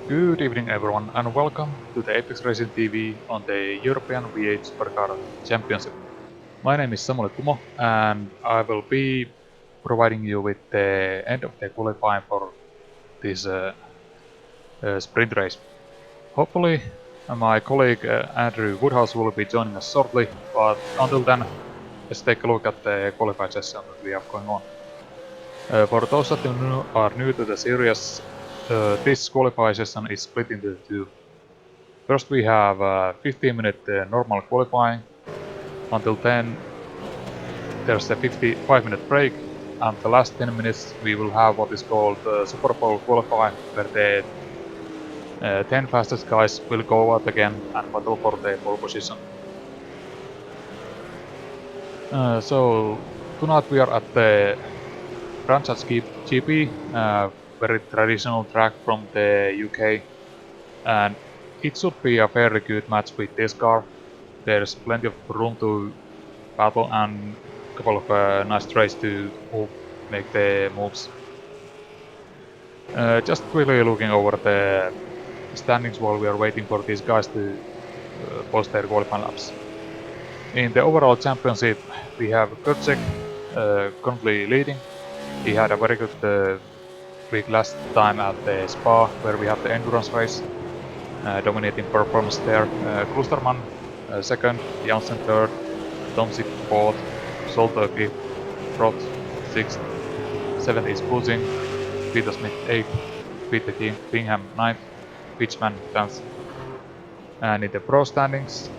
Good evening everyone and welcome to the Apex Racing TV on the European V8 Supercar Championship. My name is Samuel Kumo and I will be providing you with the end of the qualifying for this sprint race. Hopefully my colleague Andrew Woodhouse will be joining us shortly, but until then let's take a look at the qualifying session that we have going on. For those that are new to the series, this qualifying session is split into two. First we have 15-minute normal qualifying. Until then there's a 55-minute break, and the last 10 minutes we will have what is called Super Bowl qualifying, where the 10 fastest guys will go out again and battle for the pole position. So tonight we are at the Franchise GP, very traditional track from the UK, and it should be a very good match with this car. There's plenty of room to battle and a couple of nice trades to make the moves. Just quickly looking over the standings while we are waiting for these guys to post their qualifying laps. In the overall championship we have Kurczek currently leading. He had a very good week last time at the Spa, where we had the endurance race, dominating performance there. Klusterman second, Janssen third, Tomsik fourth, Solter fifth, Frot sixth, seventh is Buzzing, Peter Smith eighth, Peter Bingham ninth, Pitchman 10th. And in the pro standings,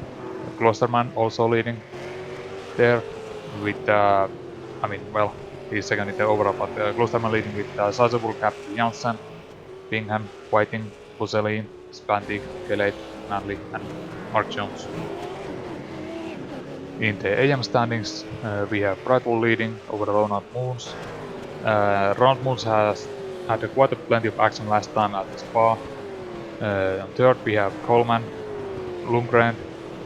Klosterman also leading there with, he's second in the overall, but Klosterman leading with sizable gap to Janssen, Bingham, Whiting, Buzelin, Spandig, Gelate, Manley and Mark Jones. In the AM standings, we have Brightwall leading over Ronald Moons. Ronald Moons has had quite plenty of action last time at the Spa. On third we have Coleman, Lundgren,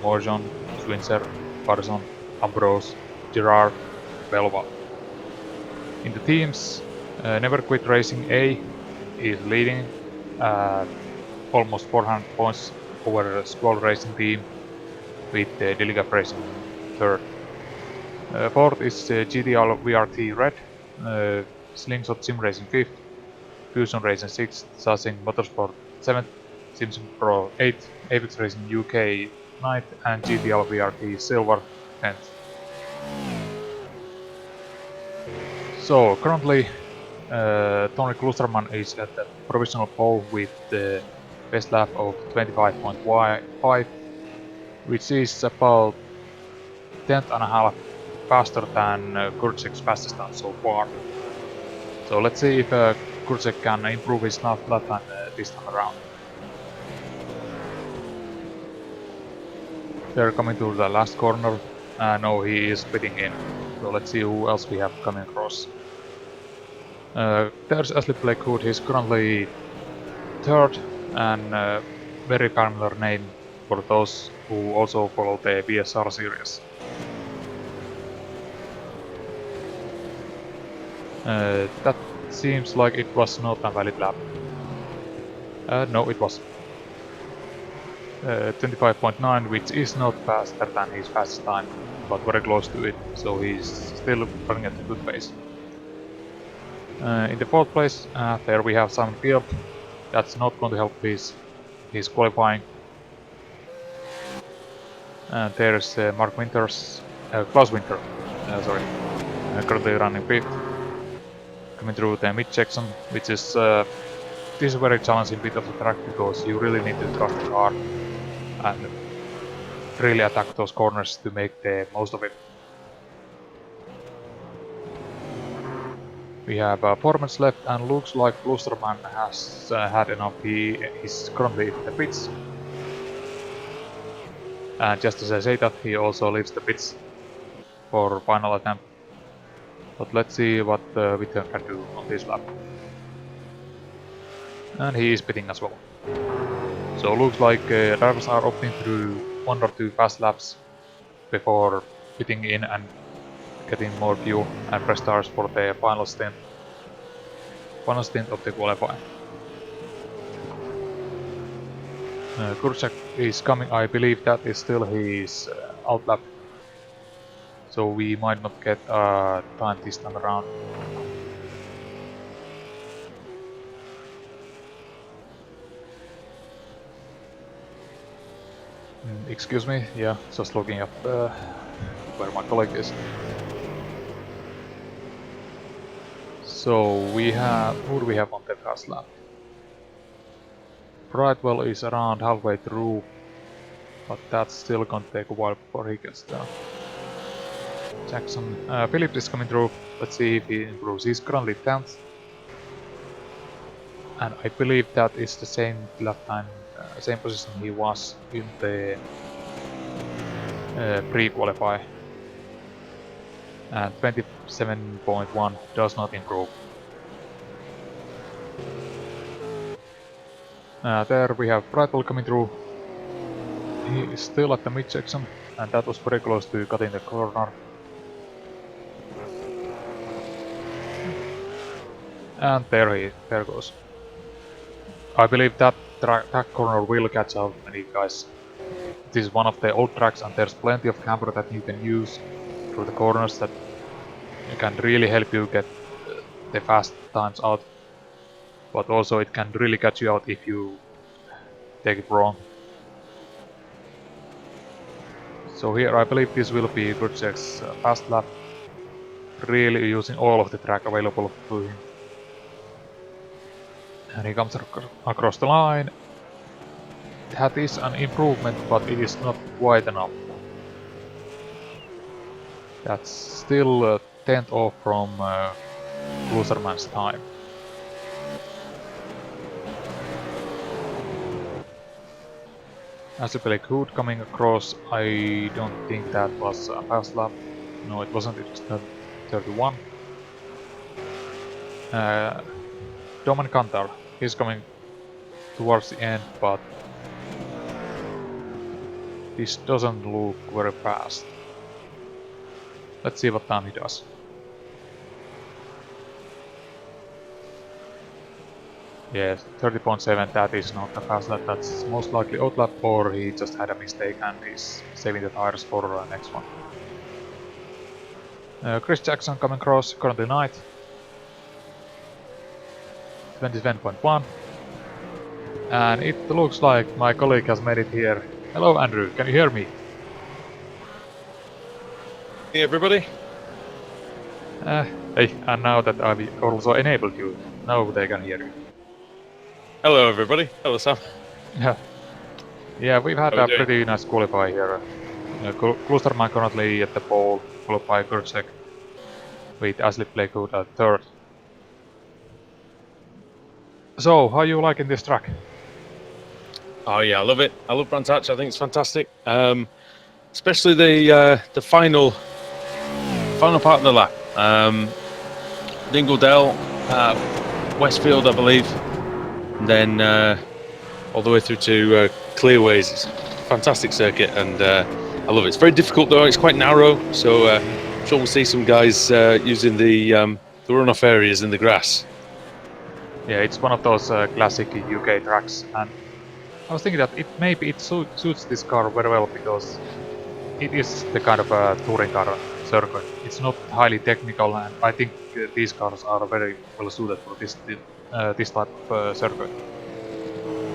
Morjon, Swinzer, Parson, Ambrose, Gerard, Belva. In the teams, Never Quit Racing A is leading, almost 400 points over Squall Racing team, with Delicap Racing third. Fourth is GTL VRT Red, Slingshot Sim Racing fifth, Fusion Racing sixth, Sasing Motorsport seventh, Simpson Pro 8th, Apex Racing UK 9th, and GTL VRT Silver 10th. So currently Tony Klusterman is at the provisional pole with the best lap of 25.5, which is about 10th and a half faster than Kurczek's fastest time so far. So let's see if Kurczek can improve his lap time this time around. They're coming to the last corner. No, he is pitting in. So let's see who else we have coming across. There's Ashley Blakewood. He's currently third, and very familiar name for those who also follow the BSR series. That seems like it was not a valid lap. No, it was. 25.9, which is not faster than his fastest time, but very close to it, so he's still running at a good pace. In the fourth place, there we have Simon Field. That's not going to help his qualifying. And there's Mark Winters, Klaus Winter, currently running fifth. Coming through the mid section, which is this is a very challenging bit of the track because you really need to trust the car and really attack those corners to make the most of it. We have 4 minutes left, and looks like Klusterman has had enough. He is currently in the pits. And just as I say that, he also leaves the pits for final attempt. But let's see what Whitton can do on this lap. And he is pitting as well. So looks like drivers are opting through 1 or 2 fast laps before pitting in and getting more fuel and fresh tires for the final stint of the qualifying. Kurczak is coming. I believe that is still his outlap. So we might not get time this time around. Excuse me, yeah, just looking up where my colleague is. So we have, who do we have on the fast lap? Brightwell is around halfway through, but that's still gonna take a while before he gets done. Jackson, Philip is coming through. Let's see if he improves. He's currently 10th. And I believe that is the same lap time, same position he was in the pre-qualify. And 27.1 does not improve. There we have Brightwell coming through. He is still at the mid-section, and that was very close to cutting the corner. And there goes. I believe that corner will catch up many guys. This is one of the old tracks, and there's plenty of camber that you can use through the corners that can really help you get the fast times out. But also it can really catch you out if you take it wrong. So here I believe this will be Kurczak's fast lap. Really using all of the track available to him. And he comes across the line. That is an improvement, but it is not quite enough. That's still a 10th off from Loserman's time. As a Blake Hood coming across, I don't think that was a fast lap. No, it wasn't, it was 31. Doman Kantar, he's coming towards the end, but this doesn't look very fast. Let's see what time he does. Yes, 30.7, that is not a fast lap, that's most likely outlap, or he just had a mistake and is saving the tires for the next one. Chris Jackson coming across, currently 9th. 27.1. And it looks like my colleague has made it here. Hello Andrew, can you hear me? Hey everybody. Hey, and now that I've also enabled you, now they can hear you. Hello everybody. Hello Sam. Yeah, we've had a pretty nice qualify here. Klusterman currently at the pole, followed by Kurczak with Ashley Blakewood at 3rd. So, how are you liking this track? Oh yeah, I love it. I love Brands Hatch. I think it's fantastic. Especially the final part of the lap. Dingledale, Westfield, I believe, and then all the way through to Clearways. It's a fantastic circuit, and I love it. It's very difficult though. It's quite narrow, so I'm sure we'll see some guys using the runoff areas in the grass. Yeah, it's one of those classic UK tracks, and I was thinking that maybe it suits this car very well because it is the kind of a touring car circuit. It's not highly technical, and I think these cars are very well suited for this type of circuit.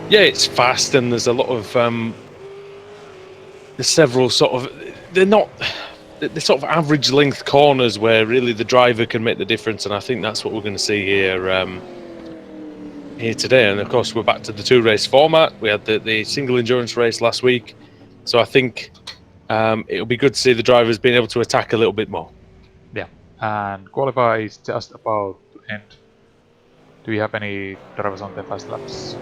Yeah, it's fast, and there's a lot of there's several sort of they're sort of average length corners where really the driver can make the difference, and I think that's what we're going to see here today. And of course we're back to the 2-race format. We had the single endurance race last week, so I think it'll be good to see the drivers being able to attack a little bit more. Yeah, and qualify is just about to end. Do you have any drivers on the fast laps?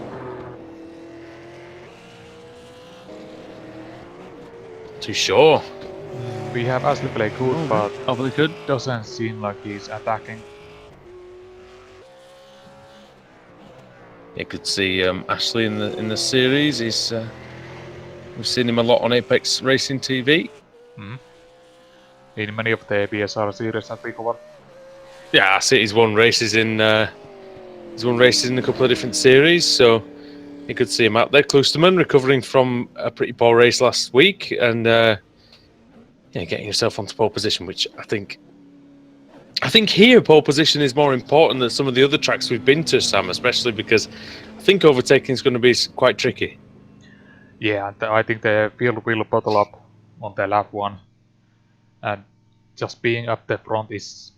Too sure. We have Ashley Blakewood, but hopefully good. Doesn't seem like he's attacking. You could see Ashley in the series. He's we've seen him a lot on Apex Racing TV. In many of the BSR series that we cover. Yeah, I see he's won races in a couple of different series. So You could see him out there. Klusterman recovering from a pretty poor race last week and getting yourself onto pole position, which I think here pole position is more important than some of the other tracks we've been to, Sam, especially because I think overtaking is going to be quite tricky. Yeah, and I think the field will bottle up on the lap 1. And just being up the front is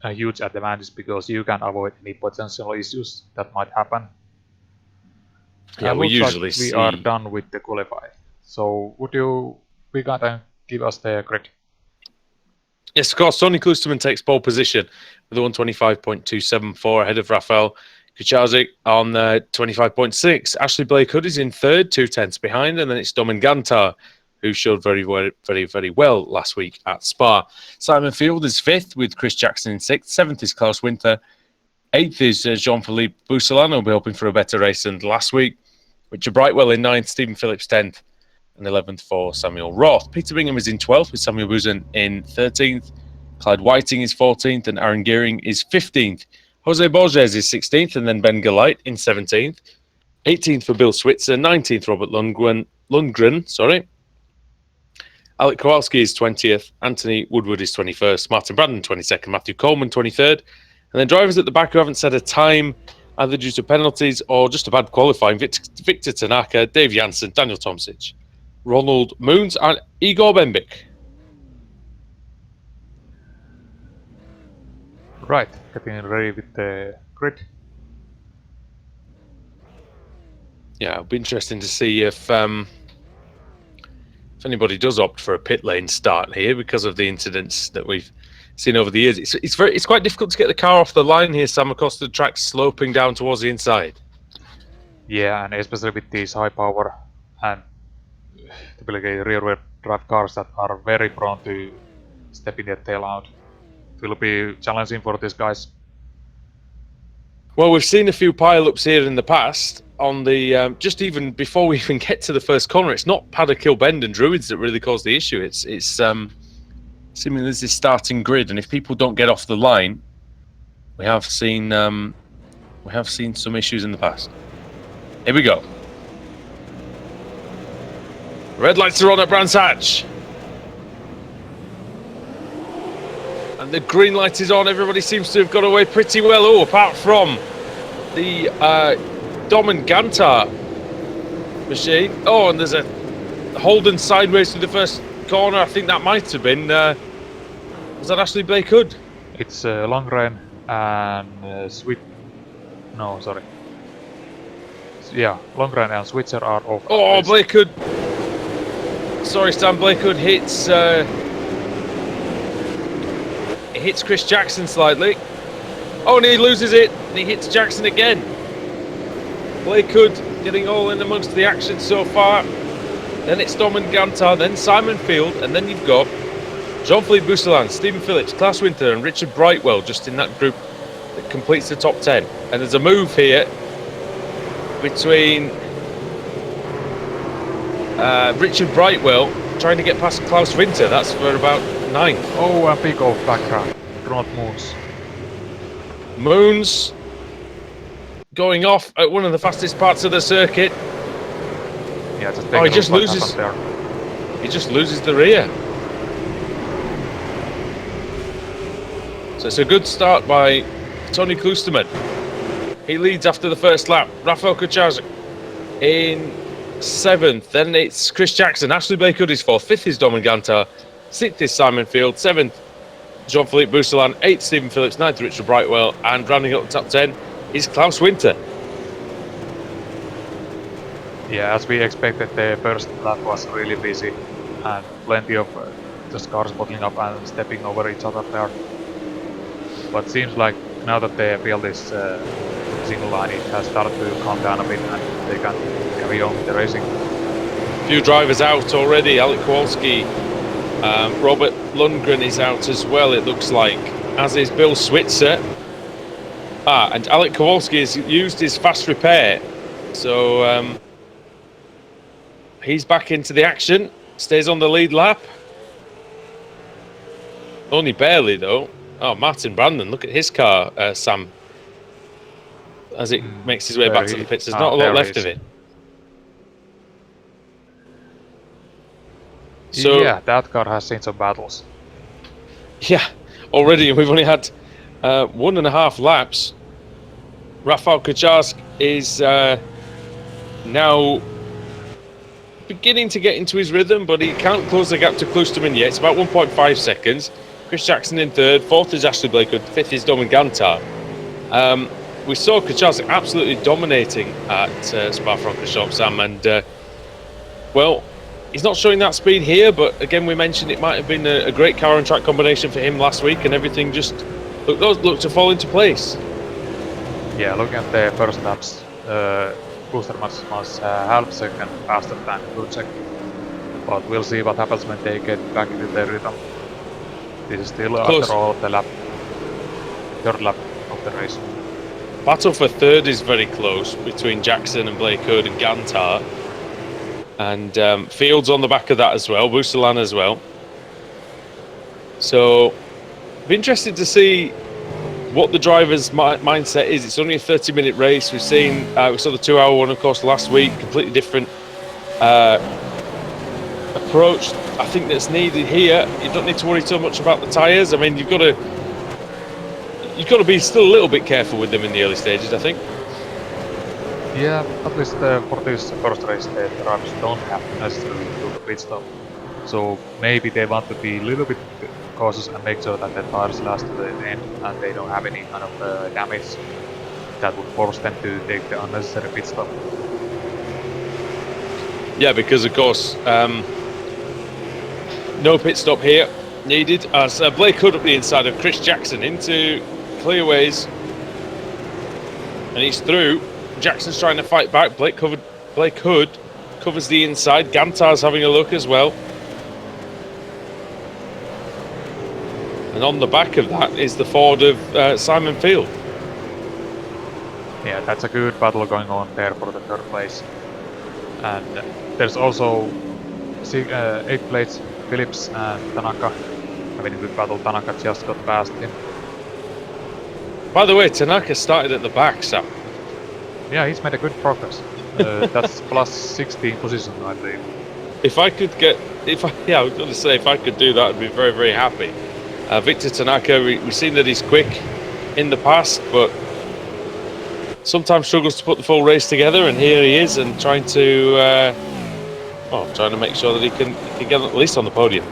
a huge advantage because you can avoid any potential issues that might happen. Yeah, we usually see... we are done with the qualifying. So would you begin and give us the grid? Yes, of course. Tony Klusterman takes pole position with a 125.274 ahead of Rafael Kucharczyk on 25.6. Ashley Blake Hood is in third, 2/10 behind, and then it's Domin Gantar, who showed very well last week at Spa. Simon Field is fifth with Chris Jackson in sixth. Seventh is Klaus Winter. Eighth is Jean-Philippe Bousselin, who'll be hoping for a better race than last week. Richard Brightwell in ninth, Stephen Phillips 10th, and 11th for Samuel Roth. Peter Bingham is in 12th with Samuel Buzen in 13th. Clyde Whiting is 14th and Aaron Gearing is 15th. Jose Borges is 16th and then Ben Galite in 17th. 18th for Bill Switzer, 19th Robert Lundgren. Alec Kowalski is 20th. Anthony Woodward is 21st. Martin Brandon 22nd. Matthew Coleman 23rd. And then drivers at the back who haven't set a time, either due to penalties or just a bad qualifying: Victor Tanaka, Dave Janssen, Daniel Tomsic, Ronald Moons, and Igor Bembik. Right, getting ready with the grid. Yeah, it'll be interesting to see if anybody does opt for a pit lane start here because of the incidents that we've seen over the years. It's quite difficult to get the car off the line here, Sam, across the track sloping down towards the inside. Yeah, and especially with these high power and typically rear-wheel drive cars that are very prone to stepping their tail out. It will be challenging for these guys. Well, we've seen a few pile-ups here in the past on the just even before we even get to the first corner. It's not Paddock Hill Bend and Druids that really cause the issue. It's seemingly there's this starting grid, and if people don't get off the line, we have seen some issues in the past. Here we go. Red lights are on at Brands Hatch. And the green light is on. Everybody seems to have got away pretty well. Oh, apart from the Domin Gantar machine. Oh, and there's a Holden sideways to the first corner. I think that might have been... was that Ashley Blake Hood? It's Longren and No, sorry. Yeah, Longren and Switzer are off. Oh, Blake Hood. Sorry, Stan. Blake Hood hits... He hits Chris Jackson slightly. Oh, and he loses it. And he hits Jackson again. Blake Hood getting all in amongst the action so far. Then it's Domin Gantar, then Simon Field, and then you've got Jean-Philippe Bousselin, Stephen Phillips, Klaus Winter, and Richard Brightwell just in that group that completes the top 10. And there's a move here between Richard Brightwell trying to get past Klaus Winter. That's for about 9th. Oh, a big off background. Ronald Moons. Moons going off at one of the fastest parts of the circuit. Yeah, he just loses. He just loses the rear. So it's a good start by Tony Klusterman. He leads after the first lap. Rafael Kucharczyk in 7th. Then it's Chris Jackson. Ashley Blake Hood is 4th. 5th is Domin Gantar. 6th is Simon Field. 7th, Jean-Philippe Bousselin. 8th, Stephen Phillips. 9th, Richard Brightwell. And rounding up the top 10 is Klaus Winter. Yeah, as we expected, the first lap was really busy and plenty of just cars bottling up and stepping over each other there. But seems like now that the field is single line, it has started to calm down a bit and they can carry on with the racing. A few drivers out already. Alec Kowalski, Robert Lundgren is out as well, it looks like, as is Bill Switzer. And Alec Kowalski has used his fast repair, so he's back into the action, stays on the lead lap. Only barely though. Oh, Martin Brandon, look at his car, Sam, as it makes his way back to the pits. There's not a lot left of it. So yeah, that car has seen some battles. yeah, already we've only had 1.5 laps. Rafał Kucharsk is now beginning to get into his rhythm, but he can't close the gap to Klosterman yet. It's about 1.5 seconds. Chris Jackson in third, fourth is Ashley Blakewood, fifth is Domin Gantar. We saw Kucharsk absolutely dominating at Spa-Francorchamps, Sam, and well, he's not showing that speed here, but again, we mentioned it might have been a great car and track combination for him last week, and everything just looked to fall into place. Yeah, looking at the first laps, Klosterman was half second faster than Kucek, but we'll see what happens when they get back into their rhythm. This is still Close. after all the third lap of the race. Battle for third is very close between Jackson and Blakewood and Gantar. And Fields on the back of that as well, Busalan as well. So, be interested to see what the driver's mindset is. It's only a 30-minute race. We saw the 2-hour one, of course, last week. Completely different approach. I think that's needed here. You don't need to worry too much about the tyres. I mean, you've got to be still a little bit careful with them in the early stages, I think. Yeah, at least for this first race, the drivers don't have to necessarily do the pit stop. So maybe they want to be a little bit cautious and make sure that the tires last to the end and they don't have any kind of damage that would force them to take the unnecessary pit stop. Yeah, because of course, no pit stop here needed as Blake Hood up the inside of Chris Jackson into clearways, and he's through. Jackson's trying to fight back. Blake Hood covers the inside. Gantar's having a look as well. And on the back of that is the Ford of Simon Field. Yeah, that's a good battle going on there for the third place. And there's also 8 plates, Phillips and Tanaka having a good battle. Tanaka just got past him. By the way, Tanaka started at the back, Sam. Yeah, he's made a good progress. That's plus 16 position, I believe. If I could I was going to say, if I could do that, I'd be very, very happy. Victor Tanaka, we've seen that he's quick in the past, but sometimes struggles to put the full race together, and here he is, and trying to make sure that he can get at least on the podium.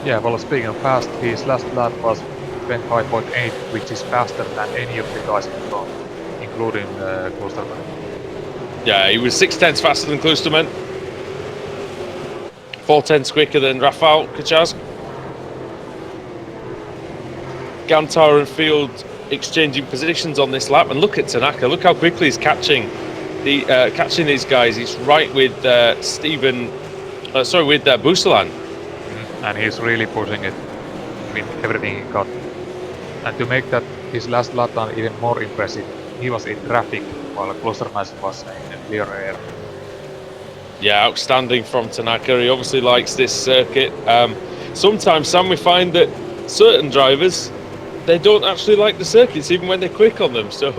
Yeah, well, speaking of fast, his last lap was 25.8, which is faster than any of the guys in front, including Klosterman. Yeah, he was 6/10 faster than Klosterman, 4/10 quicker than Rafał Kucharsk. Gantar and Field exchanging positions on this lap, and look at Tanaka. Look how quickly he's catching these guys. He's right with Busalan. And he's really pushing it with everything he got. And to make that his last lap time even more impressive, he was in traffic while Klosterman was in a clear air. Yeah, outstanding from Tanaka. He obviously likes this circuit. Sometimes, Sam, we find that certain drivers, they don't actually like the circuits even when they're quick on them. So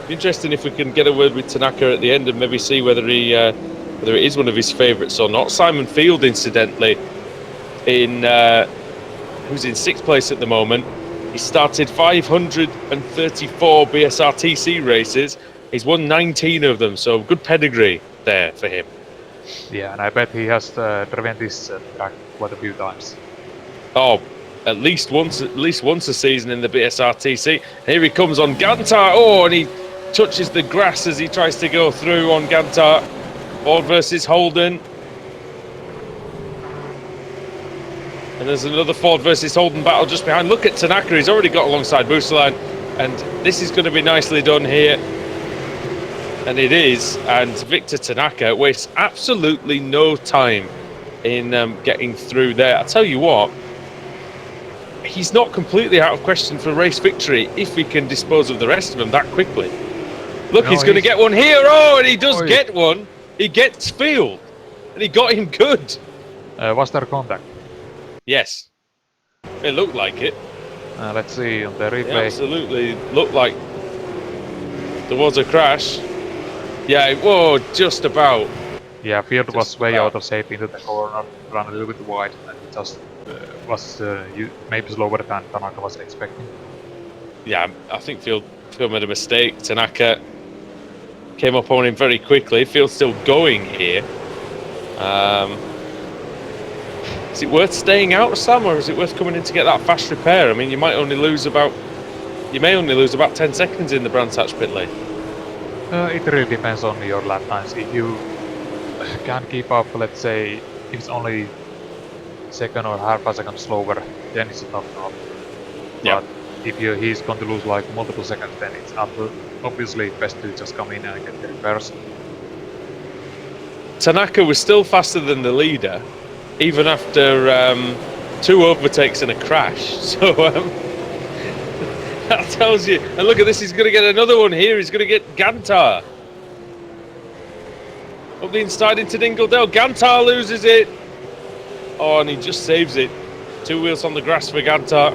interesting if we can get a word with Tanaka at the end and maybe see whether it is one of his favourites or not. Simon Field, incidentally, who's in 6th place at the moment. He started 534 BSRTC races. He's won 19 of them, so good pedigree there for him. Yeah, and I bet he has driven this track quite a few times. Oh, at least once a season in the BSRTC. Here he comes on Gantar. Oh, and he touches the grass as he tries to go through on Gantar. Ford versus Holden. And there's another Ford versus Holden battle just behind. Look at Tanaka, he's already got alongside Busalan. And this is going to be nicely done here. And it is. And Victor Tanaka wastes absolutely no time in getting through there. I'll tell you what, he's not completely out of question for race victory if he can dispose of the rest of them that quickly. Look, he's going to get one here. Oh, and he does get one. He gets Field. And he got him good. Was there contact? Yes. It looked like it. Let's see on the replay. It absolutely looked like there was a crash. Yeah, whoa, just about. Yeah, Field Just was way about. out of shape into the corner, ran a little bit wide, and just was maybe slower than Tanaka was expecting. Yeah, I think Field made a mistake. Tanaka came up on him very quickly. Field's still going here. Is it worth staying out, Sam, or is it worth coming in to get that fast repair? I mean, you may only lose about 10 seconds in the Brands Hatch pit lane. It really depends on your lap times. If you can keep up, let's say, if it's only second or half a second slower, then it's not enough. Yeah. But if he's going to lose like multiple seconds, then it's obviously best to just come in and get the repairs. Tanaka was still faster than the leader, even after 2 overtakes and a crash. So that tells you. And look at this, he's going to get another one here. He's going to get Gantar. Up the inside into Dingledale. Gantar loses it. Oh, and he just saves it. 2 wheels on the grass for Gantar.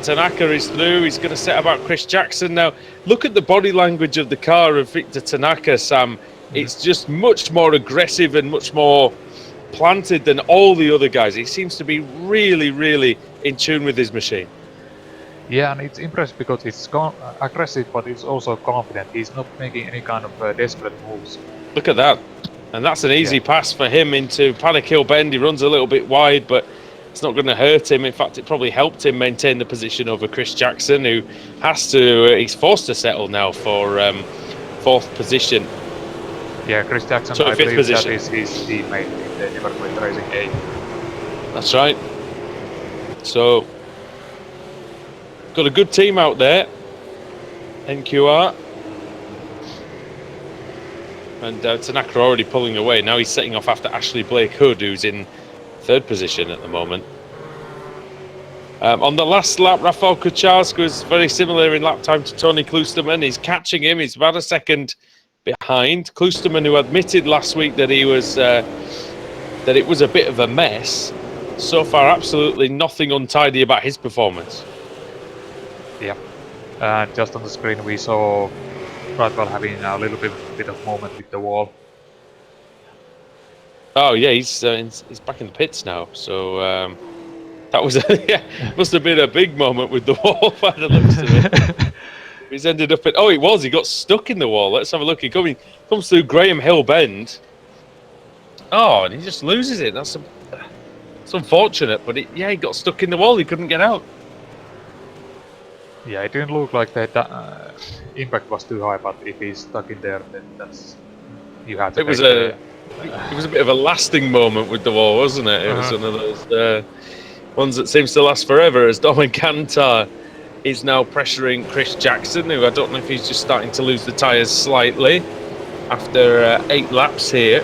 Tanaka is through. He's going to set about Chris Jackson now. Look at the body language of the car of Victor Tanaka, Sam. It's just much more aggressive and much more planted than all the other guys. He seems to be really, really in tune with his machine. Yeah, and it's impressive because it's aggressive, but it's also confident. He's not making any kind of desperate moves. Look at that. And that's an easy pass for him into Paddock Hill Bend. He runs a little bit wide, but it's not going to hurt him. In fact, it probably helped him maintain the position over Chris Jackson, who he's forced to settle now for 4th position. Yeah, Chris Jackson, I believe position. That is his teammate in the Never Quit Racing A. That's right. So, got a good team out there. NQR. And Tanaka already pulling away. Now he's setting off after Ashley Blake Hood, who's in 3rd position at the moment. On the last lap, Rafał Kucharski was very similar in lap time to Tony Klusterman. He's catching him. He's about a second behind. Klusterman, who admitted last week that he was that it was a bit of a mess. So far, absolutely nothing untidy about his performance. Yeah. Just on the screen, we saw Bradwell having a little bit of moment with the wall. Oh yeah, he's back in the pits now. So that was must have been a big moment with the wall by the looks of it. He's ended up at he got stuck in the wall. Let's have a look. He comes through Graham Hill Bend. Oh, and he just loses it. That's unfortunate, but he got stuck in the wall. He couldn't get out. Yeah, it didn't look like that impact was too high, but if he's stuck in there, then you have to. It was a bit of a lasting moment with the wall, wasn't it? It was one of those ones that seems to last forever. As Dominic Cantar is now pressuring Chris Jackson, who I don't know if he's just starting to lose the tyres slightly after 8 laps here.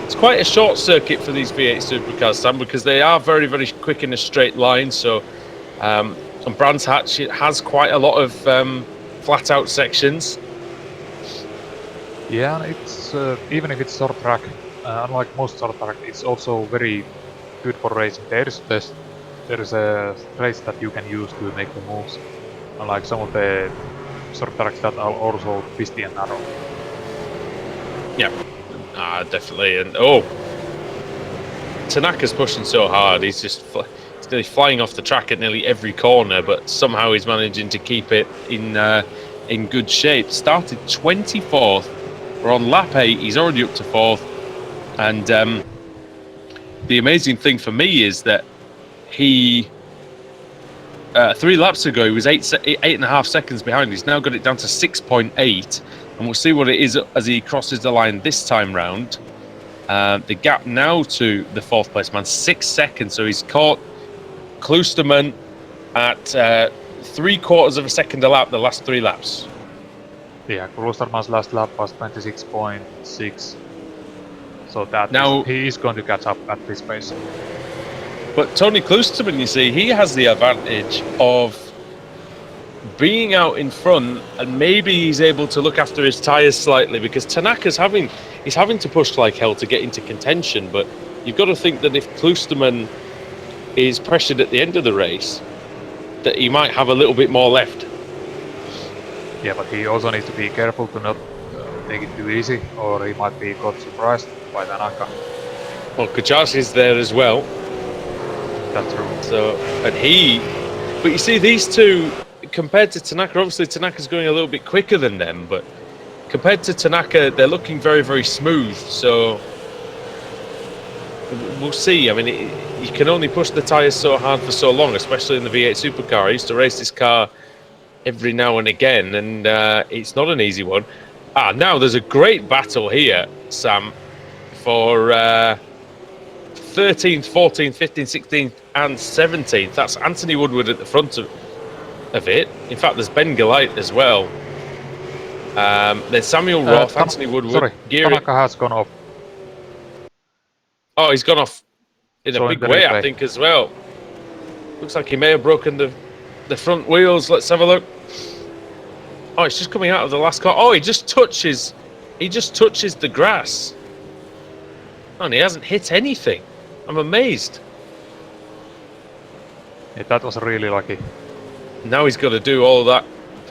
It's quite a short circuit for these V8 Supercars, Sam, because they are very, very quick in a straight line. So on Brands Hatch, it has quite a lot of flat-out sections. Yeah, it's even if it's short track, unlike most short track, it's also very good for racing. There is a race that you can use to make the moves, unlike some of the short tracks that are also twisty and narrow. Yeah, definitely. And Tanaka's pushing so hard. He's nearly flying off the track at nearly every corner, but somehow he's managing to keep it in good shape. Started 24th. We're on lap 8. He's already up to 4th. And the amazing thing for me is that he 3 laps ago he was 8.5 seconds behind. He's now got it down to 6.8, and we'll see what it is as he crosses the line this time round. The gap now to the 4th place man, 6 seconds. So he's caught Klusterman at 3/4 of a second a lap the last 3 laps. Yeah, Klusterman's last lap was 26.6. So he is going to catch up at this pace. But Tony Klusterman, you see, he has the advantage of being out in front, and maybe he's able to look after his tyres slightly, because Tanaka's having to push like hell to get into contention. But you've got to think that if Klusterman is pressured at the end of the race, that he might have a little bit more left. Yeah, but he also needs to be careful to not take it too easy, or he might be got surprised by Tanaka. Well, Kachashi's there as well. That's true. So, but you see, these two, compared to Tanaka, obviously Tanaka's going a little bit quicker than them, but compared to Tanaka, they're looking very, very smooth. So, we'll see. I mean, you can only push the tyres so hard for so long, especially in the V8 Supercar. I used to race this car every now and again, and it's not an easy one. Now there's a great battle here, Sam, for 13th, 14th, 15th, 16th, and 17th. That's Anthony Woodward at the front of it. In fact, there's Ben Golight as well. There's Samuel Roth, Anthony Woodward. Sorry, Tanaka has gone off. Oh, he's gone off in a big way, I think, as well. Looks like he may have broken the front wheels. Let's have a look. Oh, it's just coming out of the last car. Oh, he just touches the grass. Oh, and he hasn't hit anything. I'm amazed. Yeah, that was really lucky. Now he's got to do all that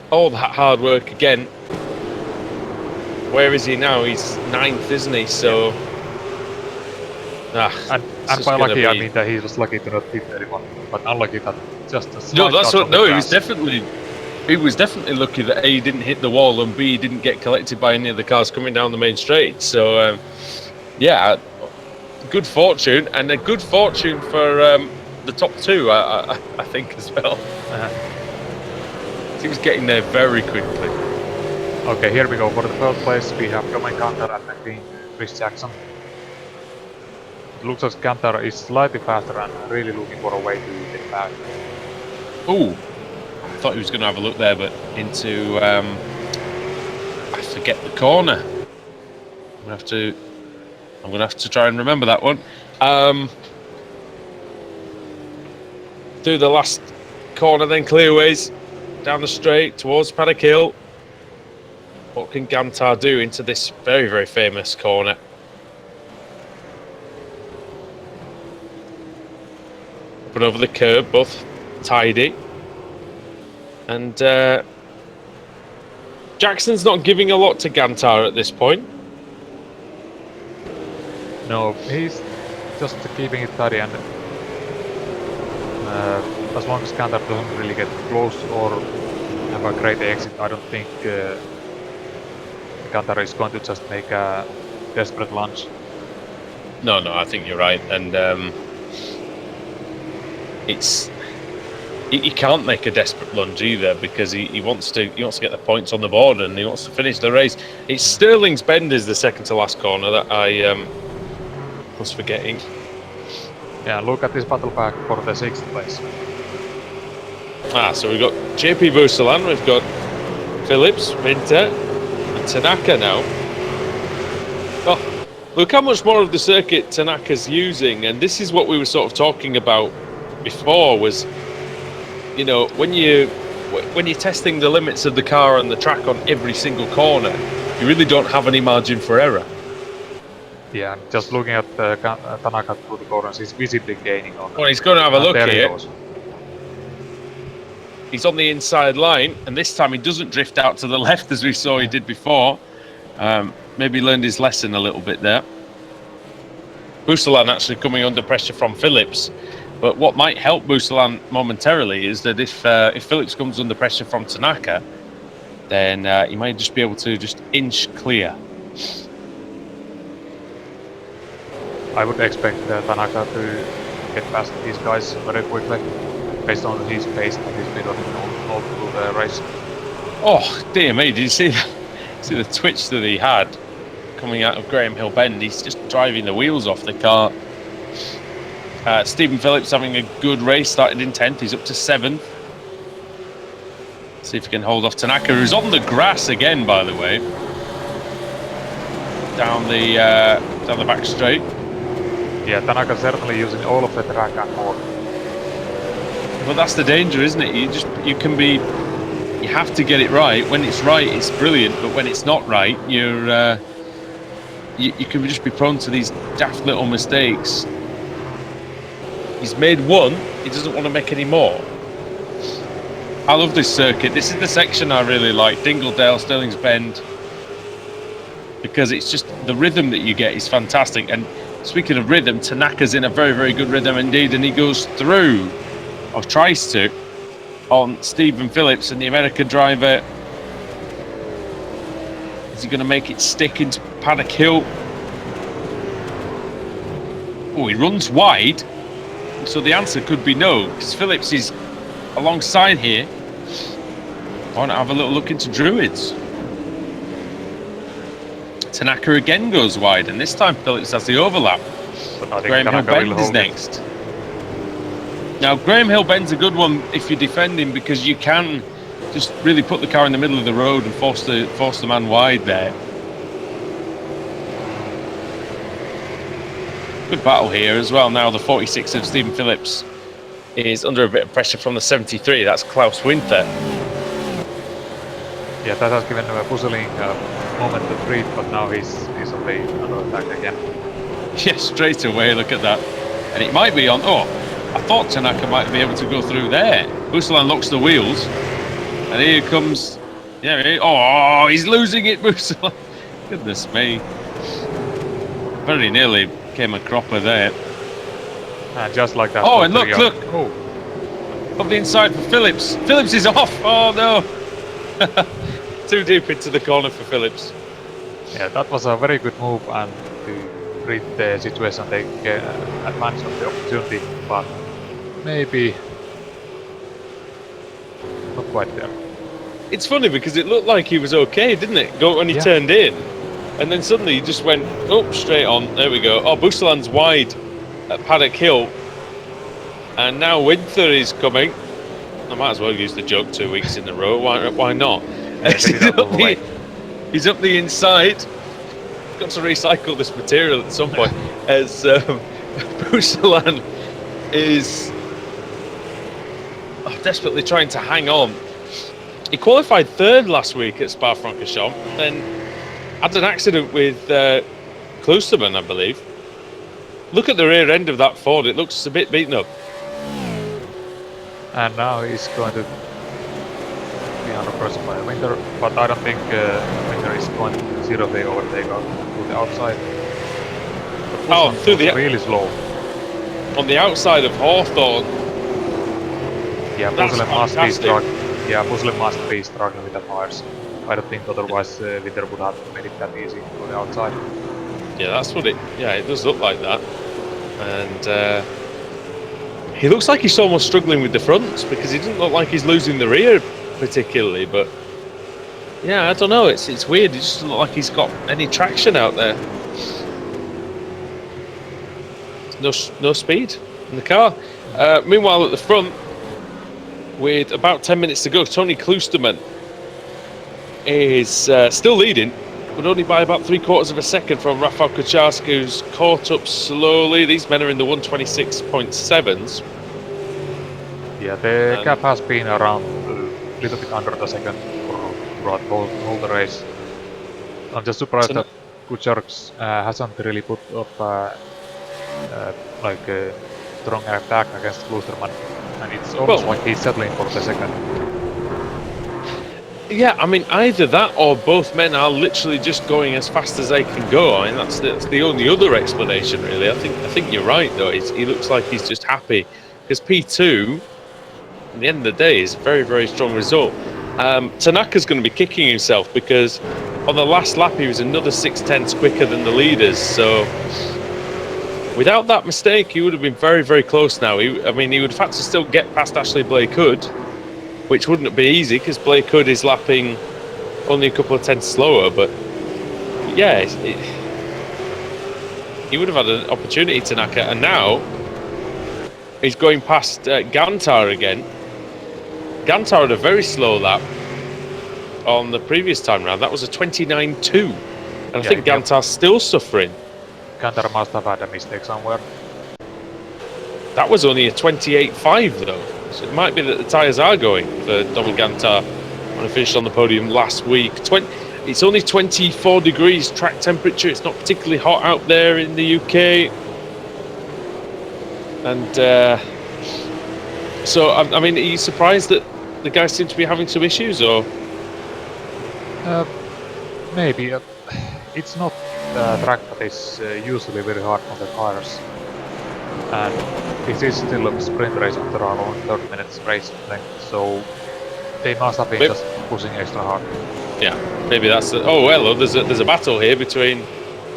hard work again. Where is he now? He's 9th, isn't he? So, and by lucky, I mean that he was lucky to not hit anyone, but unlucky that just a slight he was definitely lucky that A, he didn't hit the wall, and B, he didn't get collected by any of the cars coming down the main straight. So, yeah, good fortune, and a good fortune for the top two, I think, as well. He was getting there very quickly. Okay, here we go. For the third place, we have Romain Cantar and McQueen, Chris Jackson. It looks like Cantar is slightly faster and really looking for a way to get back. Ooh, I thought he was going to have a look there, but into I forget the corner. I'm gonna have to try and remember that one. Through the last corner, then clearways down the straight towards Paddock Hill. What can Cantar do into this very, very famous corner? Up and over the curb, both tidy. And Jackson's not giving a lot to Cantar at this point. No, he's just keeping it tidy, and as long as Cantar doesn't really get close or have a great exit, I don't think Cantar is going to just make a desperate lunge. No, I think you're right, and he can't make a desperate lunge either, because he wants to get the points on the board and he wants to finish the race. It's Sterling's Bend is the second to last corner that I was forgetting. Yeah, look at this battle pack for the 6th place. So we've got JP Busalan, we've got Phillips, Winter, and Tanaka now. Oh, look how much more of the circuit Tanaka's using, and this is what we were sort of talking about before, was, you know, when you're testing the limits of the car and the track on every single corner, you really don't have any margin for error. Yeah, just looking at Tanaka through the corners, he's visibly gaining on. Well, he's going to have a look here. Goes. He's on the inside line, and this time he doesn't drift out to the left as we saw he did before. Maybe learned his lesson a little bit there. Busalan actually coming under pressure from Phillips. But what might help Busalan momentarily is that if Phillips comes under pressure from Tanaka, then he might just be able to just inch clear. I would expect Tanaka to get past these guys very quickly, based on his pace that he's been running all through the race. Oh, dear me, did you see the twitch that he had coming out of Graham Hill Bend? He's just driving the wheels off the car. Stephen Phillips having a good race, started in 10th, he's up to 7th. See if he can hold off Tanaka, who's on the grass again, by the way. Down the back straight. Yeah, Tanaka certainly using all of the track and more. But that's the danger, isn't it? You have to get it right. When it's right, it's brilliant. But when it's not right, you can just be prone to these daft little mistakes. He's made one. He doesn't want to make any more. I love this circuit. This is the section I really like. Dingledale, Sterling's Bend. because it's just the rhythm that you get is fantastic. And speaking of rhythm, Tanaka's in a very, very good rhythm indeed, and he goes through, or tries to, on Stephen Phillips and the American driver. Is he going to make it stick into Paddock Hill? Oh, he runs wide, so the answer could be no, because Phillips is alongside here. I want to have a little look into Druids. Tanaka again goes wide, and this time Phillips has the overlap. Graham Hill Bend is next. Now, Graham Hill Bend's a good one if you're defending, because you can just really put the car in the middle of the road and force the man wide there. Good battle here as well. Now the 46 of Stephen Phillips is under a bit of pressure from the 73. That's Klaus Winther. Yeah, that has given him a puzzling moment to breathe, but now he's on the under attack again. Yeah, straight away, look at that. And it might be on... Oh, I thought Tanaka might be able to go through there. Busalan locks the wheels. And here comes... Yeah, oh, he's losing it, Busalan. Goodness me. Very nearly came a cropper there. And just like that. Oh, and look. Oh. Up the inside for Phillips. Phillips is off. Oh, no. Too deep into the corner for Phillips. Yeah, that was a very good move, and to read the situation, take advantage of the opportunity, but maybe not quite there. It's funny because it looked like he was okay, didn't it? When he turned in, and then suddenly he just went straight on. There we go. Oh, Busalan's wide at Paddock Hill, and now Winther is coming. I might as well use the joke 2 weeks in a row. Why not? Yeah, he's up the inside. Got to recycle this material at some point. As Busalan is desperately trying to hang on. He qualified third last week at Spa-Francorchamps, then had an accident with Klosterman, I believe. Look at the rear end of that Ford. It looks a bit beaten up. And now he's going to be 100% by Winter, but I don't think Winter is going to zero the overtake to the outside. Through the really slow. On the outside of Hawthorne. Yeah, Busalan must be struggling. Yeah, Busalan must be struggling with the tires. I don't think otherwise Winter would have made it that easy on the outside. Yeah, that's what it. Yeah, it does look like that. And he looks like he's almost struggling with the fronts, because he doesn't look like he's losing the rear particularly. But yeah, I don't know. It's weird. It just doesn't look like he's got any traction out there. No speed in the car. Meanwhile, at the front, with about 10 minutes to go, Tony Klosterman is still leading, but only by about 3/4 of a second from Rafał Kucharski, who's caught up slowly. These men are in the 126.7s. Yeah, the gap has been around a little bit under the second throughout all the race. I'm just surprised that Kucharski hasn't really put up like a strong attack against Klosterman, and it's almost like he's settling for the second. Yeah, I mean, either that or both men are literally just going as fast as they can go. I mean, that's the only other explanation, really. I think you're right, though. He looks like he's just happy, because P2, at the end of the day, is a very, very strong result. Tanaka's going to be kicking himself, because on the last lap he was another 6/10 quicker than the leaders. So without that mistake, he would have been very, very close now. He would have had to still get past Ashley Blake Hood, which wouldn't be easy, because Blake Hood is lapping only a couple of tenths slower. But yeah, he would have had an opportunity, Tanaka, and now he's going past Gantar again. Gantar had a very slow lap on the previous time round. That was a 29.2, and I think Gantar's still suffering. Gantar must have had a mistake somewhere. That was only a 28.5 though. So it might be that the tyres are going for Dominic Gantar when I finished on the podium last week. It's only 24 degrees track temperature. It's not particularly hot out there in the UK. And so, I mean, are you surprised that the guys seem to be having some issues, or? Maybe. it's not a track that is usually very hard on the cars. And this is still a sprint race after all, only 30 minutes race length, so they must have been Maybe- just pushing extra hard. Yeah, maybe that's the. Oh well, there's a battle here between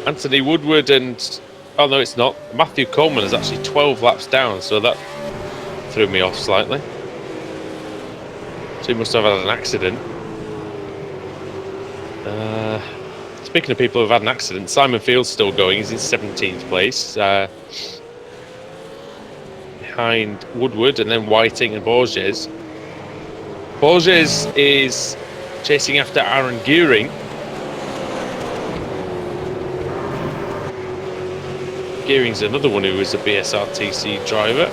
Anthony Woodward and. Oh no, it's not. Matthew Coleman is actually 12 laps down, so that threw me off slightly. So he must have had an accident. Speaking of people who've had an accident, Simon Field's still going. He's in 17th place. Behind Woodward and then Whiting and Borges. Borges is chasing after Aaron Gearing. Gearing's another one who was a BSRTC driver.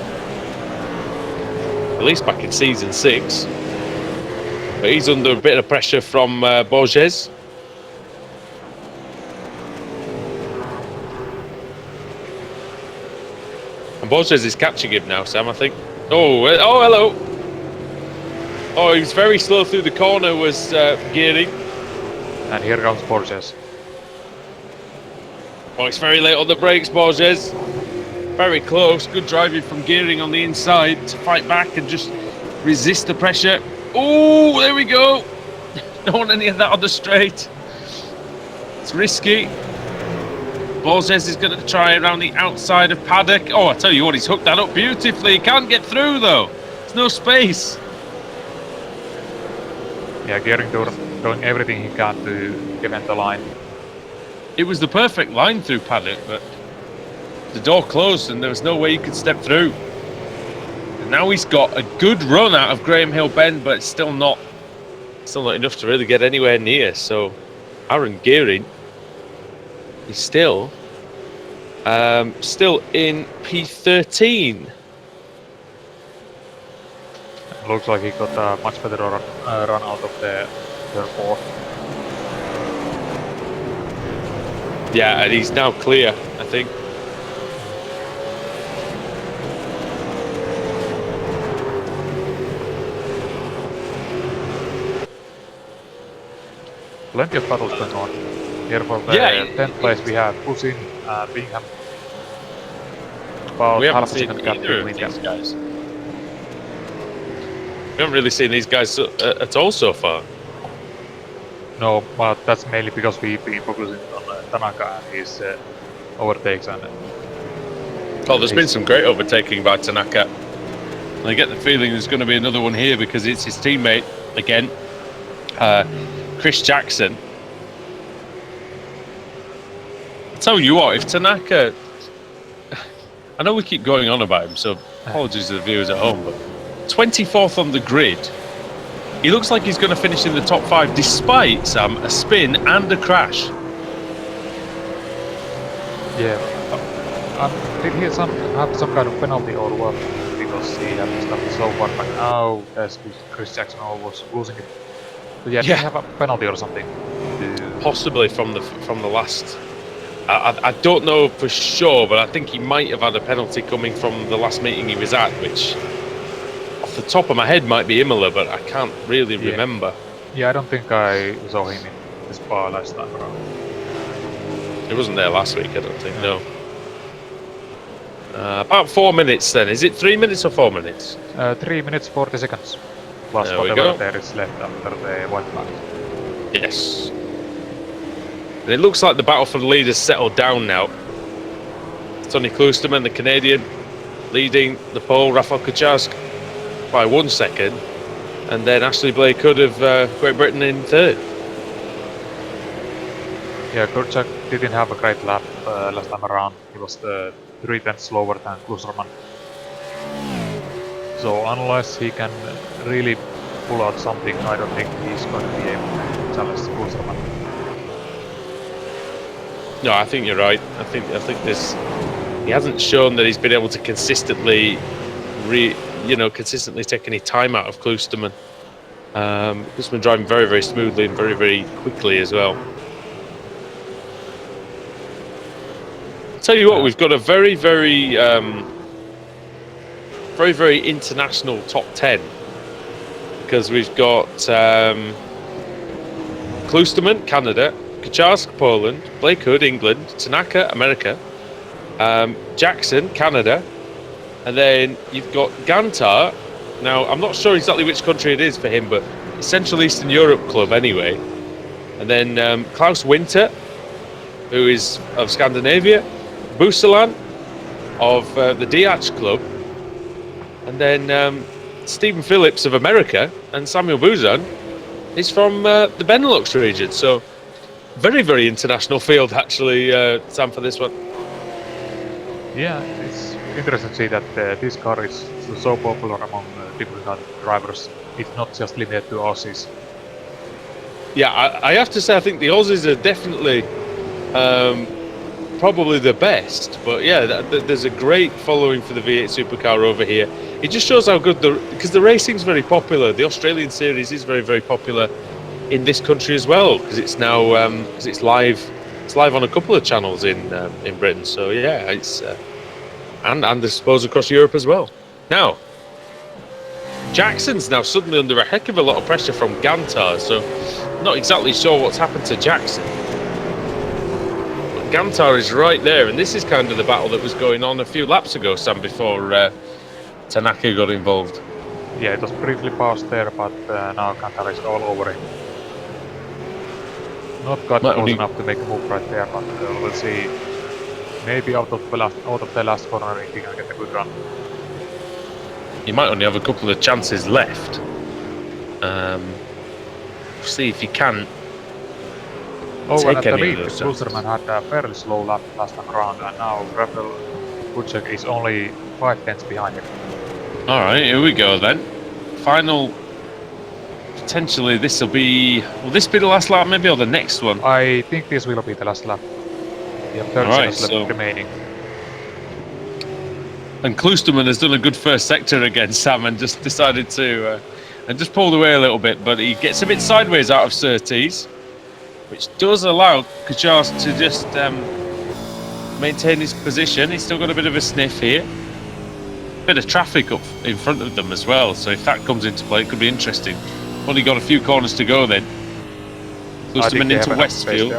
At least back in season 6. But he's under a bit of pressure from Borges. And Borges is catching him now, Sam, I think. Oh, hello. Oh, he was very slow through the corner, was Gearing. And here comes Borges. Oh, it's very late on the brakes, Borges. Very close. Good driving from Gearing on the inside to fight back and just resist the pressure. Oh, there we go. Don't want any of that on the straight. It's risky. Borges is going to try around the outside of Paddock. Oh, I tell you what, he's hooked that up beautifully. He can't get through, though. There's no space. Yeah, Gearing doing everything he can to defend the line. It was the perfect line through Paddock, but the door closed and there was no way he could step through. And now he's got a good run out of Graham Hill Bend, but it's still not enough to really get anywhere near. So Aaron Gearing is still in P13. Looks like he got a much better run out of the turn 4. Yeah, and he's now clear, I think. Plenty of battles going on. Here for the 10th place we have Pusin and Bingham. About We haven't half a seen second gap either of between these them. guys. We haven't really seen these guys at all so far. No, but that's mainly because we've been focusing on Tanaka and his overtakes and Oh, there's been some great overtaking by Tanaka. And I get the feeling there's going to be another one here because it's his teammate again, Chris Jackson. I'll tell you what, if Tanaka... I know we keep going on about him, so apologies to the viewers at home, but 24th on the grid. He looks like he's going to finish in the top 5 despite, Sam, a spin and a crash. yeah. Did he have some kind of penalty or what? Because he had started so far back now as Chris Jackson was losing it. So yeah, did he have a penalty or something? Possibly from the last. I don't know for sure, but I think he might have had a penalty coming from the last meeting he was at, which off the top of my head might be Imola, but I can't really remember. Yeah, I don't think I saw him in this bar last time around. He wasn't there last week, I don't think, no. About 4 minutes then. Is it 3 minutes or 4 minutes? 3 minutes 40 seconds. Plus There we whatever go. there is left after the white flag. Yes. And it looks like the battle for the leaders settled down now. Tony Klosterman, the Canadian, leading the pole, Rafał Kucharsk by 1 second. And then Ashley Blake Hood of Great Britain in 3rd. Yeah, Kucharsk didn't have a great lap last time around. He was 3 tenths slower than Klosterman. So unless he can really pull out something, I don't think he's going to be able to challenge Klosterman. No, I think you're right. I think this. He hasn't shown that he's been able to consistently, consistently take any time out of Klosterman. Klosterman driving very, very smoothly and very, very quickly as well. Tell you what, we've got a very, very, very, very international top 10 because we've got Klosterman, Canada, Kucharsk, Poland, Blake Hood, England, Tanaka, America, Jackson, Canada, and then you've got Gantar. Now, I'm not sure exactly which country it is for him, but it's Central Eastern Europe club anyway. And then Klaus Winter, who is of Scandinavia, Busalan of the DH club, and then Stephen Phillips of America, and Samuel Buzan is from the Benelux region. So very, very international field actually, Sam, for this one. Yeah, it's interesting to see that this car is so popular among different drivers. It's not just limited to Aussies. Yeah, I have to say, I think the Aussies are definitely probably the best. But yeah, there's a great following for the V8 supercar over here. It just shows how good because the racing's very popular. The Australian series is very, very popular in this country as well, because it's now because it's live on a couple of channels in Britain. So yeah, it's and I suppose across Europe as well. Now, Jackson's now suddenly under a heck of a lot of pressure from Gantar, so not exactly sure what's happened to Jackson. But Gantar is right there, and this is kind of the battle that was going on a few laps ago, Sam, before Tanaka got involved. Yeah, it was briefly paused there, but now Gantar is all over him. Not quite close enough to make a move right there, but we'll see. Maybe out of the last corner he can get a good run. He might only have a couple of chances left. See if he can take any of those chances. Rusterman had a fairly slow lap last time around, and now Rafael Kucek is only 5 tenths behind him. Alright, here we go then. Final. Potentially this will be. Will this be the last lap maybe, or the next one? I think this will be the last lap. We have 30 seconds left remaining. And Klosterman has done a good first sector again, Sam, and just decided to and just pulled away a little bit, but he gets a bit sideways out of Surtees, which does allow Kucharsk to just maintain his position. He's still got a bit of a sniff here. Bit of traffic up in front of them as well, so if that comes into play, it could be interesting. Only got a few corners to go then. Klosterman into Westfield.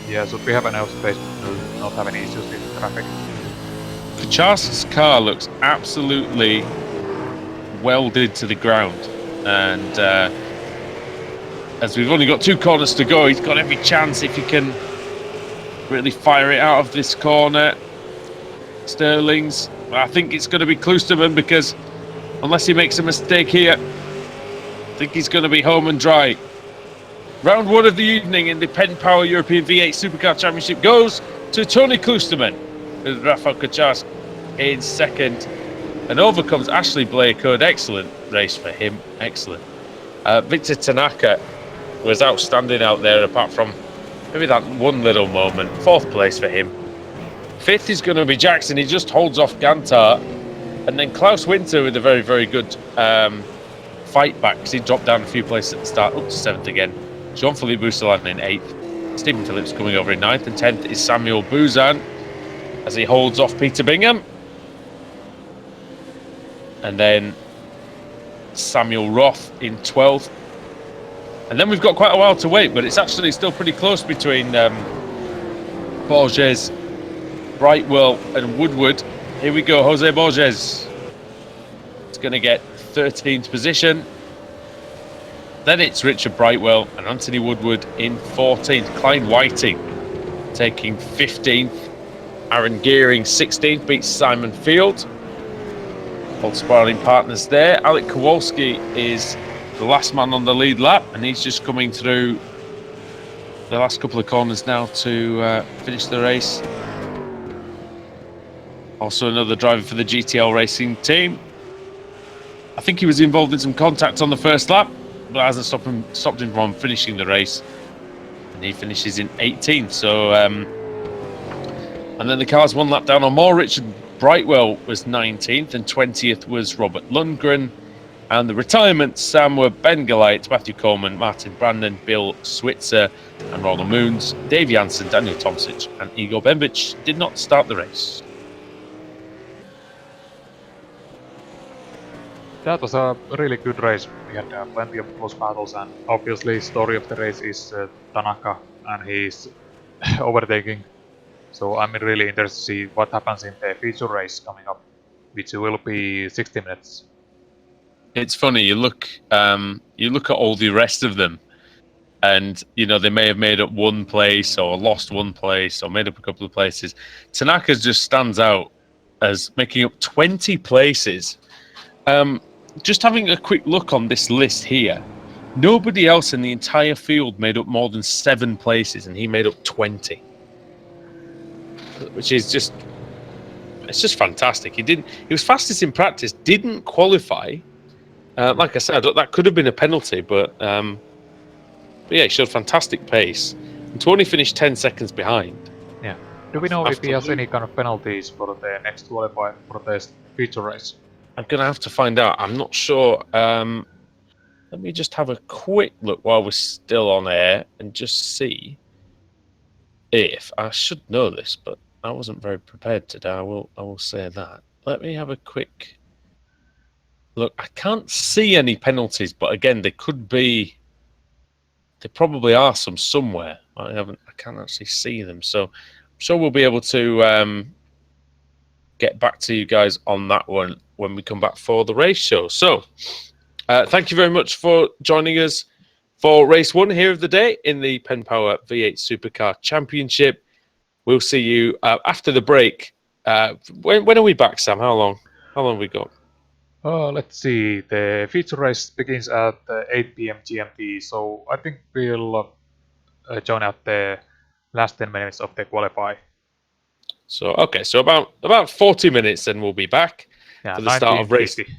Yeah, so we have enough space to not have any issues with traffic. Kucharsk's car looks absolutely welded to the ground, and as we've only got 2 corners to go, he's got every chance if he can really fire it out of this corner. Sterling's, I think it's going to be Klosterman, because unless he makes a mistake here, I think he's going to be home and dry. Round 1 of the evening in the PenPower European V8 Supercar Championship goes to Tony Klosterman, with Rafael Kucharsk in second, and overcomes Ashley Blake Hood. Excellent race for him, excellent. Victor Tanaka was outstanding out there, apart from maybe that one little moment. 4th place for him. 5th is going to be Jackson. He just holds off Gantar, and then Klaus Winter with a very, very good fight back, because he dropped down a few places at the start, up to 7th again. Jean-Philippe Busalan in 8th. Stephen Phillips coming over in 9th, and 10th is Samuel Buzan, as he holds off Peter Bingham. And then Samuel Roth in 12th. And then we've got quite a while to wait, but it's actually still pretty close between Borges, Brightwell and Woodward. Here we go, Jose Borges. It's going to get 13th position. Then it's Richard Brightwell and Anthony Woodward in 14th. Klein Whiting taking 15th. Aaron Gearing 16th, beats Simon Field. Old sparring partners there. Alec Kowalski is the last man on the lead lap, and he's just coming through the last couple of corners now to finish the race. Also another driver for the GTL Racing team. I think he was involved in some contact on the first lap, but it hasn't stopped him from finishing the race. And he finishes in 18th. So, and then the car's 1 lap down on more. Richard Brightwell was 19th, and 20th was Robert Lundgren. And the retirements, Sam, were Ben Golight, Matthew Coleman, Martin Brandon, Bill Switzer, and Ronald Moons. Dave Jansen, Daniel Tomsic, and Igor Bembic did not start the race. That was a really good race. We had plenty of close battles, and obviously story of the race is Tanaka and he's overtaking. So I'm really interested to see what happens in the feature race coming up, which will be 60 minutes. It's funny. You look at all the rest of them, and they may have made up one place or lost one place or made up a couple of places. Tanaka just stands out as making up 20 places. Just having a quick look on this list here, nobody else in the entire field made up more than 7 places, and he made up 20, which is just fantastic. He was fastest in practice, didn't qualify. Like I said, that could have been a penalty, but yeah, he showed fantastic pace. And to only finish 10 seconds behind. Yeah. Do we know if he after has any kind of penalties for the next qualify for the feature race? I'm going to have to find out. I'm not sure. Let me just have a quick look while we're still on air and just see if I should know this, but I wasn't very prepared today. I will say that. Let me have a quick look. I can't see any penalties, but again, they could be. There probably are some somewhere. I can't actually see them, so I'm sure we'll be able to get back to you guys on that one when we come back for the race show. So, thank you very much for joining us for race 1 here of the day in the PenPower V8 Supercar Championship. We'll see you after the break. When are we back, Sam? How long have we got? Let's see. The feature race begins at 8 p.m. GMT, so I think we'll join at the last 10 minutes of the qualify. So about 40 minutes, then we'll be back Yeah, for the start of race. 19:50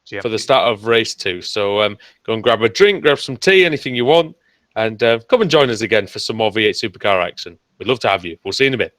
GMT. For the start of race 2. So go and grab a drink, grab some tea, anything you want, and come and join us again for some more V8 Supercar action. We'd love to have you. We'll see you in a bit.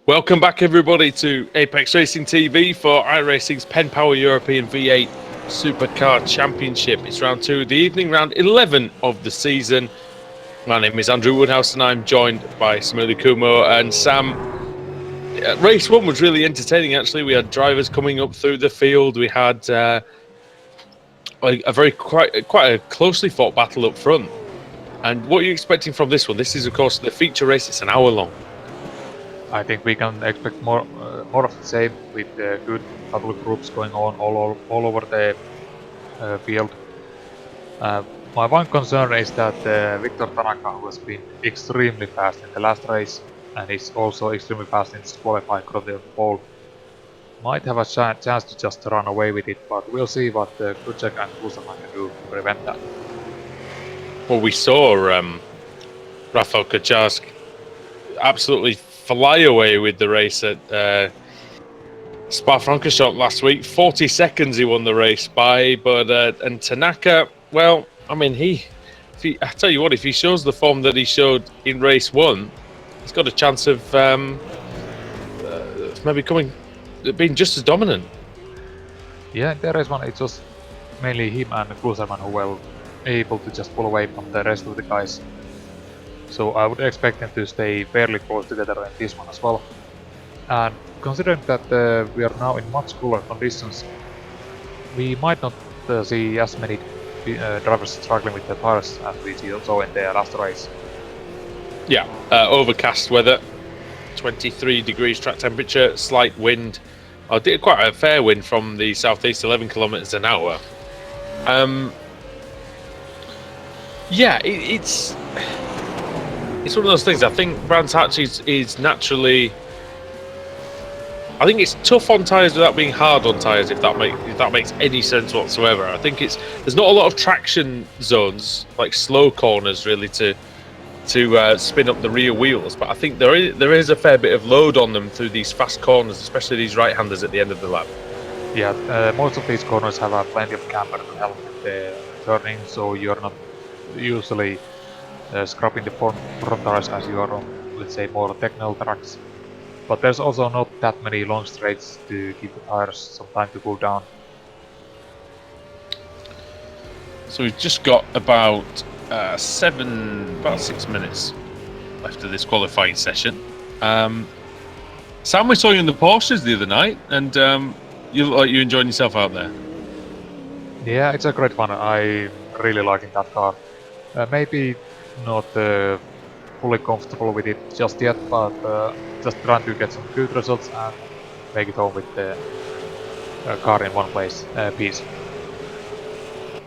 Welcome back, everybody, to Apex Racing TV for iRacing's PenPower European V8 Supercar Championship. It's round 2 of the evening, round 11 of the season. My name is Andrew Woodhouse, and I'm joined by Samuli Kumo and Sam. Race 1 was really entertaining, actually. We had drivers coming up through the field. We had quite a closely fought battle up front. And what are you expecting from this one? This is, of course, the feature race. It's an hour long. I think we can expect more of the same with good battle groups going on all over the field. My one concern is that Victor Tanaka, who has been extremely fast in the last race and is also extremely fast in this qualifying on pole, might have a chance to just run away with it, but we'll see what Kuczek and Kusaman can do to prevent that. Well, we saw Rafał Kaczarski absolutely fly away with the race at Spa-Francorchamps last week. 40 seconds he won the race by, but and Tanaka, well, I mean, I tell you what, if he shows the form that he showed in race 1, he's got a chance of maybe being just as dominant. Yeah, in race 1 it was mainly him and Kluserman who were able to just pull away from the rest of the guys. So I would expect them to stay fairly close together in this one as well. And considering that we are now in much cooler conditions, we might not see as many drivers struggling with the tires as we saw in the last race. Yeah, overcast weather, 23 degrees track temperature, slight wind. Quite a fair wind from the southeast, 11 kilometers an hour. Yeah, it's one of those things. I think Brands Hatch is naturally. I think it's tough on tyres without being hard on tyres. If that makes any sense whatsoever. I think there's not a lot of traction zones, like slow corners, really to spin up the rear wheels. But I think there is a fair bit of load on them through these fast corners, especially these right-handers at the end of the lap. Yeah, most of these corners have plenty of camber to help with the turning, so you're not usually scrapping the front tires as you are on, let's say, more technical tracks. But there's also not that many long straights to give the tires some time to cool down. So we've just got about 6 minutes left of this qualifying session. Sam, we saw you in the Porsches the other night, and you look like you're enjoying yourself out there. Yeah, it's a great fun. I really liking that car. Maybe not fully comfortable with it just yet, but just trying to get some good results and make it home with the car in one piece.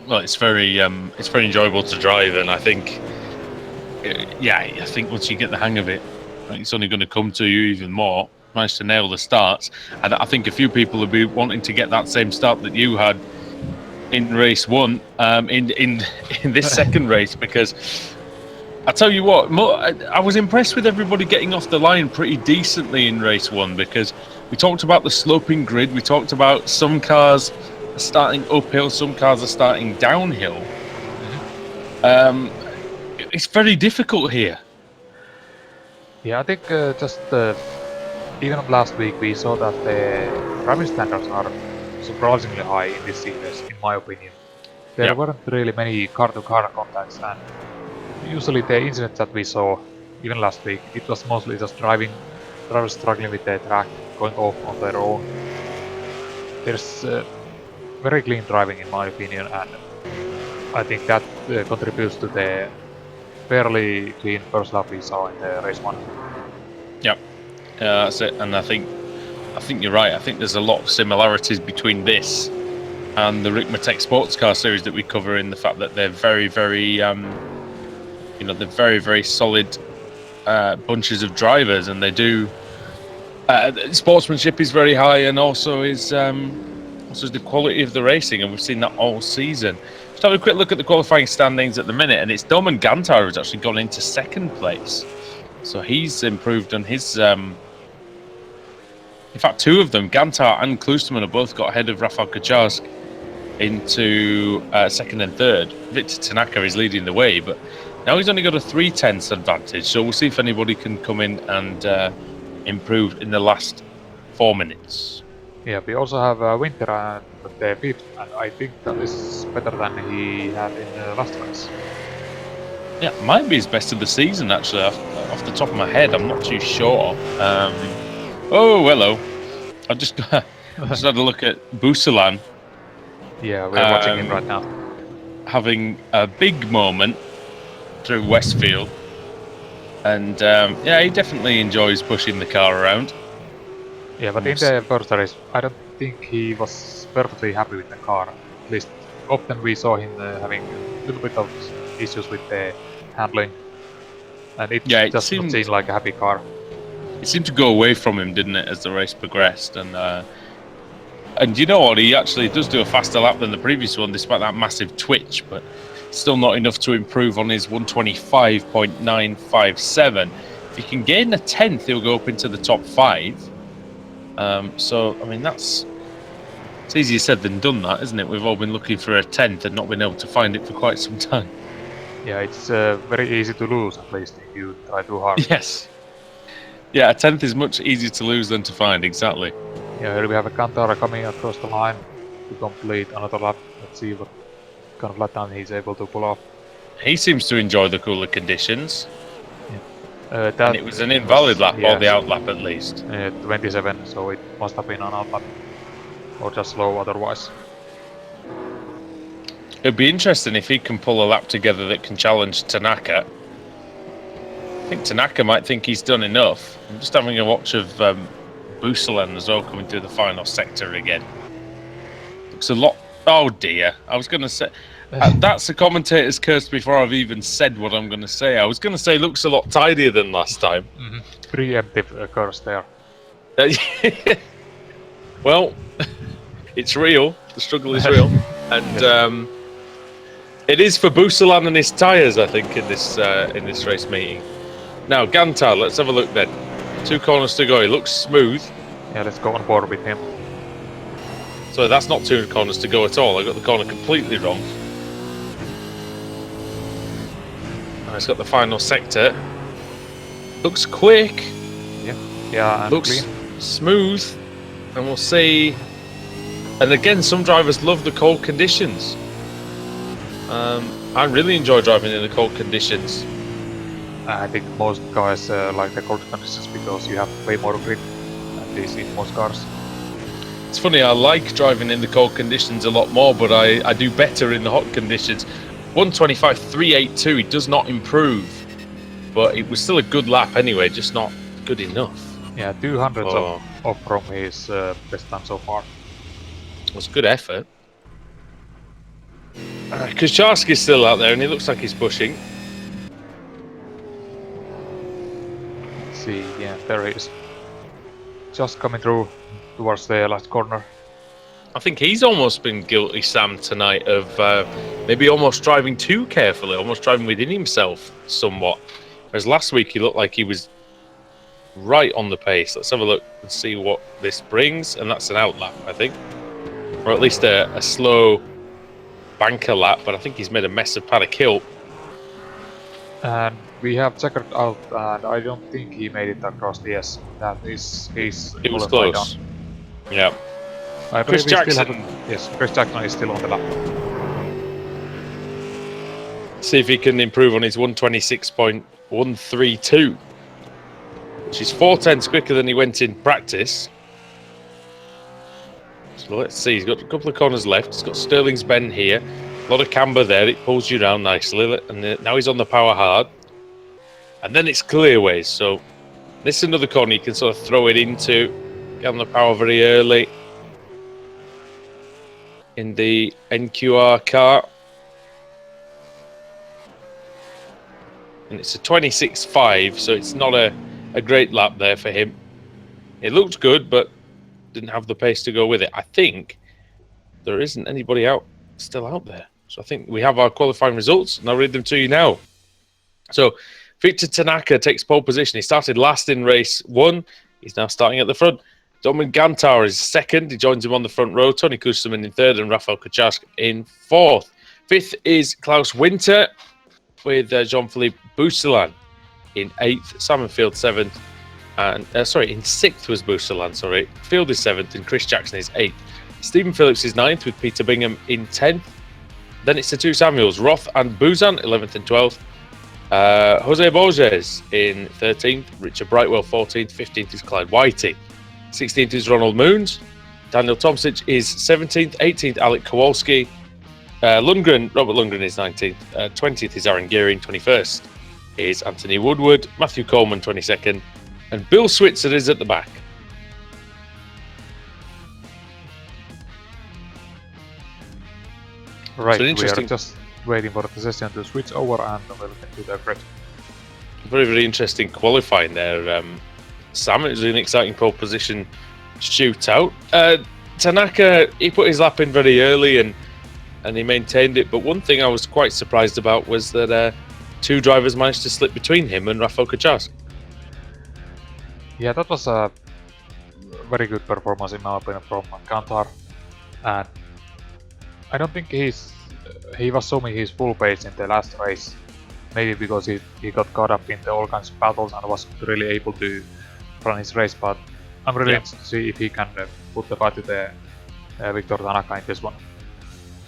Well, it's very enjoyable to drive, and I think, I think once you get the hang of it, it's only going to come to you even more. Managed to nail the starts, and I think a few people will be wanting to get that same start that you had in race 1, in this second race, because I tell you what, I was impressed with everybody getting off the line pretty decently in race 1, because we talked about the sloping grid, we talked about some cars are starting uphill, some cars are starting downhill. It's very difficult here. Yeah, I think even last week we saw that the driving standards are surprisingly high in this series, in my opinion. There weren't really many car-to-car contacts, and usually the incidents that we saw, even last week, it was mostly just drivers struggling with the track, going off on their own. There's very clean driving in my opinion, and I think that contributes to the fairly clean first lap we saw in the race 1. Yep, that's it, and I think you're right. I think there's a lot of similarities between this and the Rikmatech Sports Car Series that we cover, in the fact that they're very, very, they're very, very solid bunches of drivers, and they do. Sportsmanship is very high, and also is the quality of the racing, and we've seen that all season. Just have a quick look at the qualifying standings at the minute, and it's Domen Gantar who's actually gone into second place. So he's improved on his. In fact, two of them, Gantar and Klusterman, have both got ahead of Rafał Kaczarski into second and third. Victor Tanaka is leading the way, but now he's only got a 0.3 advantage. So we'll see if anybody can come in and improved in the last 4 minutes. Yeah, we also have Winter at the 5th, and I think that is better than he had in the last race. Yeah, might be his best of the season, actually, off the top of my head. I'm not too sure. Oh, hello. I just had a look at Busalan. Yeah, we're watching him right now. Having a big moment through Westfield. And yeah, he definitely enjoys pushing the car around. Yeah, but in the first race, I don't think he was perfectly happy with the car. At least often we saw him having a little bit of issues with the handling. And it just didn't seem like a happy car. It seemed to go away from him, didn't it, as the race progressed? And you know what? He actually does do a faster lap than the previous one, despite that massive twitch, but still not enough to improve on his 125.957. If he can gain a 10th, he'll go up into the top 5. So, I mean, it's easier said than done, that, isn't it? We've all been looking for a 10th and not been able to find it for quite some time. Yeah, it's very easy to lose, at least, if you try too hard. Yes. Yeah, a 10th is much easier to lose than to find, exactly. Yeah, here we have a Cantara coming across the line to complete another lap. Let's see what kind of lap time he's able to pull off. He seems to enjoy the cooler conditions. Yeah. And it was an invalid lap, or the out lap at least. 27, so it must have been an out lap. Or just slow otherwise. It'd be interesting if he can pull a lap together that can challenge Tanaka. I think Tanaka might think he's done enough. I'm just having a watch of Busalan as well coming through the final sector again. Looks a lot... Oh dear, I was going to say... that's the commentator's curse before I've even said what I'm going to say. I was going to say looks a lot tidier than last time. Preemptive curse there. Well, it's real. The struggle is real. And it is for Busalan and his tyres, I think, in this race meeting. Now, Gantar, let's have a look then. 2 corners to go. He looks smooth. Yeah, let's go on board with him. So that's not 2 corners to go at all. I got the corner completely wrong. He's got the final sector. Looks quick. Yeah, and looks clean. Smooth. And we'll see. And again, some drivers love the cold conditions. I really enjoy driving in the cold conditions. I think most guys like the cold conditions because you have way more grip than these in most cars. It's funny, I like driving in the cold conditions a lot more, but I do better in the hot conditions. 125.382, it does not improve, but it was still a good lap anyway, just not good enough. Yeah, 200 off from his best time so far. It was good effort. Kucharski's still out there and he looks like he's pushing. Let's see, yeah, there he is. Just coming through towards the last corner. I think he's almost been guilty, Sam, tonight of maybe almost driving too carefully, almost driving within himself somewhat. Whereas last week he looked like he was right on the pace. Let's have a look and see what this brings. And that's an out lap, I think. Or at least a slow banker lap, but I think he's made a mess of Paddock Hill. And we have checkered out, and I don't think he made it across the S. It was close. Yeah. Chris Jackson. Yes, Chris Jackson is still on the lap. See if he can improve on his 126.132, which is 4/10 quicker than he went in practice. So let's see, he's got a couple of corners left. He's got Sterling's Bend here. A lot of camber there, it pulls you down nicely. And now he's on the power hard. And then it's clearways, so this is another corner you can sort of throw it into. Get on the power very early in the NQR car. And it's a 26.5, so it's not a great lap there for him. It looked good, but didn't have the pace to go with it. I think there isn't anybody still out there. So I think we have our qualifying results, and I'll read them to you now. So Victor Tanaka takes pole position. He started last in race 1. He's now starting at the front. Domin Gantar is second. He joins him on the front row. Tony Kusterman in third and Rafael Kucharski in fourth. Fifth is Klaus Winter with Jean-Philippe Busalan in eighth. Simon Field seventh. And in 6th was Boosterland, sorry. Field is 7th and Chris Jackson is 8th. Stephen Phillips is 9th with Peter Bingham in 10th. Then it's the two Samuels, Roth and Buzan, 11th and 12th. Jose Borges in 13th, Richard Brightwell 14th, 15th is Clyde Whitey, 16th is Ronald Moons, Daniel Tomsic is 17th, 18th Alec Kowalski, Robert Lundgren is 19th, 20th is Aaron Gearing, 21st is Anthony Woodward, Matthew Coleman 22nd, and Bill Switzer is at the back. Right, we are just waiting for the session to switch over and we'll get to the grid. Very, very interesting qualifying there, Sam. It was an exciting pole position shootout. Tanaka, he put his lap in very early and he maintained it, but one thing I was quite surprised about was that two drivers managed to slip between him and Rafał Kucharski. Yeah, that was a very good performance in my opinion from Kantar, and I don't think he was showing his full pace in the last race. Maybe because he got caught up in all kinds of battles and wasn't really able to run his race. But I'm really interested to see if he can put the fight to the Victor Tanaka in this one.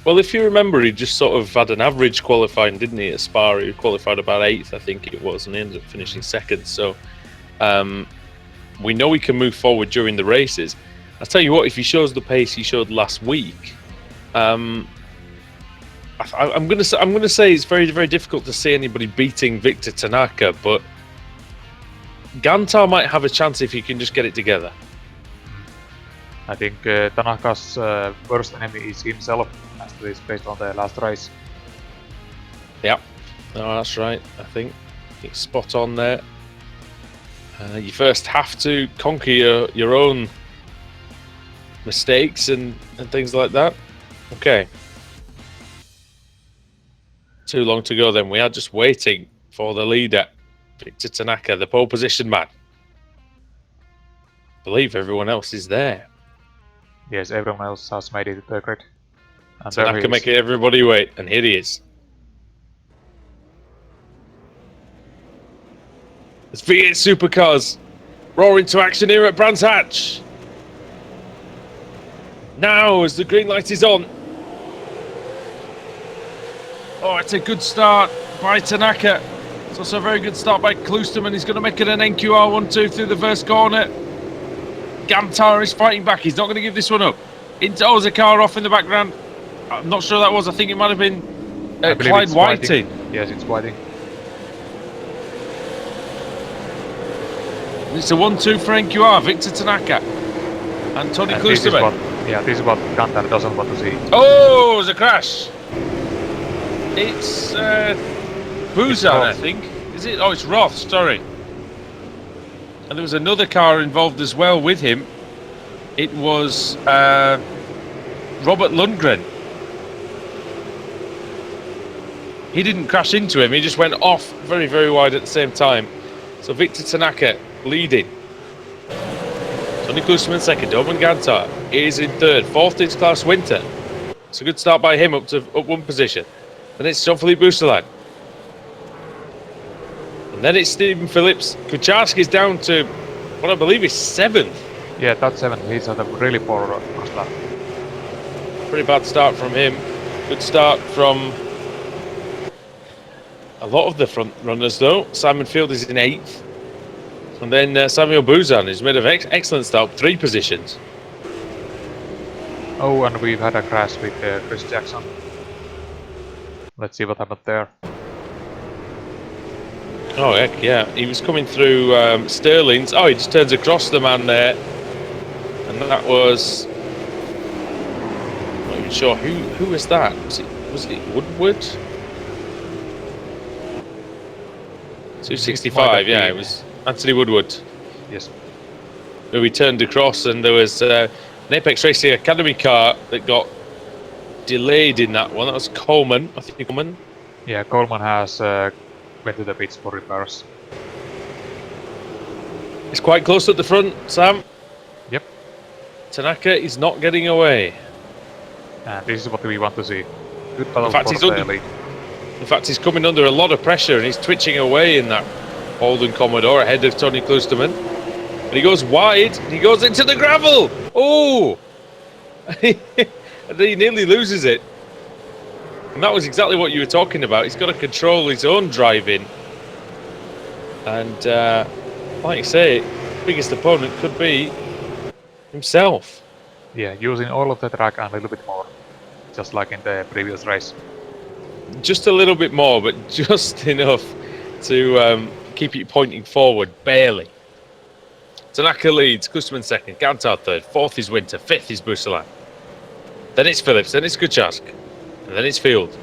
Well, if you remember, he just sort of had an average qualifying, didn't he, at Spa? He qualified about 8th, I think it was, and he ended up finishing 2nd. So we know he can move forward during the races. I'll tell you what, if he shows the pace he showed last week, I'm going to say it's very, very difficult to see anybody beating Victor Tanaka, but Gantar might have a chance if he can just get it together. I think Tanaka's worst enemy is himself, as it is based on the last race. Yeah, no, that's right. I think it's spot on there. You first have to conquer your own mistakes and things like that. Okay. Too long to go then. We are just waiting for the leader, Victor Tanaka, the pole position man. I believe everyone else is there. Yes, everyone else has made it to the grid. And Tanaka making everybody wait, and here he is. It's V8 Supercars roar into action here at Brands Hatch. Now, as the green light is on. Oh, it's a good start by Tanaka. It's also a very good start by Klosterman. He's going to make it an NQR 1-2 through the first corner. Gantar is fighting back. He's not going to give this one up. Into a car off in the background. I'm not sure that was. I think it might have been Clyde Whiting. Yes, it's Whiting. It's a 1-2 for NQR. Victor Tanaka and Tony Klosterman. This is what Gantar doesn't want to see. Oh, there's a crash. It's Buzan, I think. Is it? Oh, it's Roth, sorry. And there was another car involved as well with him. It was Robert Lundgren. He didn't crash into him, he just went off very, very wide at the same time. So Victor Tanaka leading. Tony Klosterman second, Oman Gantar is in third. Fourth is Klaus Winter. It's a good start by him up one position. And it's Jean-Philippe Boustelan. And then it's Stephen Phillips. Kucharski's down to what I believe is 7th. Yeah, that's 7th. He's had a really poor start. Pretty bad start from him. Good start from a lot of the front runners though. Simon Field is in 8th. And then Samuel Buzan has made an excellent start, 3 positions. Oh, and we've had a crash with Chris Jackson. Let's see what happened there. Oh, heck, yeah. He was coming through Sterling's. Oh, he just turns across the man there. And that was... I'm not even sure. Who was that? Was it Woodward? 265, yeah. It was Anthony Woodward. Yes. Who he turned across, and there was an Apex Racing Academy car that got delayed in that one. That was Coleman, I think. Coleman. Yeah, Coleman has went to the pits for repairs. It's quite close at the front, Sam. Yep. Tanaka is not getting away. And this is what we want to see. Good battle for the lead. In fact, he's coming under a lot of pressure and he's twitching away in that Holden Commodore ahead of Tony Klosterman. And he goes wide. He goes into the gravel. Oh! And he nearly loses it. And that was exactly what you were talking about. He's got to control his own driving. And like you say, biggest opponent could be himself. Yeah, using all of the track and a little bit more, just like in the previous race. Just a little bit more, but just enough to keep it pointing forward, barely. Tanaka leads, Kusterman second, Gantard third, fourth is Winter, fifth is Busselan. Then it's Phillips, then it's Kucharsk, and then it's Field.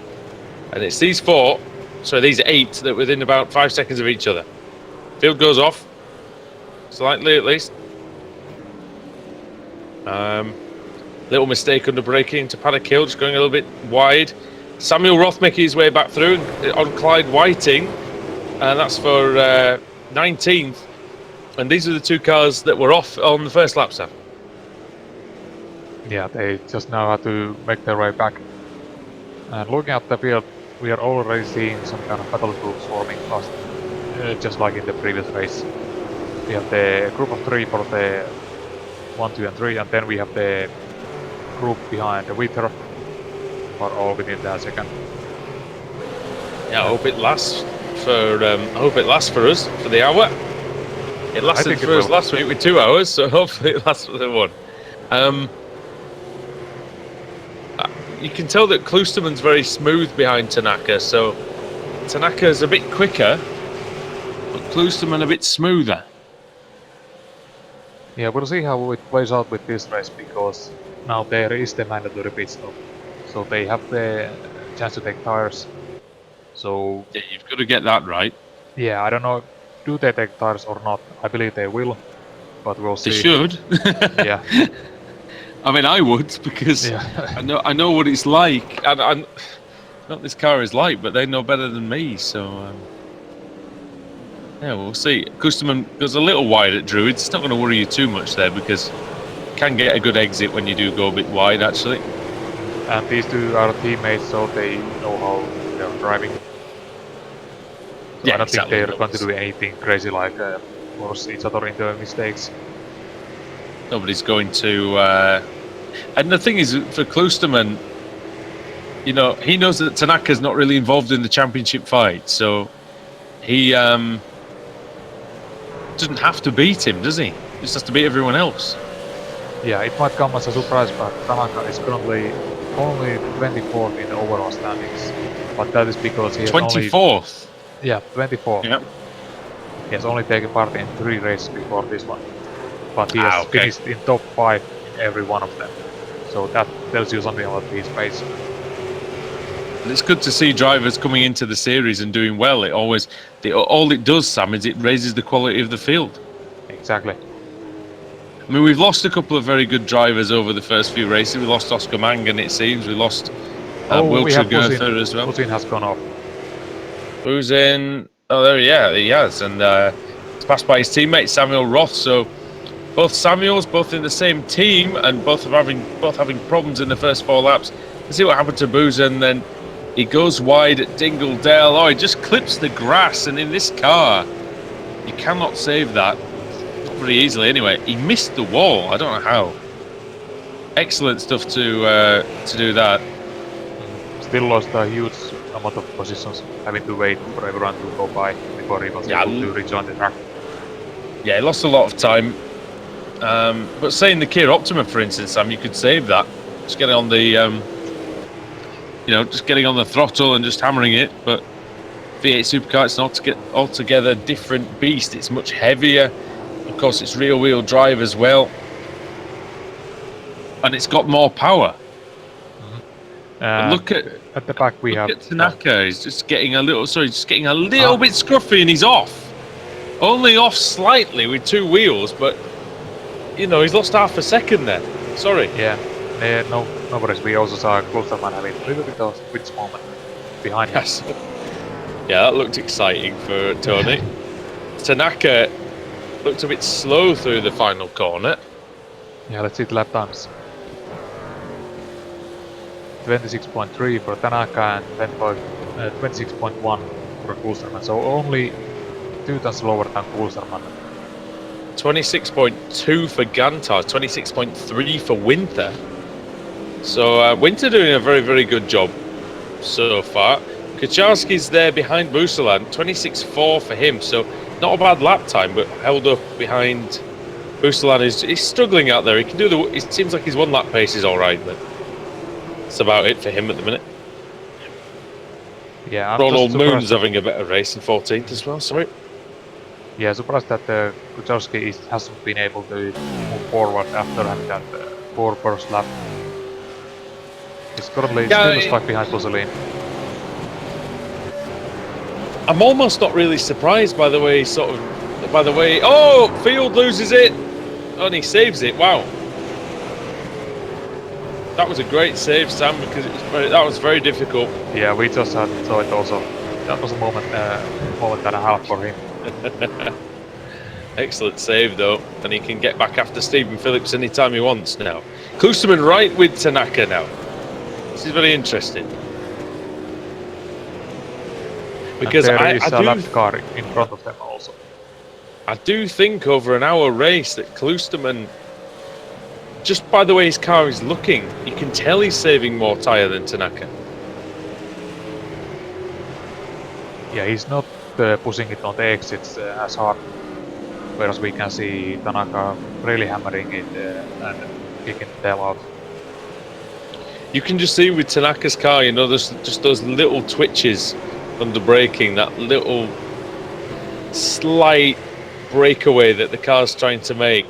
And it's these these 8 that are within about 5 seconds of each other. Field goes off, slightly at least. Little mistake under braking to Paddock Hill, just going a little bit wide. Samuel Roth making his way back through on Clyde Whiting, and that's for 19th. And these are the 2 cars that were off on the first lap, Sam. Yeah, they just now have to make their way back. And looking at the field, we are already seeing some kind of battle groups forming fast, just like in the previous race. We have the group of 3 for the 1, 2 and 3, and then we have the group behind the Winter for all within that second. Yeah, I hope it lasts for us for the hour. It lasted for us last week with 2 hours, so hopefully it lasts for the 1. You can tell that Klosterman's very smooth behind Tanaka, so Tanaka's a bit quicker, but Klosterman a bit smoother. Yeah, we'll see how it plays out with this race, because now there is the mandatory pit stop. So they have the chance to take tires. So yeah, you've got to get that right. Yeah, I don't know, do they take tires or not? I believe they will, but we'll see. They should. Yeah. I mean, I would, because I know what it's like. And not this car is like, but they know better than me. So yeah, we'll see. Kusterman goes a little wide at Druids. It's not going to worry you too much there, because you can get a good exit when you do go a bit wide, actually. And these 2 are teammates, so they know how they're driving. So yeah, I don't exactly. think they're going to do anything crazy like force each other into mistakes. Nobody's going to. And the thing is, for Klosterman, you know, he knows that Tanaka's not really involved in the championship fight, so he doesn't have to beat him, does he? He just has to beat everyone else. Yeah, it might come as a surprise, but Tanaka is currently only 24th in the overall standings. But that is because he has 24th? Yeah, 24th. Yep. He has only taken part in 3 races before this one. But he has finished in top 5 in every one of them. So that tells you something about his pace. And it's good to see drivers coming into the series and doing well. All it does, Sam, is it raises the quality of the field. Exactly. I mean, we've lost a couple of very good drivers over the first few races. We lost Oscar Mangan, it seems. We lost Wiltshire Goether as well. Buzin has gone off. Buzin, he has. And it's passed by his teammate, Samuel Roth. So both Samuels, both in the same team, and both having problems in the first 4 laps. Let's see what happened to Buzin. Then he goes wide at Dingledale. Oh, he just clips the grass. And in this car, you cannot save that. Pretty easily anyway. He missed the wall. I don't know how. Excellent stuff to do that. Still lost a huge amount of positions, having to wait for everyone to go by before he was able to rejoin the track. Yeah, he lost a lot of time. But saying the Kia Optima, for instance, Sam, you could save that. Just getting on the just getting on the throttle and just hammering it. But V8 Supercar, it's an altogether different beast. It's much heavier. Of course, it's rear-wheel drive as well, and it's got more power. Look at the back. We have Tanaka. He's just getting a little bit scruffy, and he's off. Only off slightly with 2 wheels, but you know, he's lost half a second there. Sorry. Yeah. No worries. We also saw Klosterman having a little bit of switch moment behind him. Yes. Yeah, that looked exciting for Tony. Tanaka looked a bit slow through the final corner. Yeah, let's see the lap times. 26.3 for Tanaka and 26.1 for Klosterman. So only 2 times slower than Klosterman. 26.2 for Gantar, 26.3 for Winter. So Winter doing a very, very good job so far. Kucharski's there behind Busalan, 26.4 for him. So not a bad lap time, but held up behind Busalan. He's struggling out there. He can do the. It seems like his 1 lap pace is all right, but that's about it for him at the minute. Yeah, Ronald Moon's having a better race in 14th as well. Sorry. Yeah, surprised that Kucharski hasn't been able to move forward after having that 4 first lap. He's currently still stuck behind Busalan. I'm almost not really surprised by the way oh, Field loses it and he saves it. Wow, that was a great save, Sam, because that was very difficult. Yeah, we just saw it also. That was a moment and a half for him. Excellent save though, and he can get back after Stephen Phillips anytime he wants now. Klusterman right with Tanaka now. This is very interesting. Because and there is a lap do, car in front of them also. I do think over an hour race that Klusterman, just by the way his car is looking, you can tell he's saving more tyre than Tanaka. Yeah, he's not pushing it on the exits as hard, whereas we can see Tanaka really hammering it and kicking the tail out. You can just see with Tanaka's car, you know, there's just those little twitches under braking, that little slight breakaway that the car's trying to make.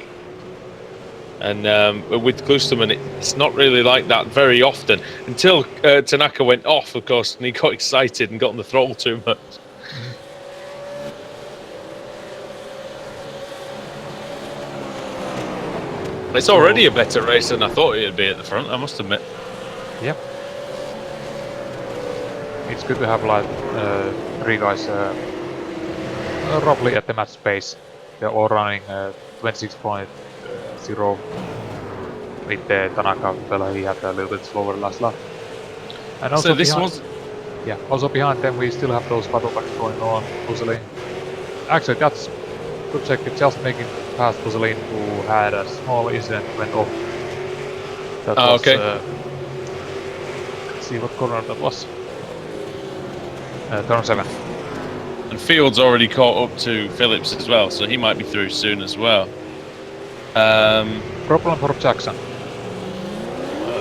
And with Klusterman, it's not really like that very often, until Tanaka went off, of course, and he got excited and got on the throttle too much. It's already a better race than I thought it'd be at the front, I must admit. Yep. It's good to have like 3 guys roughly at the match pace. They're all running 26.0 with Tanaka. Well, he had a little bit slower last lap. And also so this was... Yeah, also behind them we still have those battle packs going on. Busalan. Actually, that's good check. Just making past Busalan, who had a small incident, went off. That was, okay. Let's see what corner that was. Turn 7. And Field's already caught up to Phillips as well, so he might be through soon as well. Problem for Jackson.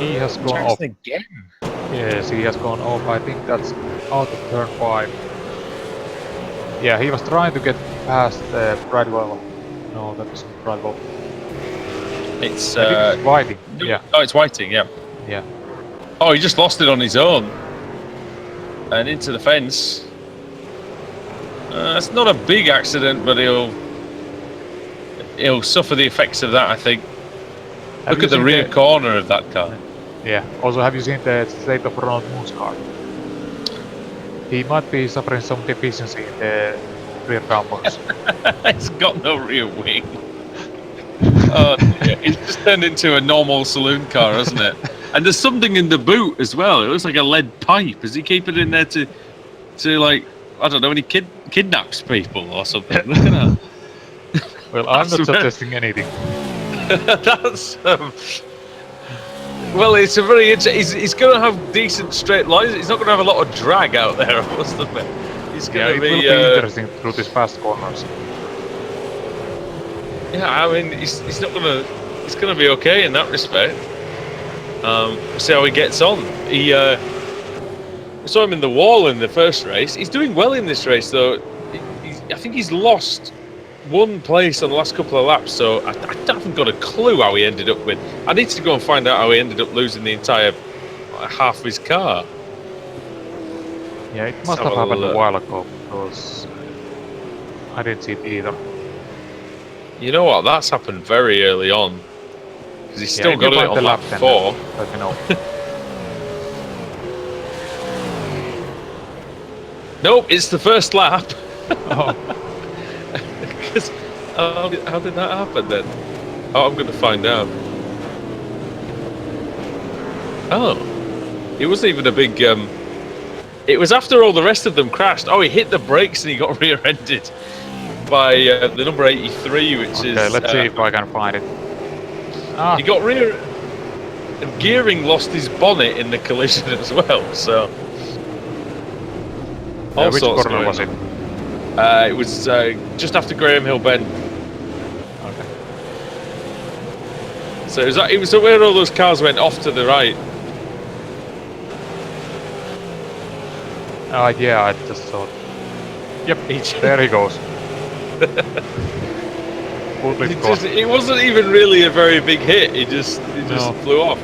He has gone off. Again? Yes, he has gone off. I think that's out of turn 5. Yeah, he was trying to get past Bradwell. No, that wasn't Bradwell. It's Whiting. Yeah. Oh, it's Whiting, yeah. Yeah. Oh, he just lost it on his own. And into the fence. It's not a big accident, but he'll suffer the effects of that, I think. Look at the rear corner of that car. Yeah. Also, have you seen the state of Ronald Moon's car? He might be suffering some deficiency in the rear dampers. It's got no rear wing. Oh, yeah. It's just turned into a normal saloon car, hasn't it? And there's something in the boot as well. It looks like a lead pipe. Does he keep it in there to like, I don't know, when he kidnaps people or something? Look at that. Well, I'm not suggesting anything. That's well, it's a very interesting. He's going to have decent straight lines. He's not going to have a lot of drag out there, I must admit. He's going to be. It will be interesting through these fast corners. Yeah, I mean, he's not going to. He's going to be okay in that respect. See how he gets on. We saw him in the wall in the first race. He's doing well in this race, though. I think he's lost 1 place on the last couple of laps, so I haven't got a clue how he ended up with. I need to go and find out how he ended up losing the entire half of his car. Yeah, it must have happened a while ago, because I didn't see it either. You know what? That's happened very early on. Because he's still got it on lap 4. Let me know. Nope, it's the first lap. Oh. How did that happen then? Oh, I'm going to find out. Oh, it wasn't even a big. It was after all the rest of them crashed. Oh, he hit the brakes and he got rear-ended. by the number 83, which is. Okay, let's see if I can find it. Ah, He got rear. And Gearing lost his bonnet in the collision as well, so. All which sorts corner going was it? on. It was just after Graham Hill Bend. Okay. So it was where all those cars went off to the right. Yeah, I just thought. Yep, there he goes. Full clip course. It wasn't even really a very big hit. He just flew off.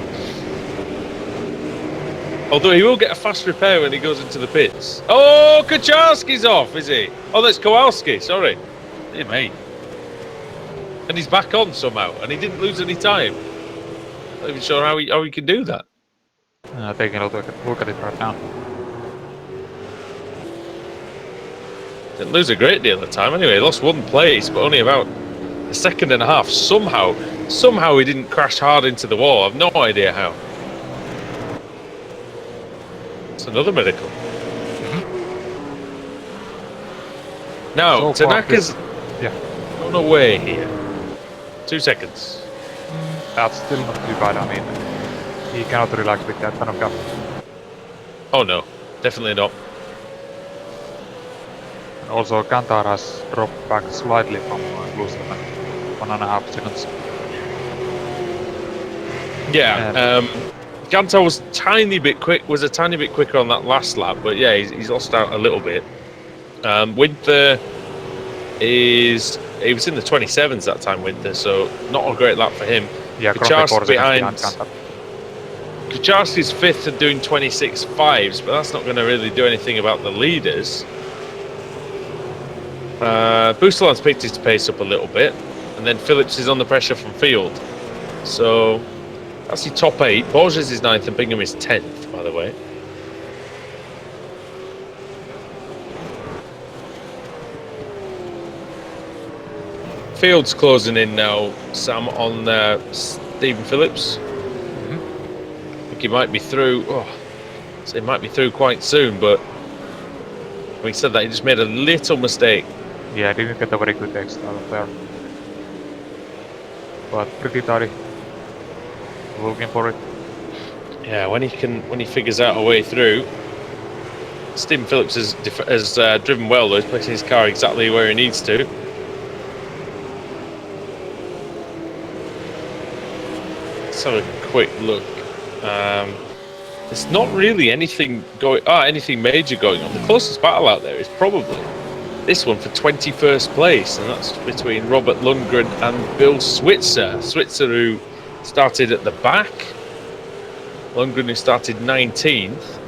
Although he will get a fast repair when he goes into the pits. Oh, Kucharski's off, is he? Oh, that's Kowalski. Sorry, dear me. And he's back on somehow, and he didn't lose any time. Not even sure how he can do that. Taking a look at it right now. Didn't lose a great deal of time anyway. He lost one place, but only about a second and a half. Somehow he didn't crash hard into the wall. I've no idea how. It's another miracle. Now, So far, Tanaka's on away here. 2 seconds. That's still not too bad. I mean, he cannot relax with that kind of gap. Oh no, definitely not. Also, Kantar has dropped back slightly from losing 1.5 seconds. Yeah, Kantar was a tiny bit quicker on that last lap, but yeah, he's lost out a little bit. Winter he was in the 27s that time, Winter, so not a great lap for him. Yeah, Kucharski's behind. Kantar. Kucharski's fifth and doing 26.5s, but that's not going to really do anything about the leaders. Boosterland's picked his pace up a little bit, and then Phillips is on the pressure from field. So that's the top 8. Borges is 9th and Bingham is 10th, by the way. Field's closing in now, Sam, on Stephen Phillips. I think he might be through. So he might be through quite soon, but when he said that, he just made a little mistake. Yeah, didn't get a very good exit out of there. But pretty tidy. Looking for it. Yeah, when he figures out a way through. Stephen Phillips has driven well though. He's placing his car exactly where he needs to. Let's have a quick look. There's not really anything major going on. The closest battle out there is probably this one for 21st place, and that's between Robert Lundgren and Bill Switzer. Switzer, who started at the back, Lundgren, who started 19th.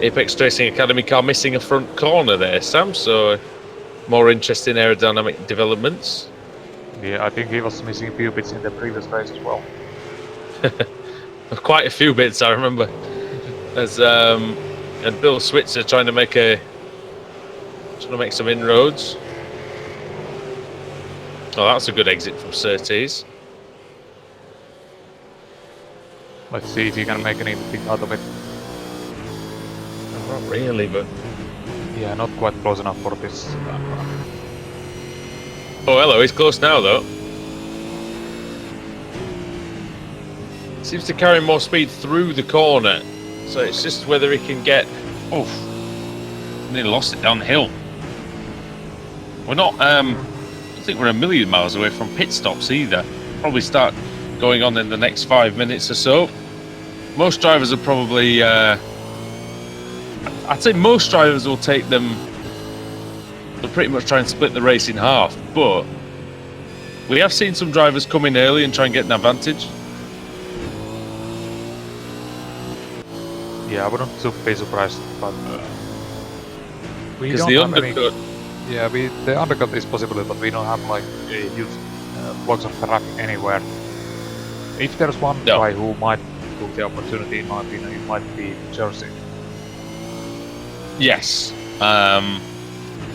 Apex Racing Academy car missing a front corner there, Sam, so more interesting aerodynamic developments. Yeah, I think he was missing a few bits in the previous race as well. Quite a few bits, I remember. As and Bill Switzer trying to make some inroads. Oh, that's a good exit from Surtees. Let's see if he can make anything out of it. Not really, but yeah, not quite close enough for this. Oh, hello, he's close now though. Seems to carry more speed through the corner, so it's just whether he can get. Oof! Nearly lost it down the hill. We're not. I don't think we're a million miles away from pit stops either. Probably start going on in the next 5 minutes or so. Most drivers are probably. I'd say most drivers will take them. They'll pretty much try and split the race in half, but we have seen some drivers come in early and try and get an advantage. Yeah, I wouldn't be surprised, but we because don't the have undercut. the undercut is possible, but we don't have like a huge blocks of traffic anywhere. If there's one guy who might take the opportunity, in my opinion, it might be Jersey. Yes.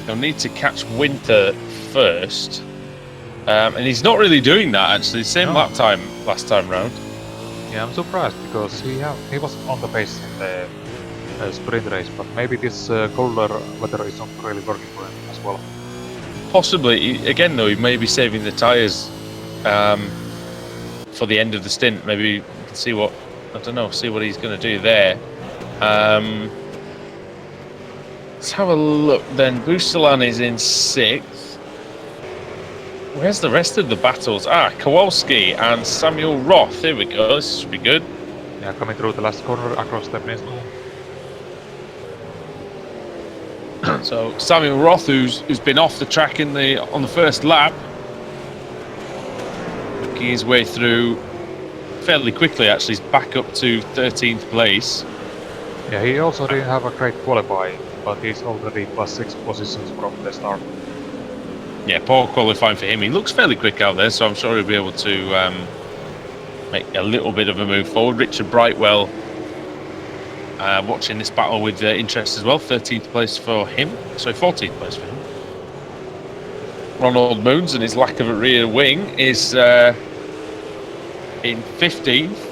He'll need to catch Winter first, and he's not really doing that actually. Same lap time last time round. Yeah, I'm surprised because he was on the pace in the sprint race, but maybe this colder weather is not really working for him as well. Possibly. Again, though, he may be saving the tyres for the end of the stint. Maybe we can see what, I don't know, see what he's going to do there. Let's have a look then. Busalan is in 6th. Where's the rest of the battles? Kowalski and Samuel Roth. Here we go. This should be good. Yeah, coming through the last corner across the peninsula. So Samuel Roth, who's been off the track on the first lap, making his way through fairly quickly. Actually, he's back up to 13th place. Yeah, he also didn't have a great qualifying, but he's already +6 positions from the start. Yeah, poor qualifying for him. He looks fairly quick out there, so I'm sure he'll be able to make a little bit of a move forward. Richard Brightwell watching this battle with interest as well. 13th place for him. Sorry, 14th place for him. Ronald Moons and his lack of a rear wing is in 15th.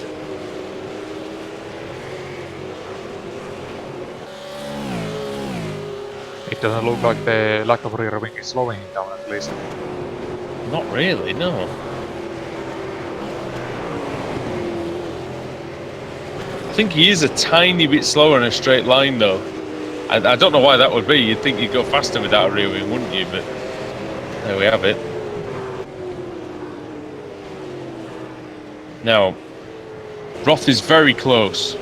It doesn't look like the lack of rear wing is slowing him down at least. Not really, no. I think he is a tiny bit slower in a straight line, though. I don't know why that would be. You'd think you'd go faster without a rear wing, wouldn't you? But there we have it. Now, Roth is very close.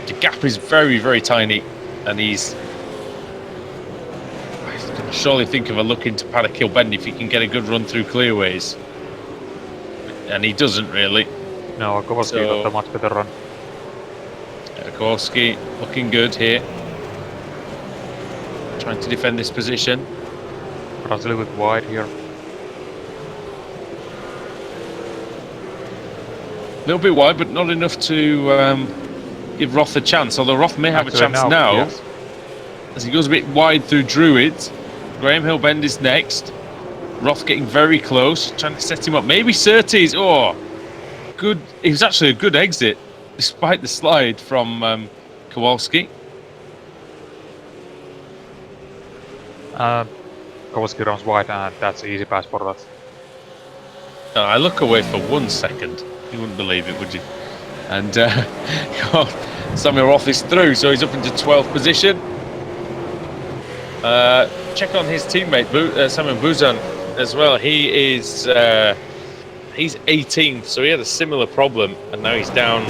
The gap is very, very tiny, and he's going to surely think of a look into Paddock Hill Bend if he can get a good run through clearways. And he doesn't really. No, Kowalski got a much better run. Kowalski looking good here. Trying to defend this position. Runs a little bit wide here. A little bit wide, but not enough to give Roth a chance. Although Roth may have a chance now, yes. As he goes a bit wide through Druids. Graham Hill Bend is next. Roth getting very close, trying to set him up. Maybe Surtees. Oh, good. It was actually a good exit, despite the slide from Kowalski. Kowalski runs wide, and that's easy pass for that. I look away for 1 second. You wouldn't believe it, would you? And Samuel Roth is through, so he's up into 12th position. Check on his teammate Samuel Buzan as well. He is he's 18th, so he had a similar problem, and now he's down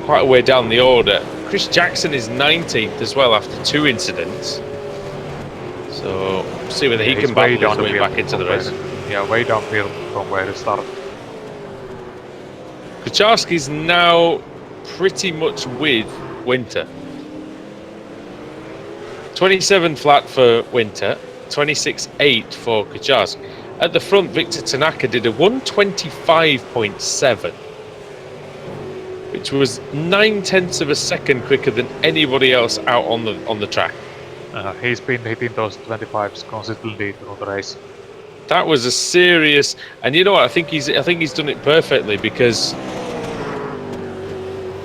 quite a way down the order. Chris Jackson is 19th as well after 2 incidents. So see whether he can battle his way back into the race. Yeah, way downfield from where it started. Kucharski's now pretty much with Winter. 27 flat for Winter, 26.8 for Kucharski. At the front, Victor Tanaka did a 125.7, which was 9/10 of a second quicker than anybody else out on the track. He's been hitting those 25s consistently through the race. That was a serious, and you know what? I think he's done it perfectly, because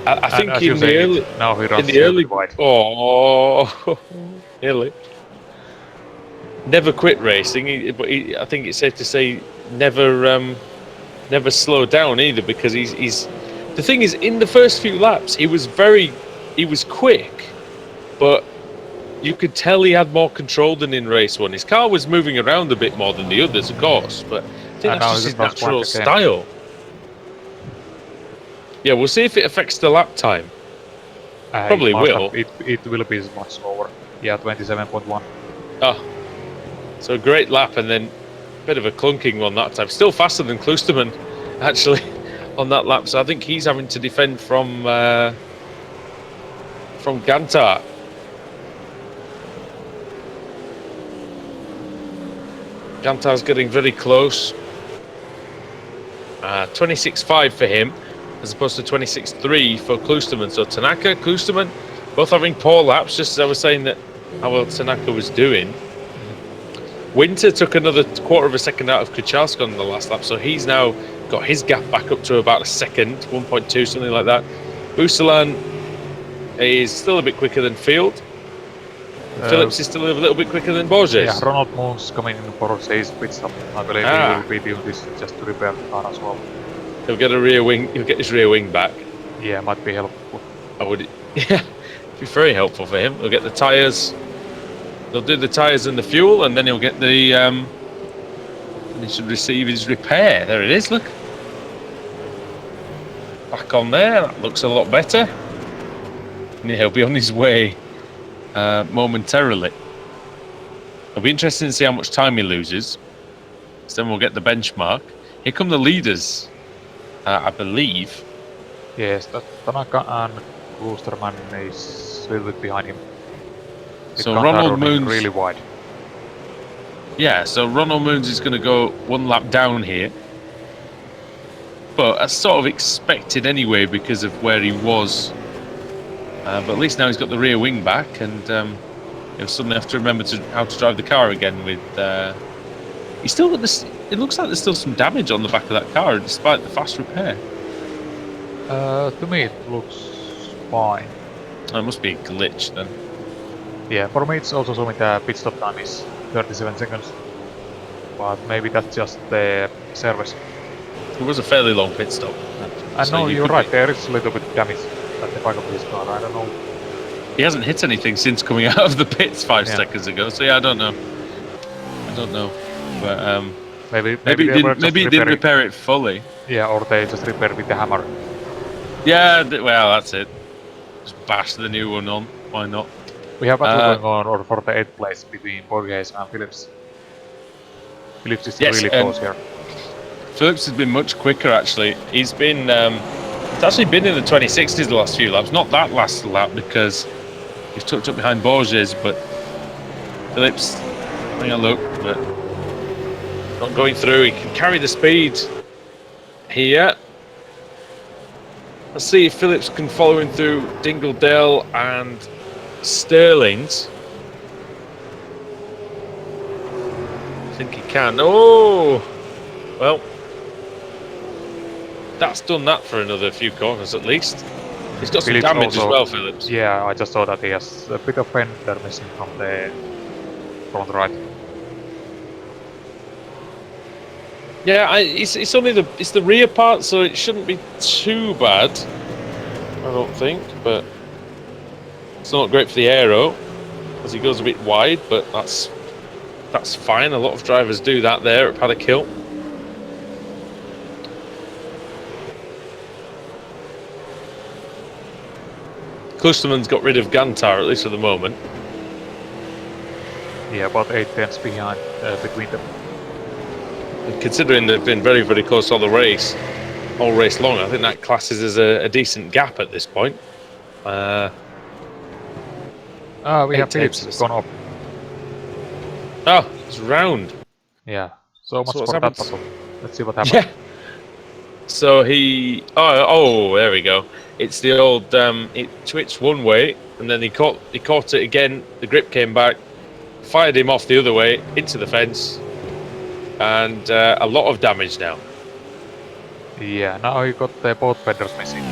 I think in the early, now he runs wide. Oh, nearly. Never quit racing, but I think it's safe to say never slow down either, because he's. The thing is, in the first few laps, he was quick, but you could tell he had more control than in race 1. His car was moving around a bit more than the others, of course, but I think that's just his natural style. Yeah, we'll see if it affects the lap time. Probably will. It will be much slower. Yeah, 27.1. Oh, so a great lap, and then a bit of a clunking one that time. Still faster than Klusterman, actually, on that lap. So I think he's having to defend from Gantar. Gantar's getting very close. 26.5 for him, as opposed to 26.3 for Klusterman. So Tanaka, Klusterman, both having poor laps, just as I was saying that how well Tanaka was doing. Winter took another quarter of a second out of Kucharski on the last lap, so he's now got his gap back up to about a second, 1.2, something like that. Busalan is still a bit quicker than Field. Phillips is still a little bit quicker than Yeah, Borges. Ronald Moon's coming in for his pit stop. I believe he will be doing this just to repair the car as well. He'll get a rear wing. He'll get his rear wing back. Yeah, might be helpful. I would. Yeah, it'd be very helpful for him. He'll get the tyres. They'll do the tyres and the fuel, and then he'll get the. And he should receive his repair. There it is. Look. Back on there. That looks a lot better. And he'll be on his way momentarily. It'll be interesting to see how much time he loses. So then we'll get the benchmark. Here come the leaders, I believe. Yes, that Tanaka and Klosterman is a little bit behind him. So Ronald Moons really wide. Yeah, so Ronald Moons is going to go one lap down here. But that's sort of expected anyway because of where he was. But at least now he's got the rear wing back, and he'll suddenly have to remember how to drive the car again. With he's still got this. It looks like there's still some damage on the back of that car, despite the fast repair. To me, it looks fine. Oh, it must be a glitch then. Yeah, for me it's also showing the pit stop time is 37 seconds. But maybe that's just the service. It was a fairly long pit stop. I So know you you're could right, be- there is a little bit of damage at the back of his car, I don't know. He hasn't hit anything since coming out of the pits 5 Yeah. seconds ago. So yeah, I don't know. But Maybe maybe they were he just didn't repairing- repair it fully. Yeah, or they just repair with the hammer. Yeah, well, that's it. Just bash the new one on. Why not? We have battle going on for the 8th place between Borges and Phillips. Phillips is Yes, really and- close here. Phillips has been much quicker actually. He's been it's actually been in the 2060s the last few laps. Not that last lap because he's tucked up behind Borges, but Phillips having a look, but not going through. He can carry the speed here. Let's see if Phillips can follow him through Dingledale and Sterling's. I think he can. Oh, well. That's done that for another few corners at least. He's got some Phillips damage as also- well, Phillips. Yeah, I just saw that he has a bit of fender missing from the right. Yeah, it's only the rear part, so it shouldn't be too bad. I don't think, but it's not great for the aero as he goes a bit wide. But that's fine. A lot of drivers do that there at Paddock Hill. Klusterman's got rid of Gantar, at least for the moment. Yeah, about 8 tenths behind between them. And considering they've been very, very close all race long, I think that classes as a decent gap at this point. We have 8 Phillips tenths. gone up. Oh, it's round. Yeah, so much So what's for that happened? battle. Let's see what happens. Yeah. So he. Oh, there we go. It's the old. It switched one way, and then he caught it again. The grip came back, fired him off the other way into the fence, and a lot of damage now. Yeah, now he got both fenders missing.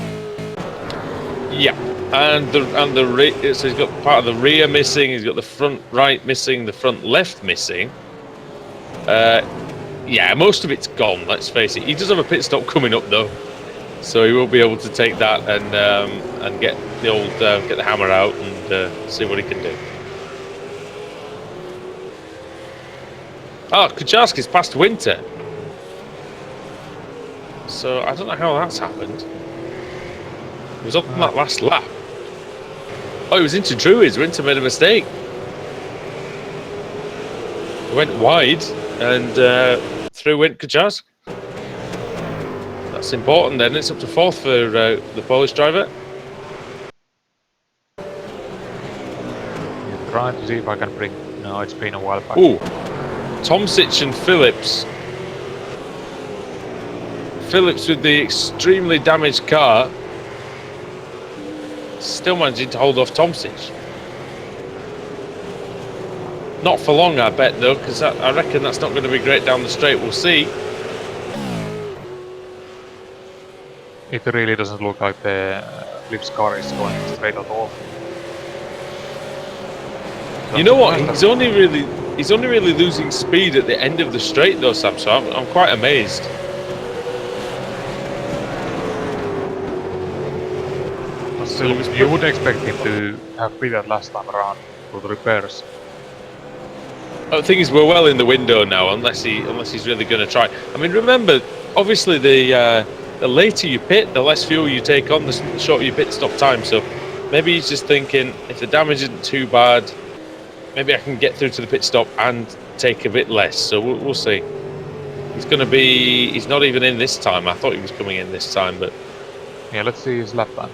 Yeah, and so he's got part of the rear missing. He's got the front right missing, the front left missing. Yeah, most of it's gone. Let's face it. He does have a pit stop coming up though, so he will be able to take that and get the old get the hammer out and see what he can do. Oh, Kucharski's past Winter, so I don't know how that's happened. He was up on that last lap. Oh, he was into Druids. Winter made a mistake. He went wide and through went Kucharski. That's important then. It's up to 4th for the Polish driver. Yeah, trying to see if I can bring. No, it's been a while back. Ooh, Tomsic and Phillips. Phillips with the extremely damaged car. Still managing to hold off Tomsic. Not for long, I bet, though, because I reckon that's not going to be great down the straight. We'll see. It really doesn't look like the Phillips car is going straight at all. So You know what? nice He's only really losing speed at the end of the straight though, Sam. So I'm quite amazed. but still, you would expect him to have beat that last time around for the repairs. The thing is, we're well in the window now, unless he's really going to try. I mean, remember, obviously the later you pit, the less fuel you take on, the shorter your pit stop time. So maybe he's just thinking, if the damage isn't too bad, maybe I can get through to the pit stop and take a bit less. So we'll see. He's not even in this time. I thought he was coming in this time, but Yeah, let's see his lap time.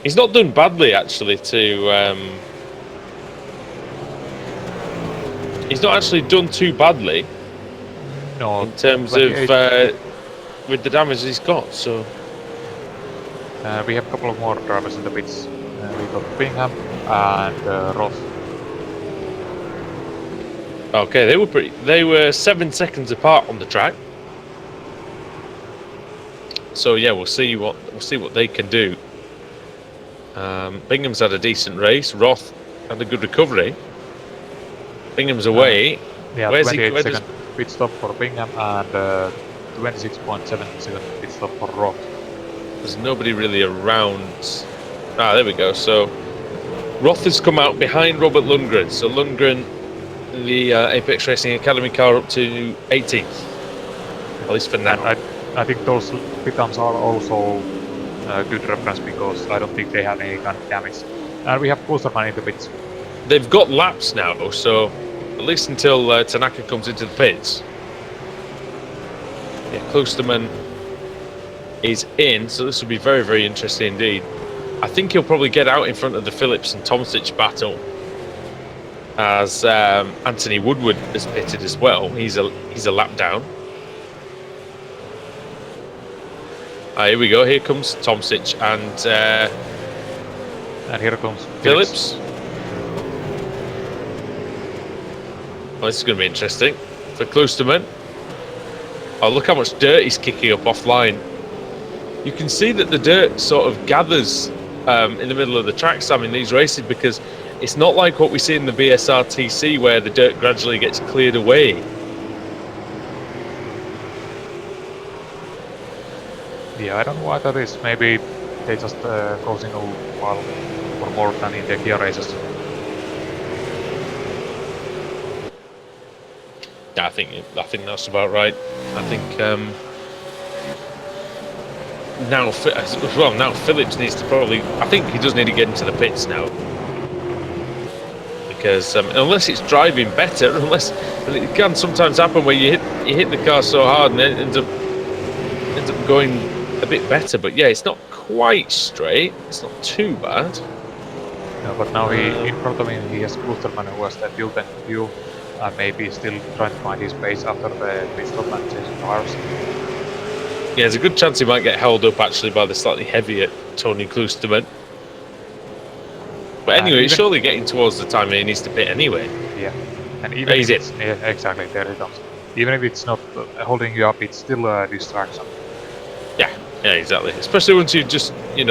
he's not done badly actually. He's not actually done too badly. No, in terms like of with the damage he's got. So we have a couple of more drivers in the pits. We got Bingham and Roth. okay, they were 7 seconds apart on the track. So yeah, we'll see what they can do. Bingham's had a decent race. Roth had a good recovery. Bingham's away. Yeah, Where's 28 second pit stop for Bingham and 26.7 second pit stop for Roth. There's nobody really around. Ah, there we go. So Roth has come out behind Robert Lundgren. So Lundgren, the Apex Racing Academy car, up to 18th, at least for now. And I think those pit times are also a good reference because I don't think they have any kind of damage. And we have Klosterman in the pits. They've got laps now, so at least until Tanaka comes into the pits. Yeah, Klosterman is in, so this will be very, very interesting indeed. I think he'll probably get out in front of the Phillips and Tomsic battle, as Anthony Woodward has pitted as well. He's a lap down. Here we go. Here comes Tomsic and here comes Phillips. Well, this is going to be interesting for Klosterman. Oh, look how much dirt he's kicking up offline. You can see that the dirt sort of gathers in the middle of the track, Sam, in these races, because it's not like what we see in the BSRTC where the dirt gradually gets cleared away. Yeah, I don't know why that is. Maybe they just causing a while for more than in the Kia races. Yeah, I think that's about right. I think now Phillips needs to probably. I think he does need to get into the pits now, because unless it's driving better, unless it can sometimes happen where you hit the car so hard and it ends up going a bit better. But yeah, it's not quite straight. It's not too bad. No, but now in front of him he has Klosterman who has the fuel tank view. Maybe still trying to find his pace after the pit stop and changing cars. Yeah, there's a good chance he might get held up actually by the slightly heavier Tony Klosterman. But anyway, it's surely getting towards the time he needs to pit anyway. Yeah, and even if it's, yeah, exactly, there it comes. Even if it's not holding you up, it's still a distraction. Yeah, exactly. Especially once you've just seen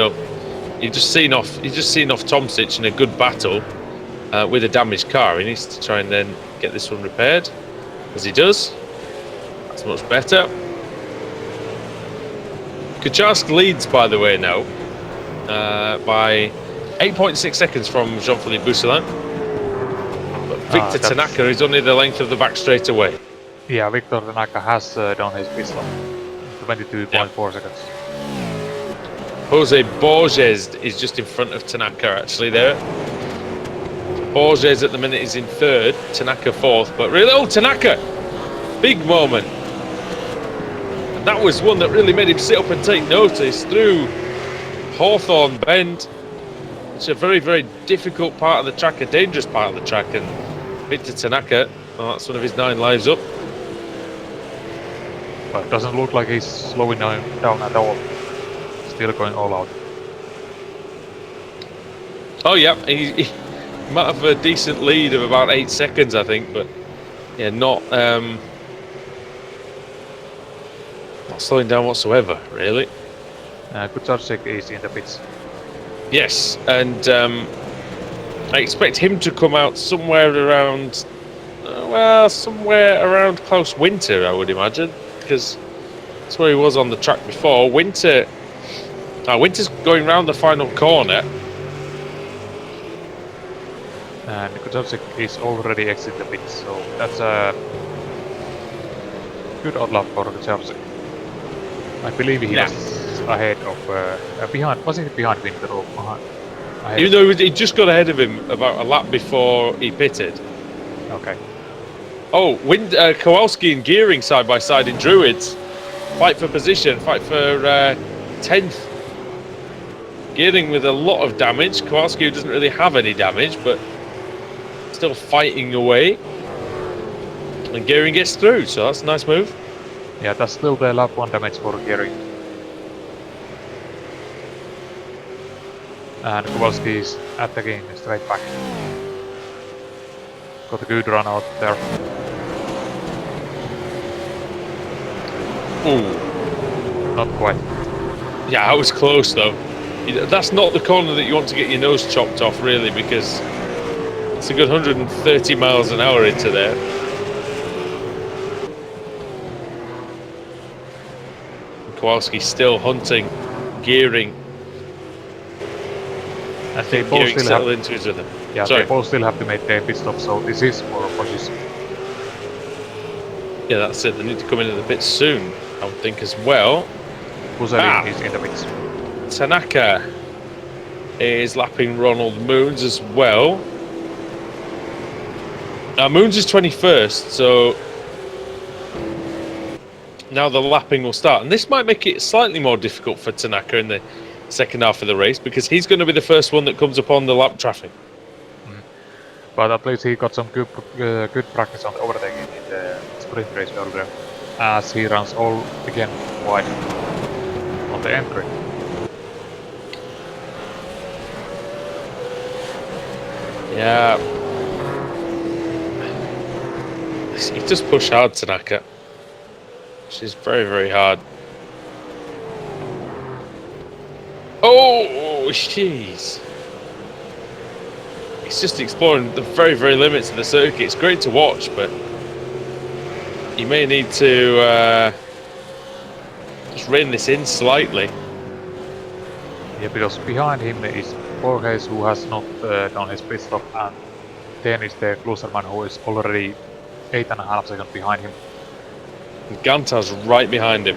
off Tomsic in a good battle with a damaged car. He needs to try and then get this one repaired, as he does. That's much better. Kucharsk leads, by the way, now by 8.6 seconds from Jean-Philippe Bousselin. But Victor Tanaka is only the length of the back straight away. Yeah, Victor Tanaka has done his pit stop. 22.4 seconds. Jose Borges is just in front of Tanaka actually there. Borges at the minute is in third, Tanaka fourth, but really, Tanaka! Big moment. And that was one that really made him sit up and take notice through Hawthorne Bend. It's a very, very difficult part of the track, a dangerous part of the track, and Victor Tanaka, well, that's one of his 9 lives up. But it doesn't look like he's slowing down at all. Still going all out. Oh yeah, he might have a decent lead of about 8 seconds, I think, but yeah, not slowing down whatsoever, really. Kucharczyk is in the pits. Yes, and I expect him to come out somewhere around, somewhere around close winter, I would imagine, because that's where he was on the track before. Winter's going round the final corner. And Kutowski is already exited the pit, so that's a good odd lap for Kutowski. I believe he was ahead of behind. Was he behind Winter or behind? Even though he just got ahead of him about a lap before he pitted. Okay. Oh, Kowalski and Gearing side by side in Druids. Fight for position, fight for 10th. Gearing with a lot of damage. Kowalski, who doesn't really have any damage, but still fighting away. And Gearing gets through, so that's a nice move. Yeah, that's still the lap 1 damage for Gearing. And Kowalski is attacking straight back. Got a good run out there. Ooh. Not quite. Yeah, I was close though. That's not the corner that you want to get your nose chopped off, really, because it's a good 130 miles an hour into there. Kowalski still hunting, Gearing. And they both Gearing still settled have, into his rhythm. yeah, Sorry. they both still have to make their pit stop, so this is for position. Yeah, that's it. They need to come into the pit soon, I would think, as well. Pusari is in the pits. Tanaka is lapping Ronald Moons as well. Now Moons is 21st, so now the lapping will start. And this might make it slightly more difficult for Tanaka in the second half of the race, because he's going to be the first one that comes upon the lap traffic. But at least he got some good practice on the overtaking in the sprint race earlier, as he runs all again wide on the entry. Yeah. He does push hard, Tanaka. She's very, very hard. Oh, jeez. He's just exploring the very, very limits of the circuit. It's great to watch, but you may need to just rein this in slightly. Yeah, because behind him is Borges, who has not done his pit stop, and then is the Kluserman, who is already 8.5 seconds behind him. And Gantar's right behind him.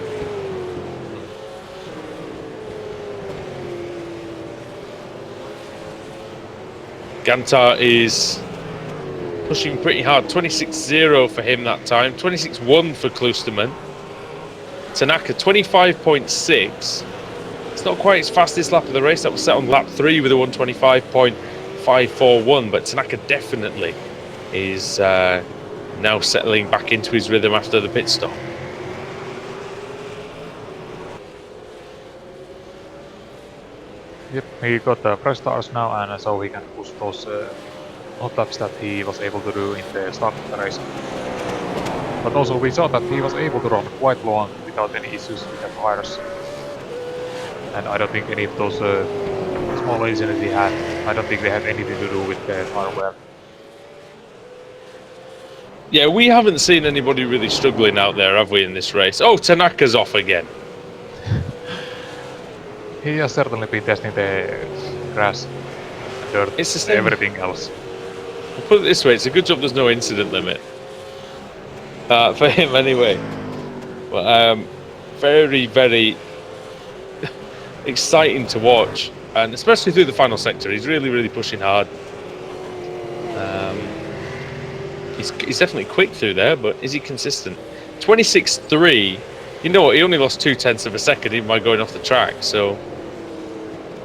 Gantar is pushing pretty hard. 26.0 for him that time. 26.1 for Klusterman. Tanaka 25.6. It's not quite his fastest lap of the race. That was set on lap 3 with a 125.541. But Tanaka definitely is now settling back into his rhythm after the pit stop. Yep, he got the fresh tires now, and so he can push those hot laps that he was able to do in the start of the race. But also we saw that he was able to run quite long without any issues with the tires. And I don't think any of those small incidents he had, I don't think they had anything to do with the tire wear. Yeah, we haven't seen anybody really struggling out there, have we, in this race? Oh, Tanaka's off again. He has certainly been testing the grass, dirt, It's the same. everything else. We'll put it this way, it's a good job there's no incident limit. For him anyway. But very, very exciting to watch. And especially through the final sector, he's really, really pushing hard. He's definitely quick through there, but is he consistent? 26.3. You know what, he only lost 0.2 of a second even by going off the track, so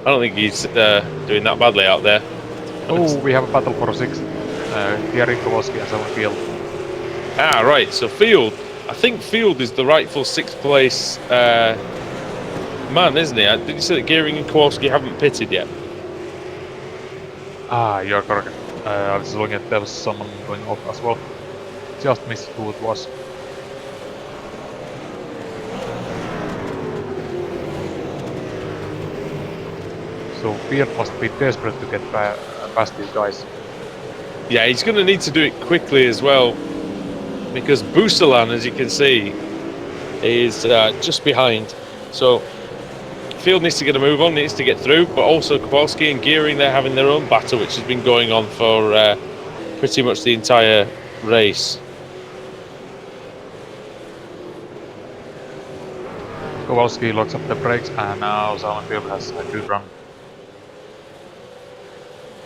I don't think he's doing that badly out there. Oh, we have a battle for 6th. Gary Kowalski and someone Field. Ah, right, so Field. I think Field is the rightful 6th place man, isn't he? Did you say that Gearing and Kowalski haven't pitted yet? Ah, you're correct. I was looking at there was someone going off as well. Just missed who it was. So Field must be desperate to get past these guys. Yeah, he's going to need to do it quickly as well, because Busalan, as you can see, is just behind. So Field needs to get a move on, needs to get through, but also Kowalski and Gearing, they're having their own battle, which has been going on for pretty much the entire race. Kowalski locks up the brakes, and now Simon Field has a good run.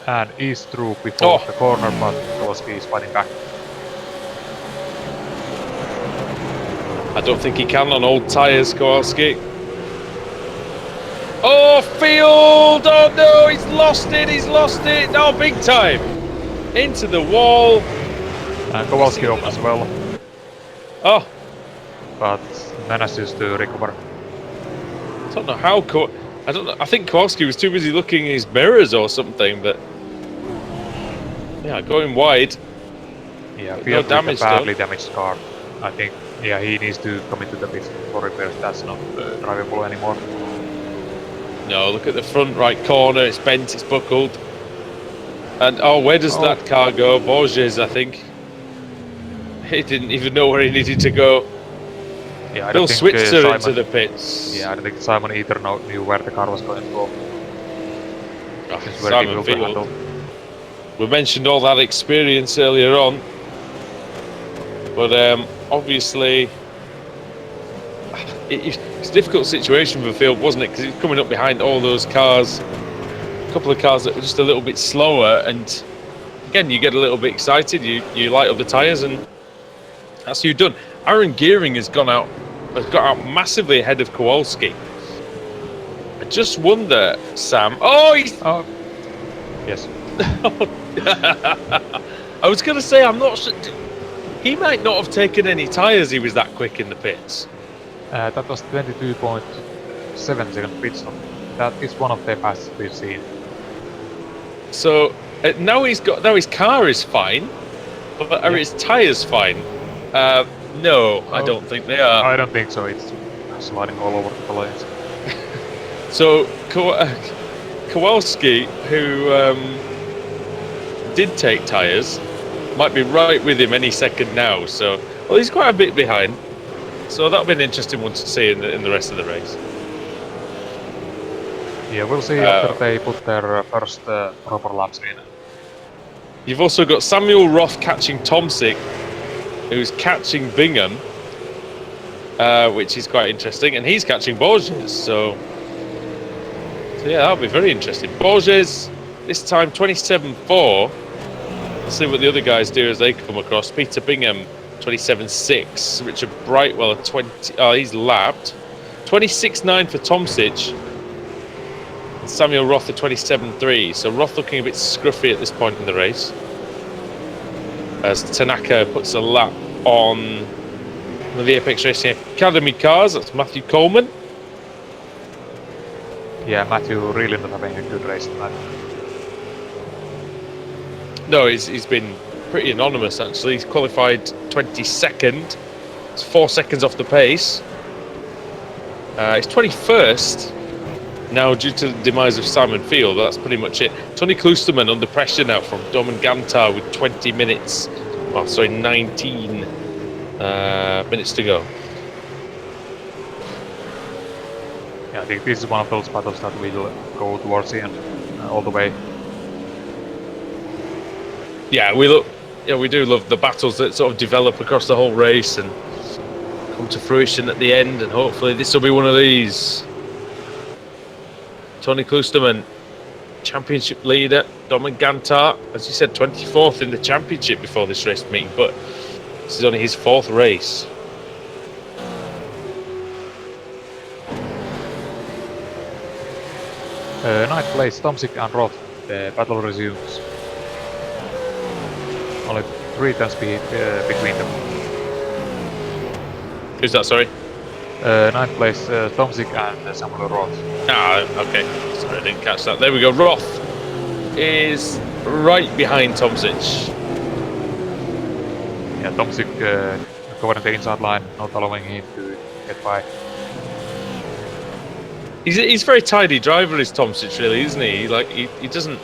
And is through before the corner, but Kowalski is fighting back. I don't think he can on old tyres, Kowalski. Oh, Field! Oh no, he's lost it, Oh, big time! Into the wall. And Kowalski up as well. Oh! But manages to recover. I don't know how I don't know. I think Kowalski was too busy looking in his mirrors or something, but yeah, going wide. Yeah, no damage. A badly damaged car. I think, yeah, he needs to come into the pits for repairs. That's not drivable anymore. No, look at the front right corner. It's bent. It's buckled. And oh, where does that car go? Borges, I think. He didn't even know where he needed to go. Yeah, I Bill don't think Switzer Simon, into the pits. Yeah, I don't think Simon either knew where the car was going to go. Oh, Simon Field. We mentioned all that experience earlier on, but obviously it's a difficult situation for Field, wasn't it? Because he was coming up behind all those cars, a couple of cars that were just a little bit slower, and again, you get a little bit excited. You light up the tyres, and that's what you've done. Aaron Gearing has got out massively ahead of Kowalski. I just wonder, Sam. Oh, yes. I was going to say, I'm not sure. He might not have taken any tyres. He was that quick in the pits. That was 22.7 second pit stop. That is one of the fastest we've seen. So now his car is fine, but are his tyres fine? No, I don't think they are. I don't think so. It's sliding all over the place. So Kowalski, who did take tyres, might be right with him any second now. So, well, he's quite a bit behind. So that'll be an interesting one to see in the rest of the race. Yeah, we'll see after they put their first proper laps in. You've also got Samuel Roth catching Tomczyk, who's catching Bingham, which is quite interesting, and he's catching Borges. So yeah, that'll be very interesting. Borges this time 27.4. Let's see what the other guys do as they come across. Peter Bingham 27.6. Richard Brightwell at 20. Oh, he's lapped. 26.9 for Tomczyk. Samuel Roth at 27.3. So Roth looking a bit scruffy at this point in the race, as Tanaka puts a lap on the Apex Racing Academy cars. That's Matthew Coleman. Yeah, Matthew really not having a good race tonight. No, he's been pretty anonymous actually. He's qualified 22nd. It's 4 seconds off the pace. He's 21st now due to the demise of Simon Field. That's pretty much it. Tony Klusterman under pressure now from Domen Gantar with 20 minutes. Oh, sorry, 19 minutes to go. Yeah, I think this is one of those battles that will go towards the end all the way. Yeah, we do love the battles that sort of develop across the whole race and come to fruition at the end, and hopefully this will be one of these. Tony Klusterman, championship leader. Domen Gantar, as you said, 24th in the championship before this race meeting, but this is only his 4th race. Ninth place, Tomczyk and Roth. The battle resumes. Only 3 turns between them. Who's that, sorry? Ninth place, Tomczyk and Samuel Roth. Ah, okay. Sorry, I didn't catch that. There we go. Roth is right behind Tomczyk. Yeah, Tomczyk covering the inside line, not allowing him to get by. He's a very tidy driver, is Tomczyk, really, isn't he? He doesn't.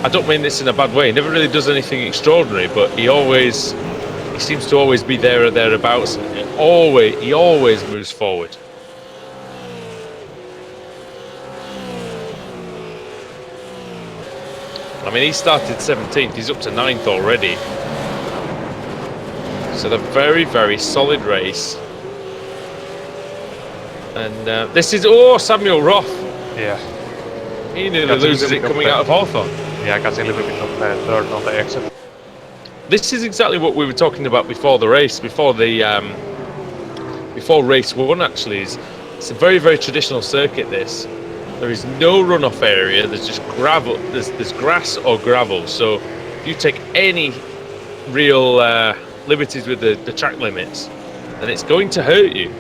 I don't mean this in a bad way. He never really does anything extraordinary, but he seems to always be there or thereabouts. He always moves forward. I mean, he started 17th. He's up to 9th already. So a very, very solid race. And this is Samuel Roth. Yeah. He nearly loses it coming out of Hawthorne. Yeah, I can see a little bit of third on the exit. This is exactly what we were talking about before the race, before race 1. Actually, it's a very, very traditional circuit. This. There is no runoff area. There's just gravel. There's grass or gravel. So if you take any real liberties with the track limits, then it's going to hurt you.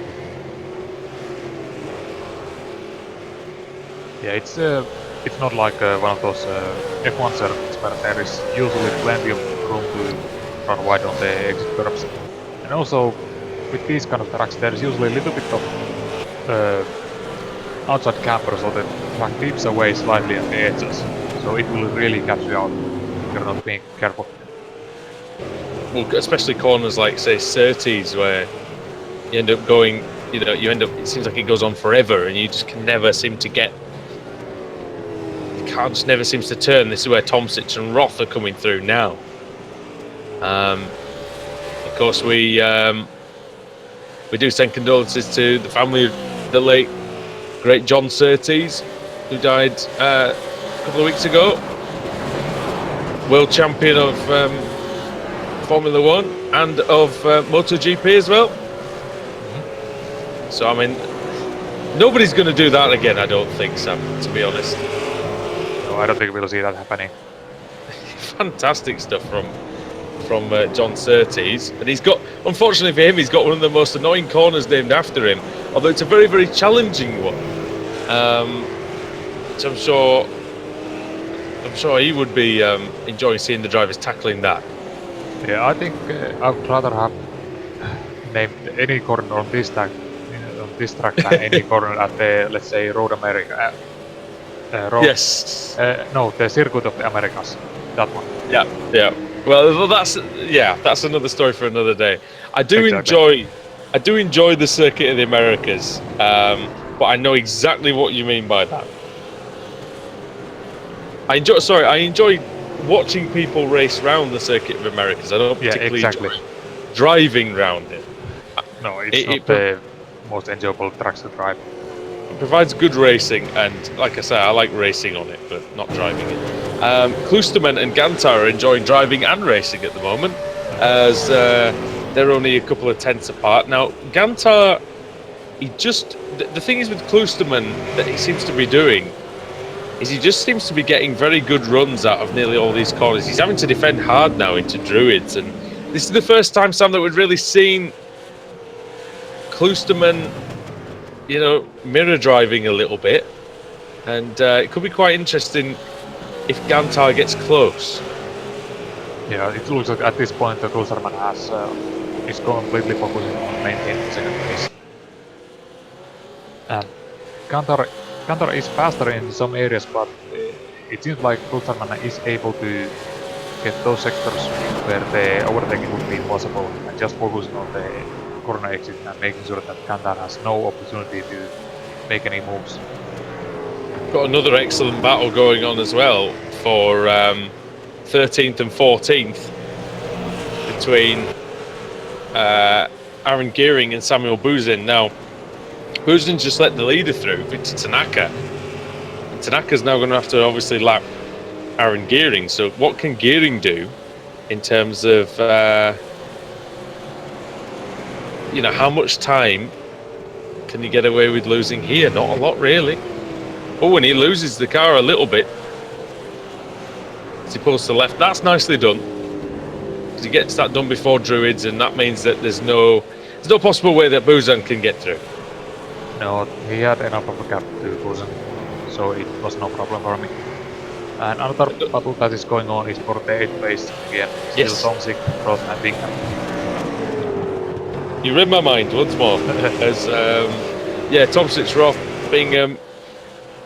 Yeah, it's not like one of those F1 circuits where there is usually plenty of room to run wide on the exit curbs. And also, with these kind of tracks, there is usually a little bit of outside camber, so the track dips away slightly at the edges. So it will really catch you out if you're not being careful. Well, especially corners like, say, Surtees, where you end up going, it seems like it goes on forever, and you just can never seem to get. The car just never seems to turn. This is where Tomsic and Roth are coming through now. Of course, we do send condolences to the family of the late great John Surtees, who died a couple of weeks ago. World champion of Formula 1 and of MotoGP as well. So, I mean, nobody's going to do that again, I don't think, Sam, to be honest. No, I don't think we'll see that happening. Fantastic stuff from John Surtees. And he's got, unfortunately for him, he's got one of the most annoying corners named after him, although it's a very, very challenging one. So I'm sure he would be enjoying seeing the drivers tackling that. Yeah, I think I would rather have named any corner on this track than any corner at the, let's say, Road America. Yes. No, the Circuit of the Americas. That one. Yeah. Well, that's another story for another day. I do enjoy the Circuit of the Americas, but I know exactly what you mean by that. I enjoy watching people race round the Circuit of Americas. I don't particularly enjoy driving round it. No, it's not the most enjoyable tracks to drive. It provides good racing, and like I say, I like racing on it, but not driving it. Klosterman and Gantar are enjoying driving and racing at the moment, as they're only a couple of tenths apart. Now, Gantar, the thing is with Klosterman that he seems to be doing is he just seems to be getting very good runs out of nearly all these corners. He's having to defend hard now into Druids, and this is the first time, Sam, that we've really seen Klosterman, mirror driving a little bit, and it could be quite interesting if Gantar gets close. Yeah, it looks like at this point the Klosterman is completely focusing on maintaining second place. And Gantar is faster in some areas, but it seems like Klosterman is able to get those sectors where the overtaking would be impossible, and just focusing on the corner exit and making sure that Gantar has no opportunity to make any moves. Got another excellent battle going on as well for 13th and 14th between Aaron Gearing and Samuel Buzin. Now, Buzin's just let the leader through, Victor Tanaka. And Tanaka's now going to have to obviously lap Aaron Gearing. So what can Gearing do in terms of, how much time can he get away with losing here? Not a lot, really. Oh, and he loses the car a little bit as he pulls to the left. That's nicely done, because he gets that done before Druids, and that means that there's no possible way that Buzan can get through. No, he had enough of a gap to Buzan, so it was no problem for me. And another battle that is going on is for the 8th place again. Still Tomsic, Roth and Bingham. You read my mind once more. As Tomsic, Roth, Bingham.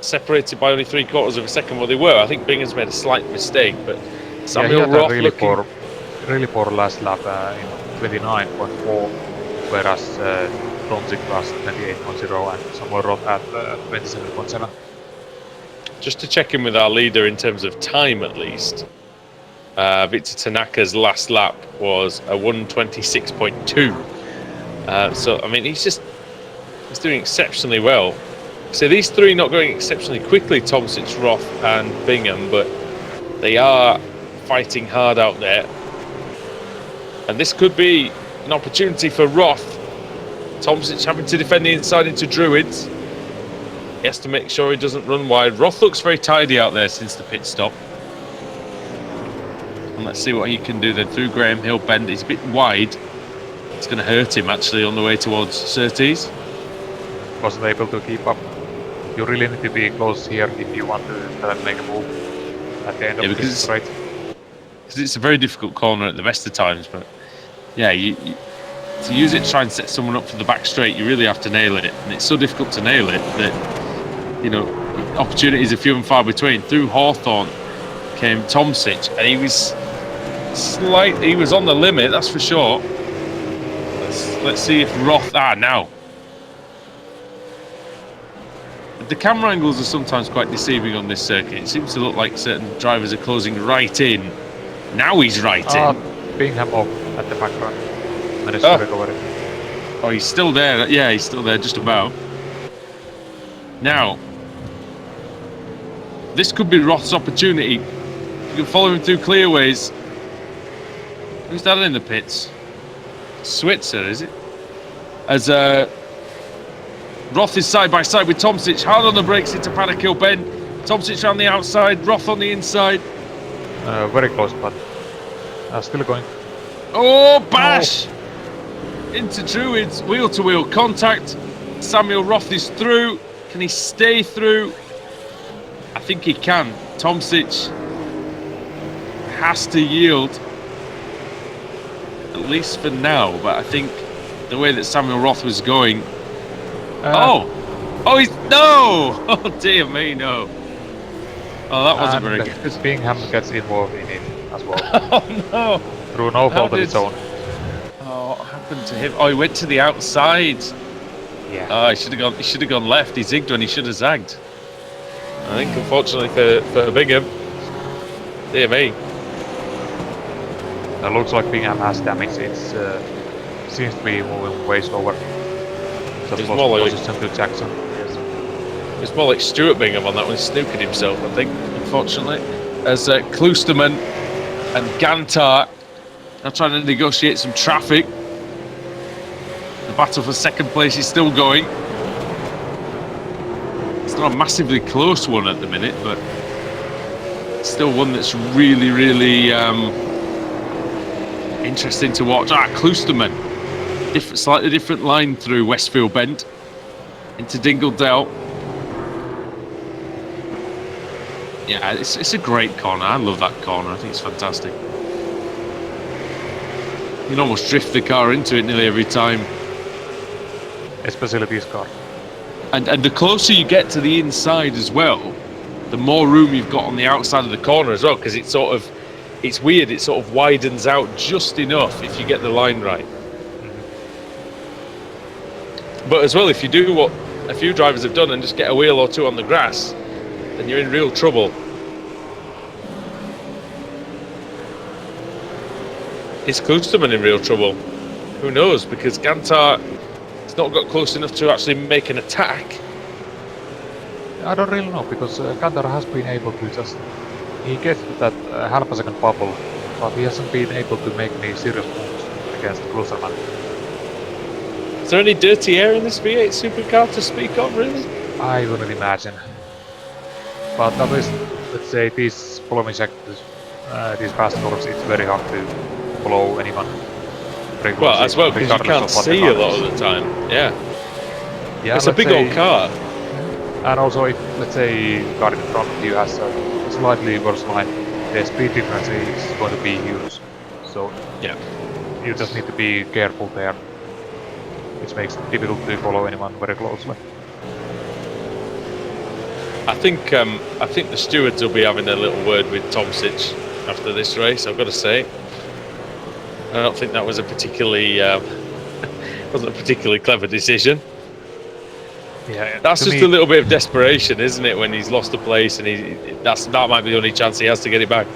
separated by only 3/4 of a second. Well, they were. I think Bingham's made a slight mistake, but Yeah, he Samuel had a Roth really poor last lap in 29.4, whereas Tomczyk was 28.0 and Samuel Roth at 27.7. just to check in with our leader in terms of time, at least. Victor Tanaka's last lap was a 1:26.2. So I mean, he's doing exceptionally well. So these three not going exceptionally quickly, Tomczyk, Roth and Bingham, but they are fighting hard out there. And this could be an opportunity for Roth. Tomczyk having to defend the inside into Druids. He has to make sure he doesn't run wide. Roth looks very tidy out there since the pit stop. And let's see what he can do then through Graham Hill Bend. He's a bit wide. It's going to hurt him actually on the way towards Surtees. Wasn't able to keep up. You really need to be close here if you want to make a move at the end of this straight. Because it's a very difficult corner at the best of times, but yeah, you to use it to try and set someone up for the back straight, you really have to nail it, and it's so difficult to nail it that, you know, opportunities are few and far between. Through Hawthorne came Tomczyk, and he was on the limit, that's for sure. Let's see if Roth now. The camera angles are sometimes quite deceiving on this circuit. It seems to look like certain drivers are closing right in. Now he's right in. Bingham off at the back run. Managed to recover it. Oh, he's still there. Yeah, he's still there, just about. Now, this could be Roth's opportunity. You can follow him through clearways. Who's that in the pits? Switzer, is it? As Roth is side by side with Tomczyk, hard on the brakes into Paddock Hill Bend. Tomczyk around the outside, Roth on the inside. Very close, but still going. Oh, bash! Oh. Into Druids, wheel-to-wheel contact. Samuel Roth is through. Can he stay through? I think he can. Tomczyk has to yield, at least for now, but I think the way that Samuel Roth was going... no! Oh dear me, no. Oh, that wasn't very good. Bingham gets involved in it as well. Oh no! Through no fault of his own. Oh, what happened to him? Oh, he went to the outside. Yeah. Oh, he should have gone left. He zigged when he should have zagged. I think, unfortunately for Bingham. Dear me. It looks like Bingham has damage. It seems to be moving way slower. It's more like position to Jackson. Yes. It's more like Stuart Bingham on that one, snookered himself, I think, unfortunately. As Kloosterman and Gantar are trying to negotiate some traffic. The battle for second place is still going. It's not a massively close one at the minute, but it's still one that's really, really interesting to watch. Kloosterman. Slightly different line through Westfield Bend into Dingle Dell. Yeah, it's a great corner. I love that corner. I think it's fantastic. You can almost drift the car into it nearly every time. Especially this car. And the closer you get to the inside as well, the more room you've got on the outside of the corner as well, because it's weird. It sort of widens out just enough if you get the line right. But as well, if you do what a few drivers have done and just get a wheel or two on the grass, then you're in real trouble. Is Kloosterman in real trouble? Who knows? Because Gantar has not got close enough to actually make an attack. I don't really know, because Gantar has been able to just... He gets that half a second bubble, but he hasn't been able to make any serious moves against Kloosterman. Is there any dirty air in this V8 supercar to speak of, really? I wouldn't imagine. But at least, let's say, these following sectors, these fast corners, it's very hard to follow anyone. Well, as well, because you can't see a lot of the time. Yeah. It's a big old car. And also, if, let's say, the car in front of you has a slightly worse line, the speed difference is going to be huge. So, yeah, you just need to be careful there, which makes it difficult to follow anyone very closely. I think the stewards will be having a little word with Tomsic after this race. I've got to say, I don't think that was a particularly wasn't a particularly clever decision. Yeah, That's just a little bit of desperation, isn't it? When he's lost a place and that might be the only chance he has to get it back.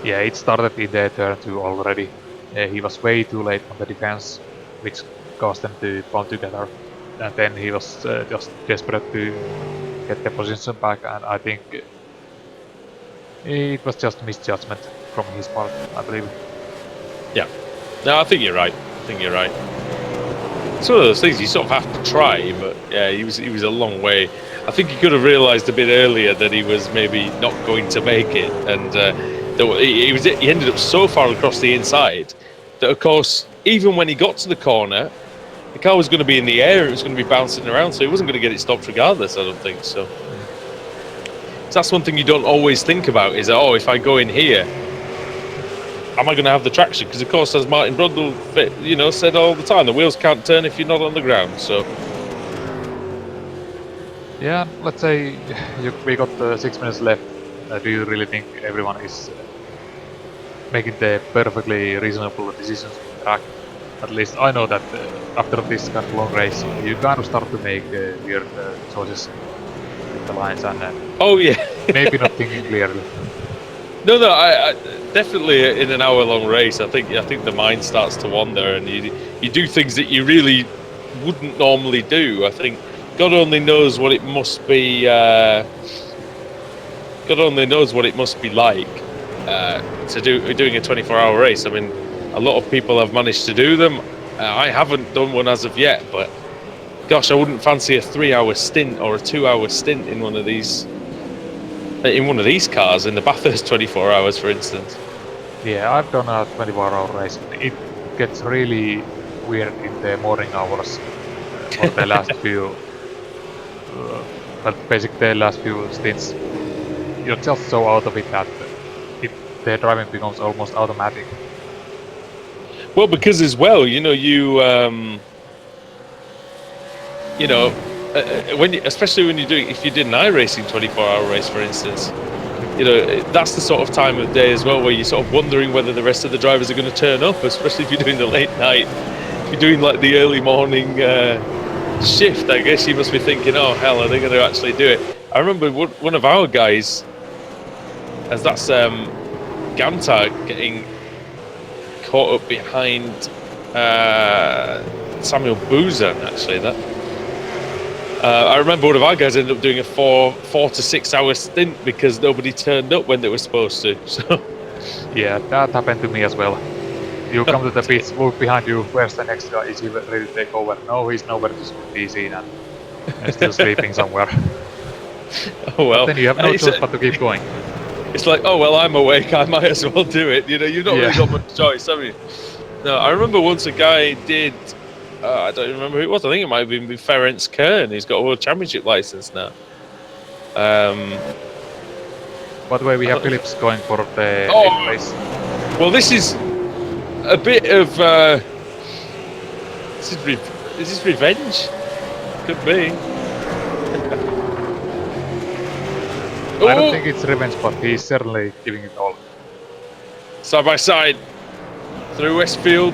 Yeah, it started in the turn 2 already. He was way too late on the defense, which caused them to bond together. And then he was just desperate to get the position back, and I think it was just misjudgment from his part, I believe. Yeah, no, I think you're right. It's one of those things you sort of have to try, but yeah, he was a long way. I think he could have realised a bit earlier that he was maybe not going to make it, and he ended up so far across the inside that, of course, even when he got to the corner, the car was going to be in the air, it was going to be bouncing around, so he wasn't going to get it stopped regardless, I don't think. So that's one thing you don't always think about, is that, oh, if I go in here, am I going to have the traction? Because, of course, as Martin Brundle, said all the time, the wheels can't turn if you're not on the ground, so... Yeah, let's say we got 6 minutes left. Do you really think everyone is making the perfectly reasonable decisions on the track? At least I know that after this kind of long race, you kind of start to make weird choices with the lines and oh yeah, maybe not thinking clearly. No, I definitely in an hour-long race, I think the mind starts to wander, and you do things that you really wouldn't normally do. I think God only knows what it must be. God only knows what it must be like doing a 24-hour race. I mean, a lot of people have managed to do them. I haven't done one as of yet, but gosh, I wouldn't fancy a 3-hour stint or a 2-hour stint in one of these cars in the Bathurst 24 hours, for instance. Yeah, I've done a 24-hour race. It gets really weird in the morning hours or the last few. But basically, the last few stints, you're just so out of it that the driving becomes almost automatic. Well, because as well, especially when you're doing, if you did an iRacing 24-hour race, for instance, that's the sort of time of day as well where you're sort of wondering whether the rest of the drivers are going to turn up, especially if you're doing the late night. If you're doing like the early morning shift, I guess you must be thinking, oh hell, are they going to actually do it? I remember one of our guys, as that's Gantar, getting caught up behind Samuel Buzan, actually. I remember one of our guys ended up doing a 4 to 6 hour stint because nobody turned up when they were supposed to. So yeah, that happened to me as well. You come to the pits, look behind you, where's the next guy? Is he ready to take over? No, he's nowhere to be seen and still sleeping somewhere. Oh well. But then you have no choice but to keep going. It's like, oh well, I'm awake, I might as well do it. You've not really got much choice, have you? No, I remember once a guy did, I don't remember who it was, I think it might have been Ferenc Kern, who's got a World Championship license now. By the way, we have Phillips going for the race. Well, this is a bit of, is this revenge? Could be. I don't think it's revenge, but he's certainly giving it all. Side by side, through Westfield,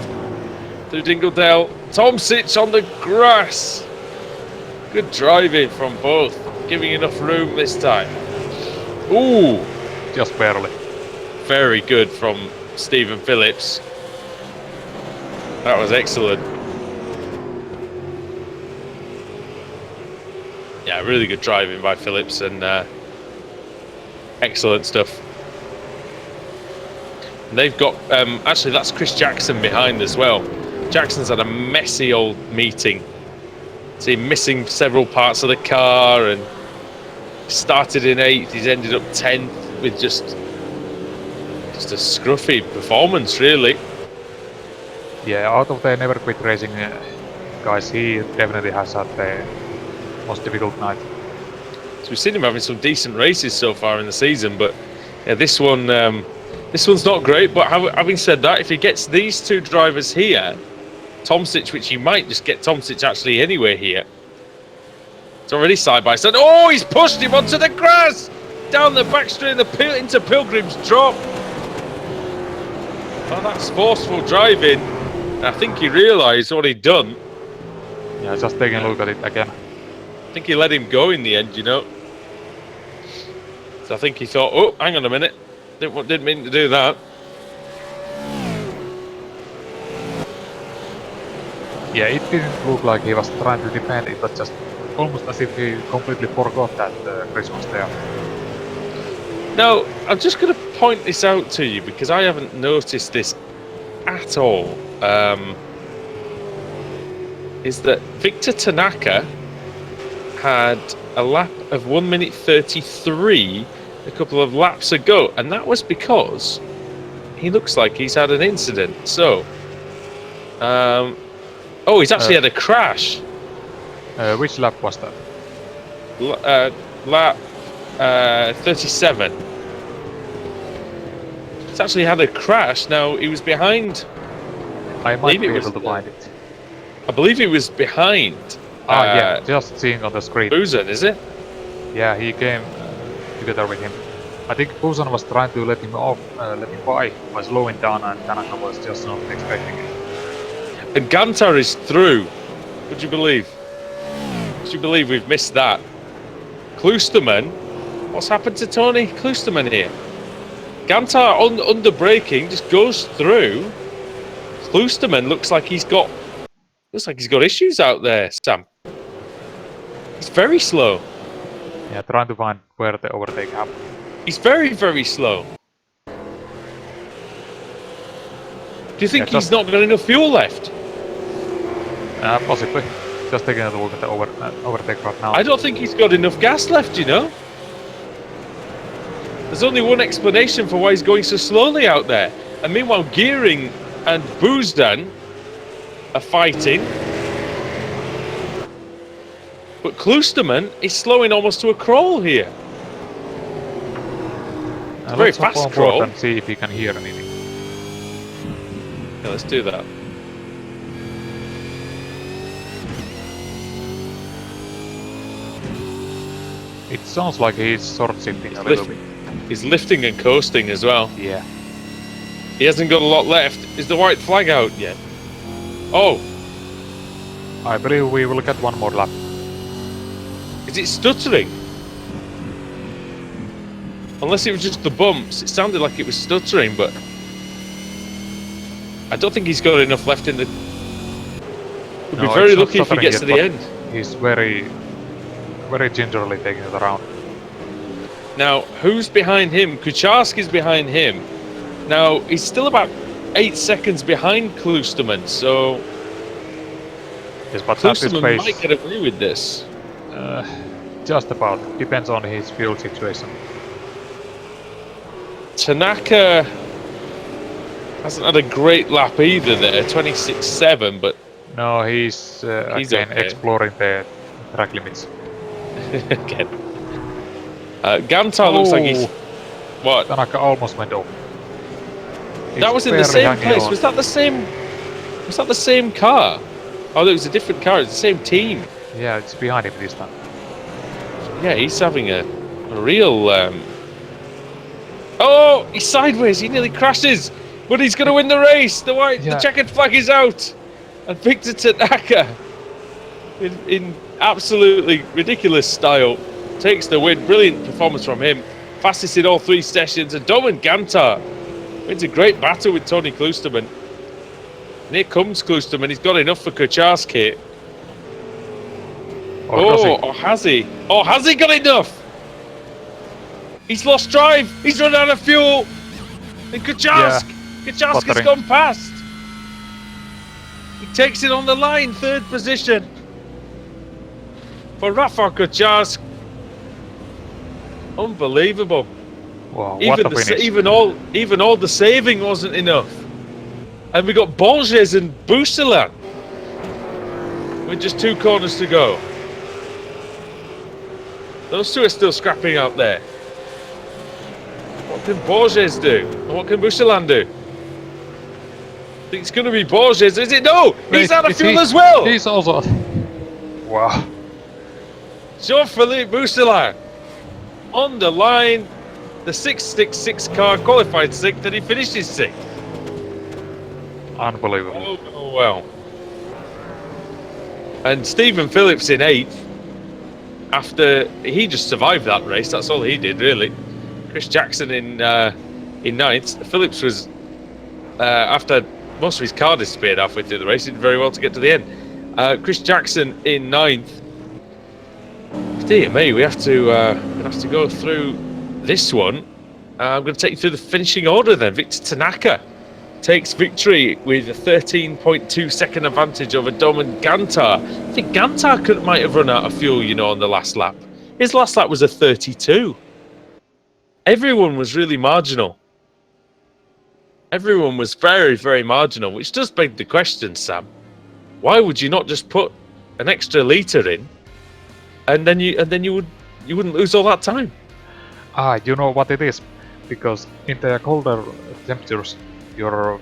through Dingledale. Tomsic on the grass. Good driving from both, giving enough room this time. Ooh, just barely. Very good from Stephen Phillips. That was excellent. Yeah, really good driving by Phillips, and excellent stuff. And they've got, actually that's Chris Jackson behind as well. Jackson's had a messy old meeting. See him missing several parts of the car, and started in 8th, he's ended up 10th with just a scruffy performance, really. Yeah, out of the Never Quit Racing guys, he definitely has had the most difficult night. So we've seen him having some decent races so far in the season, but yeah, this one's not great. But having said that, if he gets these two drivers here, Tomsic, which you might just get Tomsic actually anywhere here, It's already side by side. Oh, he's pushed him onto the grass! Down the back straight into Pilgrim's Drop. Oh, that's forceful driving. I think he realised what he'd done. Yeah, just taking a look at it again. I think he let him go in the end, you know. So I think he thought, oh, hang on a minute. Didn't mean to do that. Yeah, it didn't look like he was trying to defend. It was just almost as if he completely forgot that Chris was there. Now, I'm just going to point this out to you because I haven't noticed this at all. Is that Victor Tanaka had a lap of 1 minute 33 a couple of laps ago, and that was because he looks like he's had an incident. So, oh, he's actually had a crash. Which lap was that? Lap 37. He's actually had a crash. Now, he was behind. I might be able to find it. I believe he was behind. Yeah, just seeing on the screen. Busan, is it? Yeah, he came together with him. I think Busan was trying to let him by by slowing down, and Tanaka was just not expecting it. And Gantar is through. Would you believe? Would you believe we've missed that? Kloosterman. What's happened to Tony Kloosterman here? Gantar under braking just goes through. Kloosterman looks like he's got issues out there, Sam. He's very slow. Yeah, trying to find where the overtake happened. He's very, very slow. Do you think he's not got enough fuel left? Possibly. Just taking a look at the overtake right now. I don't think he's got enough gas left, you know? There's only one explanation for why he's going so slowly out there. And meanwhile, Gearing and Busan are fighting. But Kloosterman is slowing almost to a crawl here. It's a very fast crawl. And see if he can hear anything. Yeah, let's do that. It sounds like he's sort of shifting a little bit. He's lifting and coasting as well. Yeah. He hasn't got a lot left. Is the white flag out yet? Oh! I believe we will get one more lap. Is it stuttering? Unless it was just the bumps. It sounded like it was stuttering, but I don't think he's got enough left in the... We'll be very lucky if he gets to the end. He's very gingerly taking it around. Now, who's behind him? Kucharski's behind him. Now, he's still about 8 seconds behind Kloosterman, so... Yes, but Kloosterman might get away with this. Just about. Depends on his fuel situation. Tanaka hasn't had a great lap either there, 26.7, but... No, he's again okay. Exploring the track limits. Again. Gantar looks like he's... What? Tanaka almost went off. That was in the same place. Was that the same... Was that the same car? Oh, it was a different car. It's the same team. Yeah, it's behind him this time. Yeah, he's having a real... Oh, he's sideways. He nearly crashes. But he's going to win the race. The checkered flag is out. And Victor Tanaka, in absolutely ridiculous style, takes the win. Brilliant performance from him. Fastest in all 3 sessions. And Domen Gantar wins a great battle with Tony Kloosterman. And here comes Kloosterman. He's got enough for Kucharski. Or has he? Oh, has he got enough? He's lost drive. He's run out of fuel. And Kucharski's gone past. He takes it on the line, 3rd position. For Rafał Kucharski. Unbelievable. Wow, what a finish. Even all the saving wasn't enough. And we got Borges and Buselan with just 2 corners to go. Those 2 are still scrapping out there. What can Borges do? And what can Buselan do? I think it's going to be Borges, is it? No! He's out of fuel as well! He's also... Wow. Jean-Philippe Bousselin on the line. The 666 car qualified 6th, and he finished his 6th. Unbelievable. Oh, well. And Stephen Phillips in 8th. After he just survived that race, that's all he did, really. Chris Jackson in 9th. Phillips was, after most of his car disappeared halfway through the race, he did very well to get to the end. Chris Jackson in 9th. Dear me, we have to go through this one. I'm going to take you through the finishing order then. Victor Tanaka takes victory with a 13.2 second advantage over Domen Gantar. I think Gantar might have run out of fuel, on the last lap. His last lap was a 32. Everyone was really marginal. Everyone was very, very marginal, which does beg the question, Sam. Why would you not just put an extra litre in, and then you wouldn't lose all that time? You know what it is? Because in the colder temperatures, your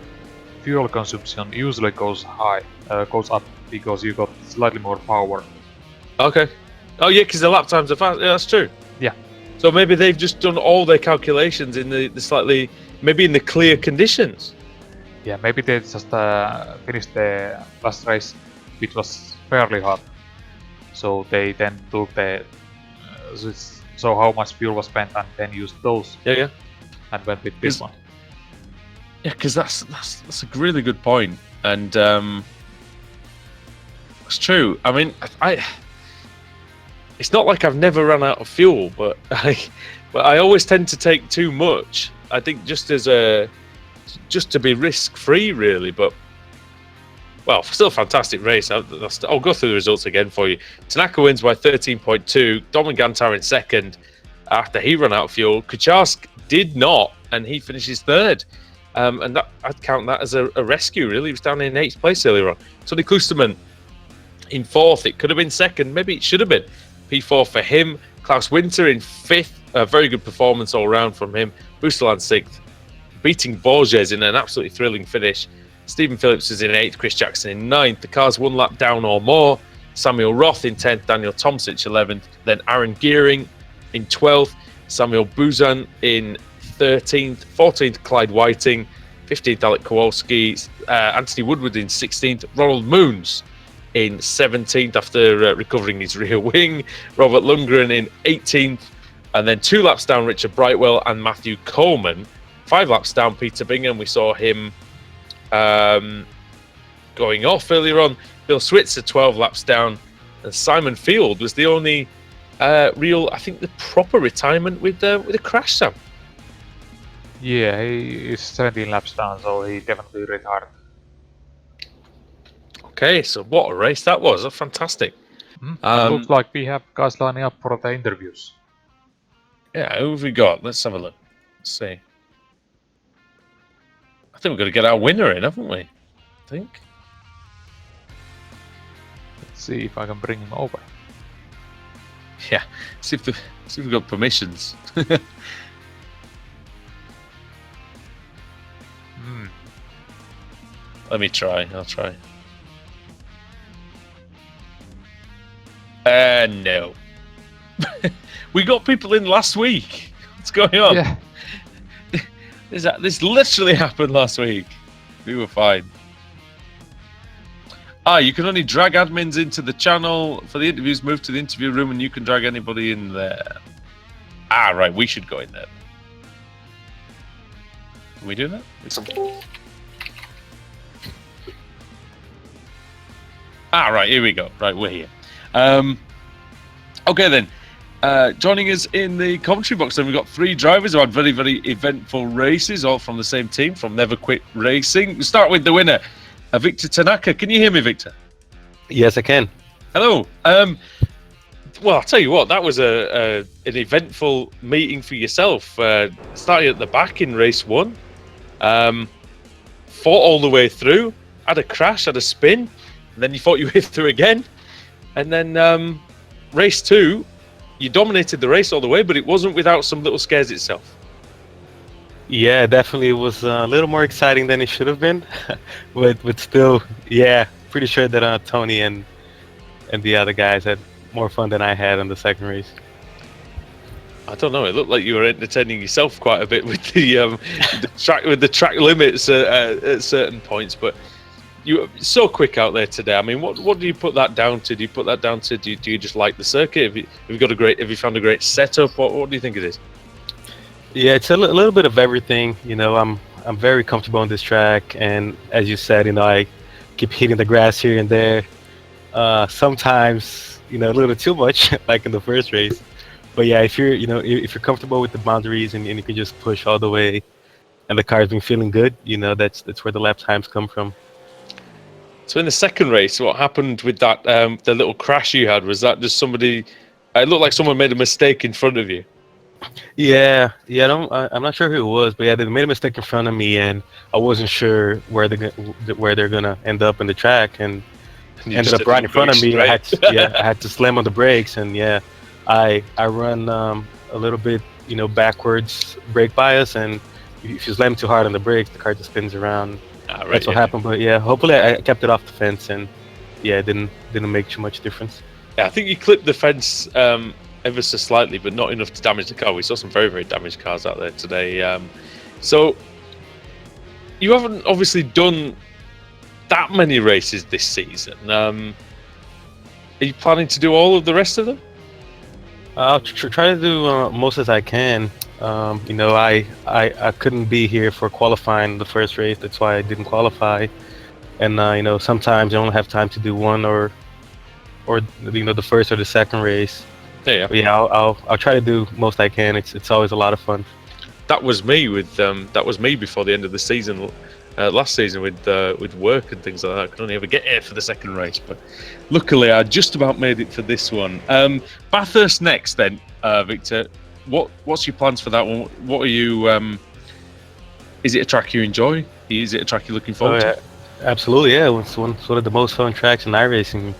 fuel consumption usually goes up because you got slightly more power. Okay. Oh yeah, because the lap times are fast. Yeah, that's true. Yeah. So maybe they've just done all their calculations in the slightly, maybe in the clear conditions. Yeah, maybe they just finished the last race, which was fairly hot. So they then took the so how much fuel was spent and then used those. Yeah. And went with this one. Yeah, because that's a really good point, and it's true. I mean, it's not like I've never run out of fuel, but I always tend to take too much. I think just to be risk free, really. But well, still a fantastic race. I'll go through the results again for you. Tanaka wins by 13.2. Domen Gantar in second after he ran out of fuel. Kucharsk did not, and he finishes third. And that, I'd count that as a rescue, really. He was down in 8th place earlier on. Tony Klusterman in 4th. It could have been 2nd. Maybe it should have been. P4 for him. Klaus Winter in 5th. A very good performance all round from him. Bousselin 6th. Beating Borges in an absolutely thrilling finish. Stephen Phillips is in 8th. Chris Jackson in 9th. The car's one lap down or more. Samuel Roth in 10th. Daniel Tomsic 11th. Then Aaron Gearing in 12th. Samuel Buzan in 13th, 14th Clyde Whiting, 15th Alec Kowalski, Anthony Woodward in 16th, Ronald Moons in 17th after recovering his rear wing, Robert Lundgren in 18th, and then 2 laps down Richard Brightwell and Matthew Coleman, 5 laps down Peter Bingham. We saw him going off earlier on. Bill Switzer 12 laps down, and Simon Field was the only the proper retirement with a crash, Sam. Yeah, he is 17 laps down, so he definitely retired. Okay, so what a race that was. That's fantastic. Looks like we have guys lining up for the interviews. Yeah, who have we got? Let's have a look. Let's see. I think we've got to get our winner in, haven't we? I think. Let's see if I can bring him over. Yeah, see if we've got permissions. Let me try. I'll try. No. We got people in last week. What's going on? Yeah. This literally happened last week. We were fine. You can only drag admins into the channel for the interviews. Move to the interview room and you can drag anybody in there. Right. We should go in there. Can we do that? Right, here we go. Right, we're here. Okay then. Joining us in the commentary box, then we've got 3 drivers who had very, very eventful races, all from the same team, from Never Quit Racing. We'll start with the winner, Victor Tanaka. Can you hear me, Victor? Yes, I can. Hello. Well, I'll tell you what, that was an eventful meeting for yourself. Started at the back in race 1, fought all the way through, had a crash, had a spin, and then you thought you hit through again. And then race 2, you dominated the race all the way, but it wasn't without some little scares itself. Yeah, definitely it was a little more exciting than it should have been. but still, yeah, pretty sure that Tony and the other guys had more fun than I had in the second race. I don't know. It looked like you were entertaining yourself quite a bit with the track limits at certain points. But you were so quick out there today. I mean, what do you put that down to? Do you put that down to? Do you just like the circuit? Have you found a great setup? What do you think it is? Yeah, it's a little bit of everything. I'm very comfortable on this track, and as you said, I keep hitting the grass here and there. Sometimes, a little too much, like in the first race. But yeah, if you're comfortable with the boundaries and you can just push all the way, and the car's been feeling good, that's where the lap times come from. So in the second race, what happened with that the little crash you had? Was that just somebody? It looked like someone made a mistake in front of you. Yeah. I'm not sure who it was, but yeah, they made a mistake in front of me, and I wasn't sure where they're gonna end up in the track, and ended up right in front of me. I had to slam on the brakes, and yeah, I run a little bit, backwards brake bias, and if you slam too hard on the brakes, the car just spins around. Right, that's what happened. But yeah, hopefully I kept it off the fence, and yeah, it didn't make too much difference. Yeah, I think you clipped the fence ever so slightly, but not enough to damage the car. We saw some very, very damaged cars out there today. So you haven't obviously done that many races this season. Are you planning to do all of the rest of them? I'll try to do most as I can. I couldn't be here for qualifying the first race. That's why I didn't qualify. And sometimes I only have time to do one or the first or the second race. Yeah. But yeah, I'll try to do most I can. It's always a lot of fun. That was me before the end of the season. Last season with work and things like that, I could only ever get here for the second race, but luckily I just about made it for this one. Bathurst next, then, Victor. What's your plans for that one? What are you? Is it a track you enjoy? Is it a track you're looking forward to? Absolutely, yeah. It's one of the most fun tracks in iRacing.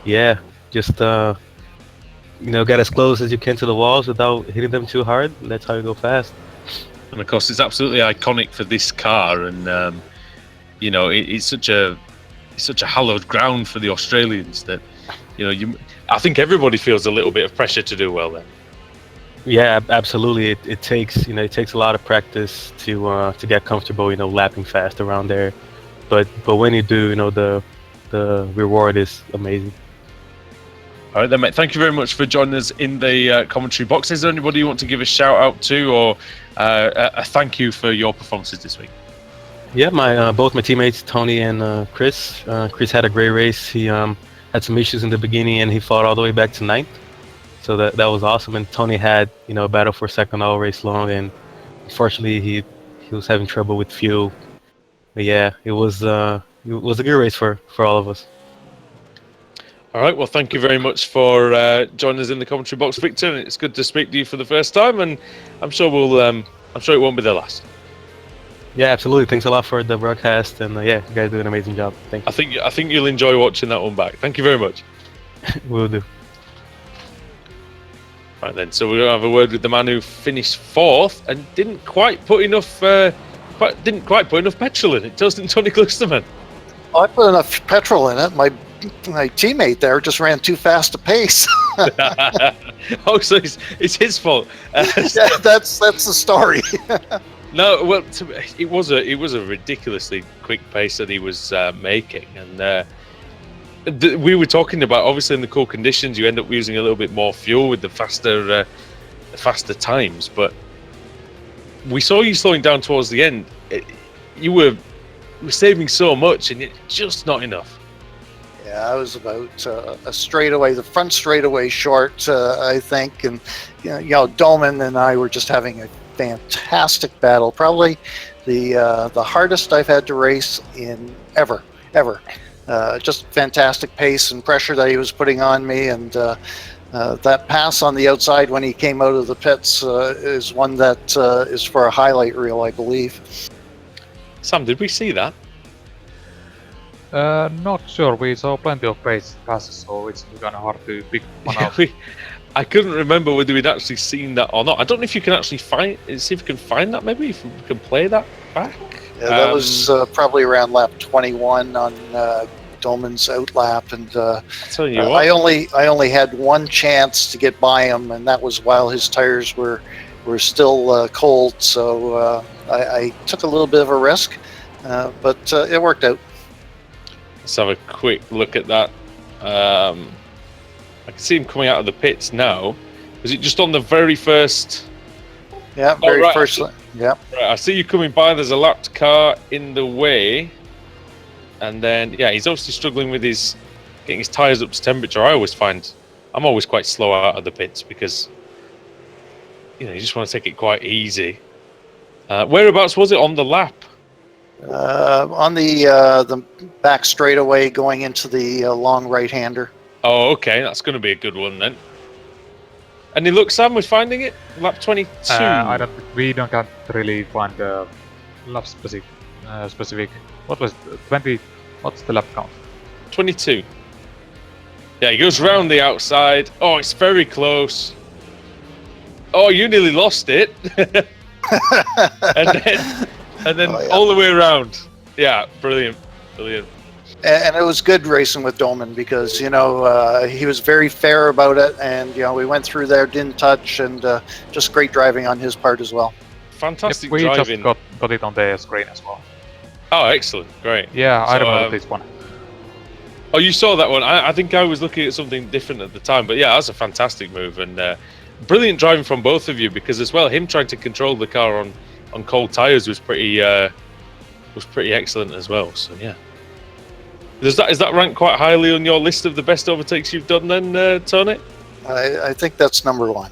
Yeah, just get as close as you can to the walls without hitting them too hard. That's how you go fast. And of course, it's absolutely iconic for this car, and it's such a hallowed ground for the Australians that I think everybody feels a little bit of pressure to do well there. Yeah, absolutely. It takes a lot of practice to get comfortable, lapping fast around there. But when you do, the reward is amazing. All right then, mate. Thank you very much for joining us in the commentary box. Is there anybody you want to give a shout out to, or a thank you for your performances this week? Yeah, both my teammates Tony and Chris. Chris had a great race. He had some issues in the beginning, and he fought all the way back to 9th. So that was awesome. And Tony had a battle for second all race long, and unfortunately he was having trouble with fuel. But yeah, it was a good race for all of us. All right, well, thank you very much for joining us in the commentary box, Victor. It's good to speak to you for the first time, and I'm sure it won't be the last. Yeah, absolutely. Thanks a lot for the broadcast, and yeah, you guys do an amazing job. Thank you. I think you'll enjoy watching that one back. Thank you very much. Will do. Right then, so we're gonna have a word with the man who finished 4th and didn't quite put enough petrol in it. Doesn't Tony Glusterman? I put enough petrol in it. My teammate there just ran too fast a pace. Oh, so it's his fault. Yeah, that's the story. No, well, it was a ridiculously quick pace that he was making, and we were talking about, obviously in the cool conditions, you end up using a little bit more fuel with the faster times. But we saw you slowing down towards the end. You were saving so much, and it's just not enough. Yeah, I was about a straightaway, the front straightaway short, I think, and Dolman and I were just having a fantastic battle. Probably the hardest I've had to race in ever. Just fantastic pace and pressure that he was putting on me, and that pass on the outside when he came out of the pits is one that is for a highlight reel, I believe. Sam, did we see that? Not sure. We saw plenty of passes, so it's kind of hard to pick one out. I couldn't remember whether we'd actually seen that or not. I don't know if you can actually see if you can find that. Maybe if we can play that back. Yeah, that was probably around lap 21 on Dolman's outlap, and I tell you what, I only had one chance to get by him, and that was while his tires were still cold. So I took a little bit of a risk, but it worked out. let's have a quick look at that. I can see him coming out of the pits now. Was it just on the very first? Yeah, very first. Yeah. Right, I see you coming by. There's a lapped car in the way, and then he's obviously struggling with getting his tires up to temperature. I'm always quite slow out of the pits because you just want to take it quite easy. Whereabouts was it on the lap? On the back straightaway going into the long right-hander. Oh, okay, that's going to be a good one then. Any luck, Sam, with finding it? Lap 22. We can't really find lap specific. What was 20? What's the lap count? 22. Yeah, he goes round the outside. Oh, it's very close. Oh, you nearly lost it. and then all the way around. Yeah, brilliant. And it was good racing with Dolman because, he was very fair about it. And, we went through there, didn't touch, and just great driving on his part as well. Fantastic we driving. Just got it on the screen as well. Oh, excellent. Great. Yeah, I remember this one. Oh, you saw that one. I think I was looking at something different at the time. But yeah, that's a fantastic move. And brilliant driving from both of you because as well, him trying to control the car on cold tyres was pretty excellent as well. So yeah. Is that ranked quite highly on your list of the best overtakes you've done then, Tony? I think that's number one.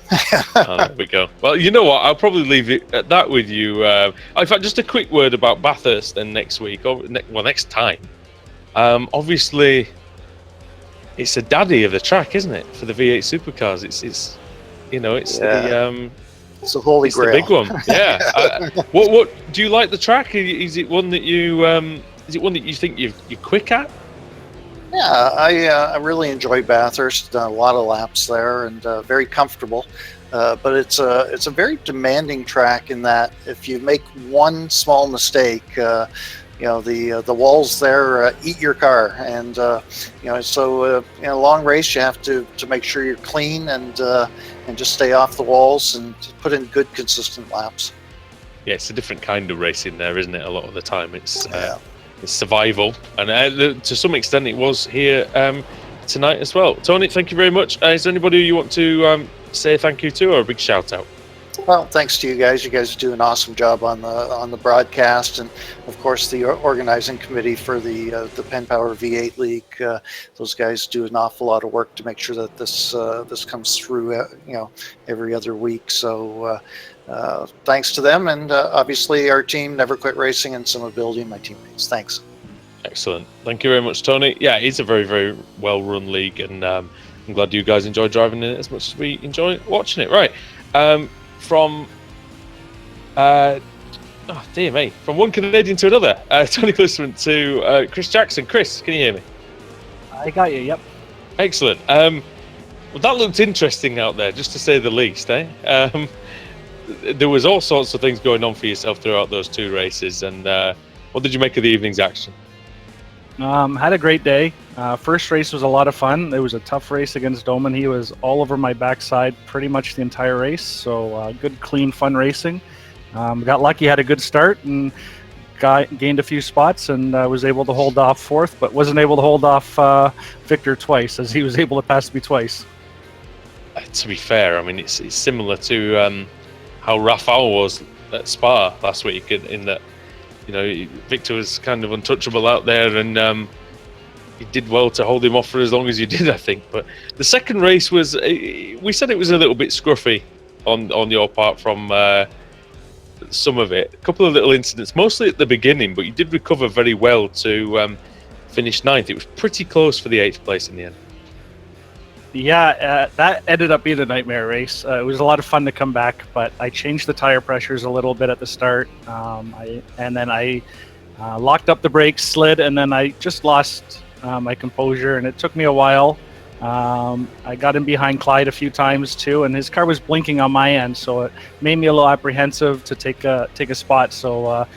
Oh, there we go. Well, you know what? I'll probably leave it at that with you. In fact, just a quick word about Bathurst then next week, or next time. Obviously, it's a daddy of the track, isn't it, for the V8 Supercars? It's it's the holy grail. The big one. Yeah. What do you like the track? Is it one that you think you're quick at? Yeah, I really enjoy Bathurst. Done a lot of laps there, and very comfortable. But it's a very demanding track in that if you make one small mistake, the walls there eat your car, and so in a long race you have to make sure you're clean and just stay off the walls and put in good consistent laps. Yeah, it's a different kind of racing there, isn't it? A lot of the time, it's survival, and to some extent, it was here tonight as well. Tony, thank you very much. Is there anybody you want to say thank you to, or a big shout out? Well, thanks to you guys. You guys do an awesome job on the broadcast, and of course the organizing committee for the PenPower V8 League. Those guys do an awful lot of work to make sure that this comes through, every other week. So thanks to them, and obviously our team, Never Quit Racing, and Summability, my teammates. Thanks. Excellent. Thank you very much, Tony. Yeah, it's a very, very well-run league, and I'm glad you guys enjoy driving in it as much as we enjoy watching it. Right. From dear me, from one Canadian to another, Tony Glisman to Chris Jackson. Chris, can you hear me? I got you, yep. Excellent. Well, that looked interesting out there, just to say the least, eh? There was all sorts of things going on for yourself throughout those two races, and what did you make of the evening's action? Had a great day. First race was a lot of fun. It was a tough race against Doman. He was all over my backside pretty much the entire race. So good, clean, fun racing. Got lucky, had a good start, and gained a few spots, and was able to hold off fourth, but wasn't able to hold off Victor twice, as he was able to pass me twice. To be fair, I mean, it's similar to how Rafael was at Spa last week, in that, Victor was kind of untouchable out there, and you did well to hold him off for as long as you did, I think. But the second race was, we said it was a little bit scruffy on your part from some of it. A couple of little incidents, mostly at the beginning, but you did recover very well to finish ninth. It was pretty close for the 8th place in the end. Yeah, that ended up being a nightmare race. It was a lot of fun to come back, but I changed the tire pressures a little bit at the start. I locked up the brakes, slid, and then I just lost my composure, and it took me a while. I got in behind Clyde a few times too, and his car was blinking on my end, so it made me a little apprehensive to take a spot. So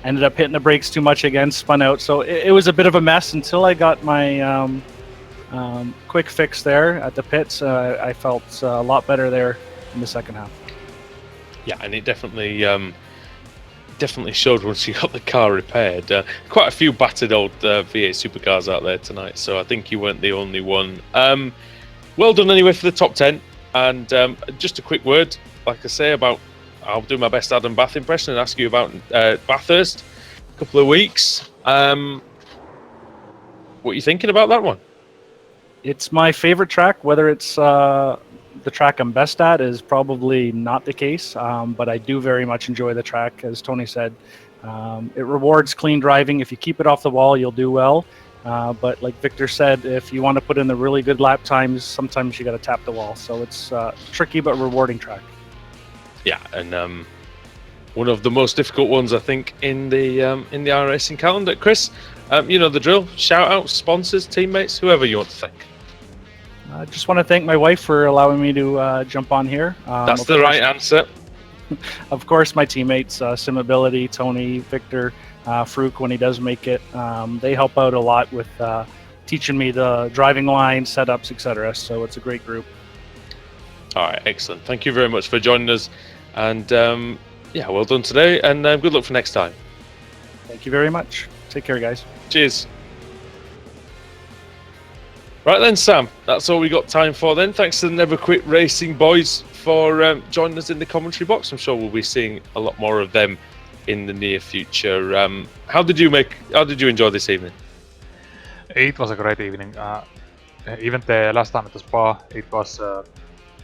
ended up hitting the brakes too much again, spun out. So it was a bit of a mess until I got my quick fix there at the pits. I felt a lot better there in the second half. Yeah, and it definitely showed once you got the car repaired. Quite a few battered old V8 supercars out there tonight, so I think you weren't the only one. Well done anyway for the top 10. And just a quick word, like I say, I'll do my best Adam Bath impression and ask you about Bathurst. A couple of weeks. What are you thinking about that one? It's my favorite track. Whether it's the track I'm best at is probably not the case, but I do very much enjoy the track. As Tony said, it rewards clean driving. If you keep it off the wall, you'll do well. But like Victor said, if you want to put in the really good lap times, sometimes you got to tap the wall. So it's tricky but rewarding track. Yeah, and one of the most difficult ones, I think, in the iRacing calendar. Chris, you know the drill. Shout out sponsors, teammates, whoever you want to thank. I just want to thank my wife for allowing me to jump on here. That's the right answer. Of course, my teammates, SimAbility, Tony, Victor, Farouk, when he does make it, they help out a lot with teaching me the driving line, setups, etc. So it's a great group. All right, excellent. Thank you very much for joining us. And yeah, well done today, and good luck for next time. Thank you very much. Take care, guys. Cheers. Right then, Sam, that's all we got time for then. Thanks to the Never Quit Racing boys for joining us in the commentary box. I'm sure we'll be seeing a lot more of them in the near future. How did you enjoy this evening? It was a great evening. Even the last time at the Spa, it was a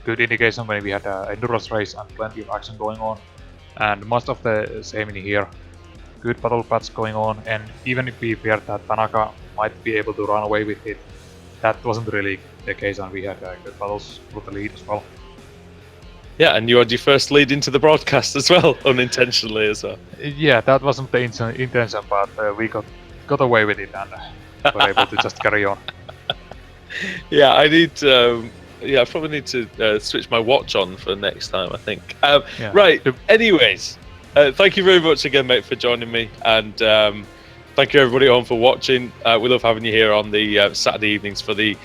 good indication when we had an endurance race and plenty of action going on. And most of the same in here. Good battle paths going on, and even if we feared that Tanaka might be able to run away with it, that wasn't really the case, and we had good battles for the lead as well. Yeah, and you had your first lead into the broadcast as well, unintentionally as well. Yeah, that wasn't the intention, but we got away with it and were able to just carry on. Yeah, I probably need to switch my watch on for next time, I think. Yeah. Right, anyways, thank you very much again, mate, for joining me, and thank you everybody at home for watching. We love having you here on the Saturday evenings for the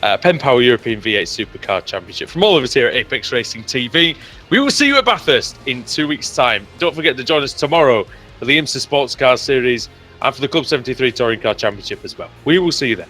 PenPower European V8 Supercar Championship. From all of us here at Apex Racing TV, we will see you at Bathurst in 2 weeks' time. Don't forget to join us tomorrow for the IMSA Sports Car Series and for the Club 73 Touring Car Championship as well. We will see you then.